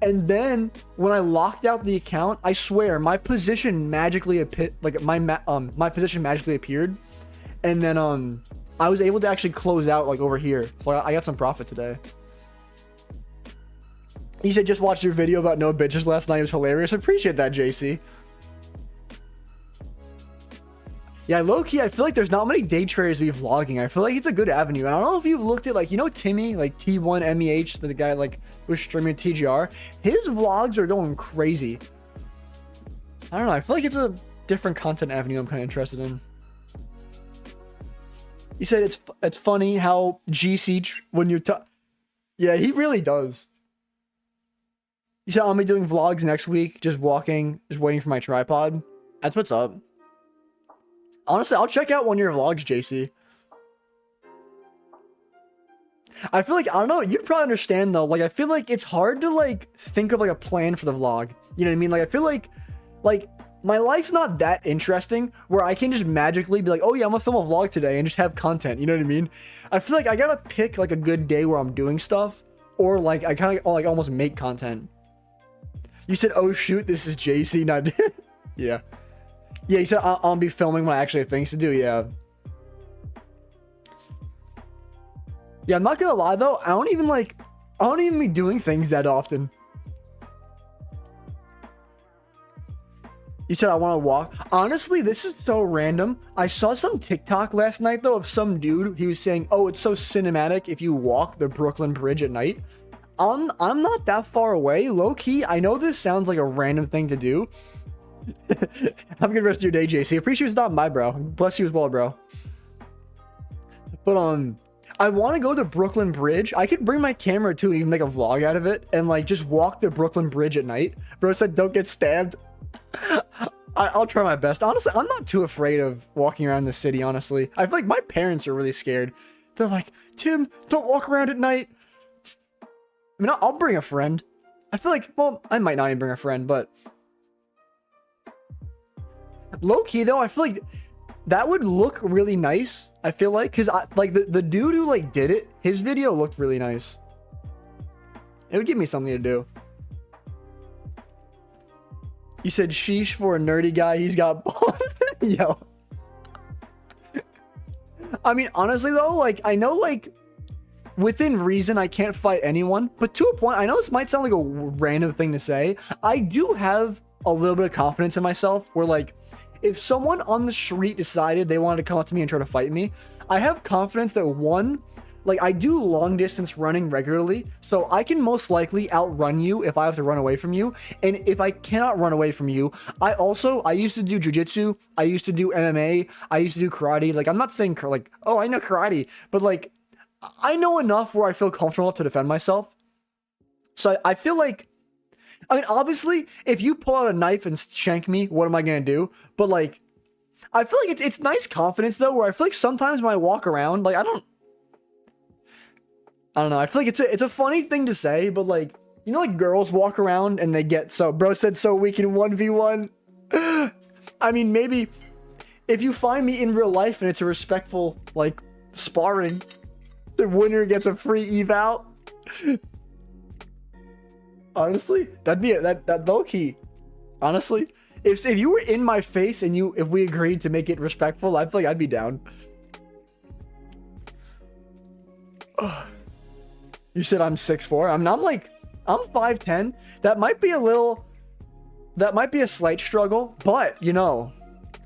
And then when I locked out the account, I swear my position magically appeared. Like my position magically appeared, and then I was able to actually close out like over here. So I got some profit today. You said just watched your video about no bitches last night. It was hilarious. I appreciate that, JC. Yeah, low-key, I feel like there's not many day traders be vlogging. I feel like it's a good avenue. And I don't know if you've looked at, like, you know Timmy, like T1MEH, the guy, like, was streaming TGR. His vlogs are going crazy. I don't know. I feel like it's a different content avenue I'm kind of interested in. He said it's funny how GC, when you're... Yeah, he really does. He said, I'll be doing vlogs next week, just walking, just waiting for my tripod. That's what's up. Honestly, I'll check out one of your vlogs, JC. I feel like, I don't know, you'd probably understand though. Like, I feel like it's hard to like think of like a plan for the vlog. You know what I mean? Like, I feel like my life's not that interesting where I can just magically be like, oh yeah, I'm gonna film a vlog today and just have content. You know what I mean? I feel like I gotta pick like a good day where I'm doing stuff, or like I kind of like almost make content. You said, oh shoot, this is JC, not... Yeah. Yeah, you said I'll be filming when I actually have things to do, yeah. Yeah, I'm not gonna lie though, I don't even be doing things that often. You said I want to walk. Honestly, this is so random. I saw some TikTok last night though of some dude. He was saying, oh, it's so cinematic if you walk the Brooklyn Bridge at night. I'm not that far away. Low key, I know this sounds like a random thing to do. Have a good rest of your day, JC. Appreciate you stopping by, bro. Bless you as well, bro. But I want to go to Brooklyn Bridge. I could bring my camera too and even make a vlog out of it and like just walk the Brooklyn Bridge at night. Bro said, don't get stabbed. I'll try my best. Honestly, I'm not too afraid of walking around the city, honestly. I feel like my parents are really scared. They're like, Tim, don't walk around at night. I mean, I'll bring a friend. I feel like, well, I might not even bring a friend, but... Low-key, though, I feel like that would look really nice, I feel like. Because, like, the dude who, like, did it, his video looked really nice. It would give me something to do. You said sheesh for a nerdy guy. He's got balls. Yo. I mean, honestly, though, like, I know, like... Within reason, I can't fight anyone, but to a point, I know this might sound like a random thing to say. I do have a little bit of confidence in myself where, like, if someone on the street decided they wanted to come up to me and try to fight me, I have confidence that one, like, I do long distance running regularly, so I can most likely outrun you if I have to run away from you. And if I cannot run away from you, I used to do jujitsu, I used to do MMA, I used to do karate. Like, I'm not saying, like, oh, I know karate, but, like, I know enough where I feel comfortable enough to defend myself. So I feel like, I mean, obviously, if you pull out a knife and shank me, what am I going to do? But like, I feel like it's nice confidence though, where I feel like sometimes when I walk around, like, I don't know. I feel like it's a funny thing to say, but like, you know, like girls walk around and they get so, bro said so weak in 1v1. I mean, maybe if you find me in real life and it's a respectful, like, sparring, the winner gets a free eval. Honestly, that'd be that low key. Honestly, if you were in my face and if we agreed to make it respectful, I feel like I'd be down. You said I'm 6'4". I'm 5'10". That might be a slight struggle, but you know,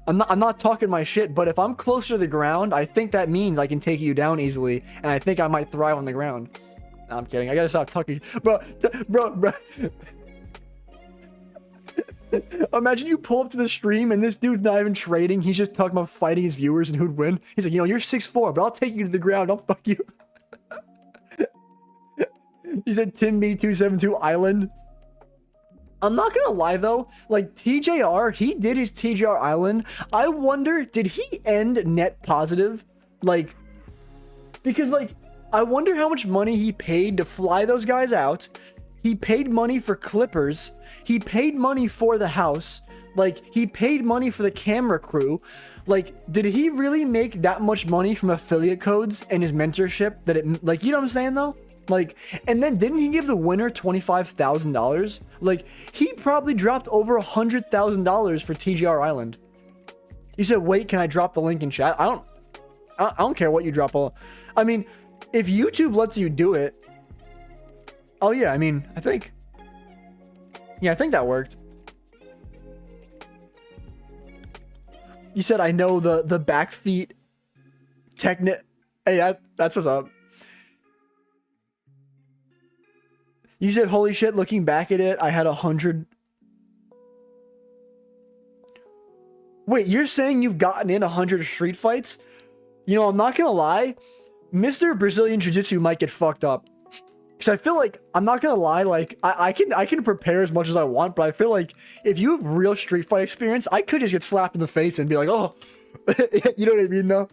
I'm not talking my shit, but if I'm closer to the ground, I think that means I can take you down easily, and I think I might thrive on the ground. No, I'm kidding. I gotta stop talking. Bro. Imagine you pull up to the stream, and this dude's not even trading. He's just talking about fighting his viewers and who'd win. He's like, you know, you're 6'4", but I'll take you to the ground. I'll fuck you. He said, Tim Me 272 Island. I'm not gonna lie though, like TJR, he did his TJR Island. I wonder, did he end net positive? Like, because like, I wonder how much money he paid to fly those guys out. He paid money for clippers. He paid money for the house. Like, he paid money for the camera crew. Like, did he really make that much money from affiliate codes and his mentorship that it, like, you know what I'm saying though? Like, and then didn't he give the winner $25,000? Like, he probably dropped over $100,000 for TGR Island. You said, wait, can I drop the link in chat? I don't care what you drop. I mean, if YouTube lets you do it. Oh yeah, I mean, I think that worked. You said I know the back feet technique. Hey, that's what's up. You said, holy shit, looking back at it, I had 100. Wait, you're saying you've gotten in 100 street fights? You know, I'm not gonna lie. Mr. Brazilian Jiu-Jitsu might get fucked up. Because I feel like, I'm not gonna lie, like, I can prepare as much as I want, but I feel like if you have real street fight experience, I could just get slapped in the face and be like, oh, you know what I mean, though?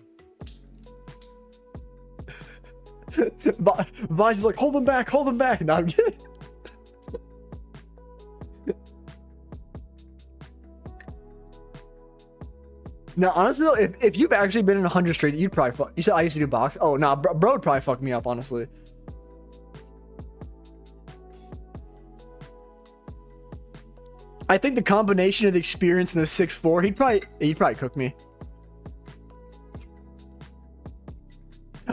Vice is like, hold them back, hold them back. No, I'm kidding. Now, honestly, though, if you've actually been in 100 straight, you'd probably fuck. You said I used to do box. Oh, nah, bro would probably fuck me up, honestly. I think the combination of the experience and the 6'4", he'd probably cook me.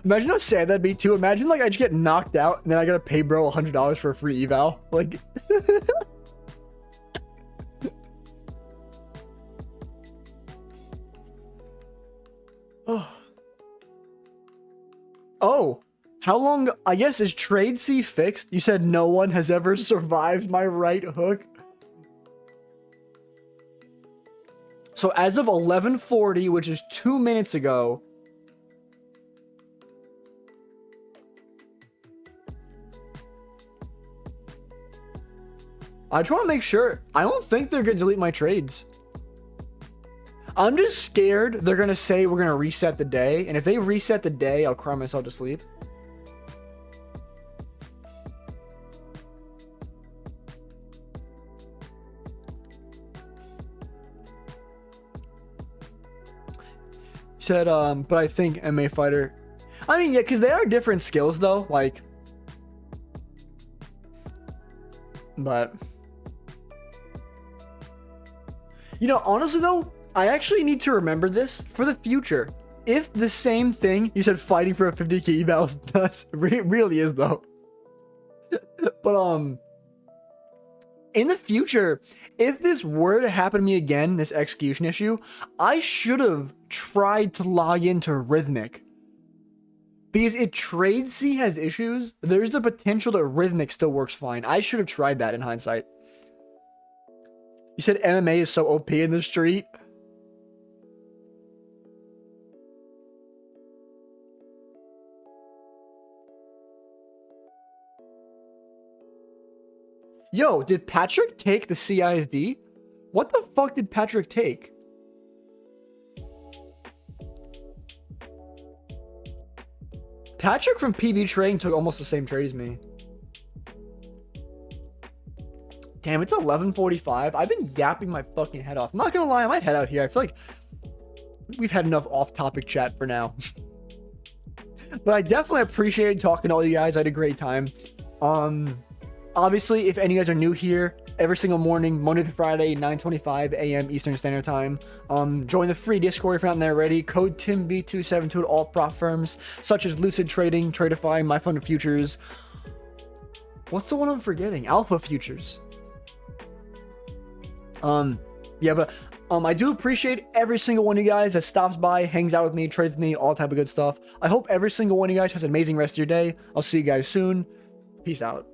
Imagine how sad that'd be too. Imagine like I just get knocked out and then I gotta pay bro $100 for a free eval. Like, oh, how long? I guess is TradeSea fixed? You said no one has ever survived my right hook. So as of 11:40, which is 2 minutes ago. I just want to make sure. I don't think they're going to delete my trades. I'm just scared they're going to say we're going to reset the day. And if they reset the day, I'll cry myself to sleep. Said, but I think MMA fighter. I mean, yeah, because they are different skills, though. Like, but. You know, honestly, though, I actually need to remember this for the future. If the same thing you said fighting for a 50k eval does, really is, though. But, in the future, if this were to happen to me again, this execution issue, I should have tried to log into Rhythmic. Because if TradeSea has issues, there's the potential that Rhythmic still works fine. I should have tried that in hindsight. You said MMA is so OP in the street. Yo, did Patrick take the CISD? What the fuck did Patrick take? Patrick from PB Trading took almost the same trade as me. Damn, it's 11:45. I've been yapping my fucking head off. I'm not gonna lie, I might head out here. I feel like we've had enough off-topic chat for now. But I definitely appreciated talking to all you guys. I had a great time. Obviously, if any of you guys are new here, every single morning, Monday through Friday, 9:25 a.m. Eastern Standard Time. Join the free Discord if you're not there already. Code TIMB272 at all prop firms, such as Lucid Trading, Tradeify, My Fund of Futures. What's the one I'm forgetting? Alpha Futures. Yeah, but I do appreciate every single one of you guys that stops by, hangs out with me, trades with me, all type of good stuff. I hope every single one of you guys has an amazing rest of your day. I'll see you guys soon. Peace out.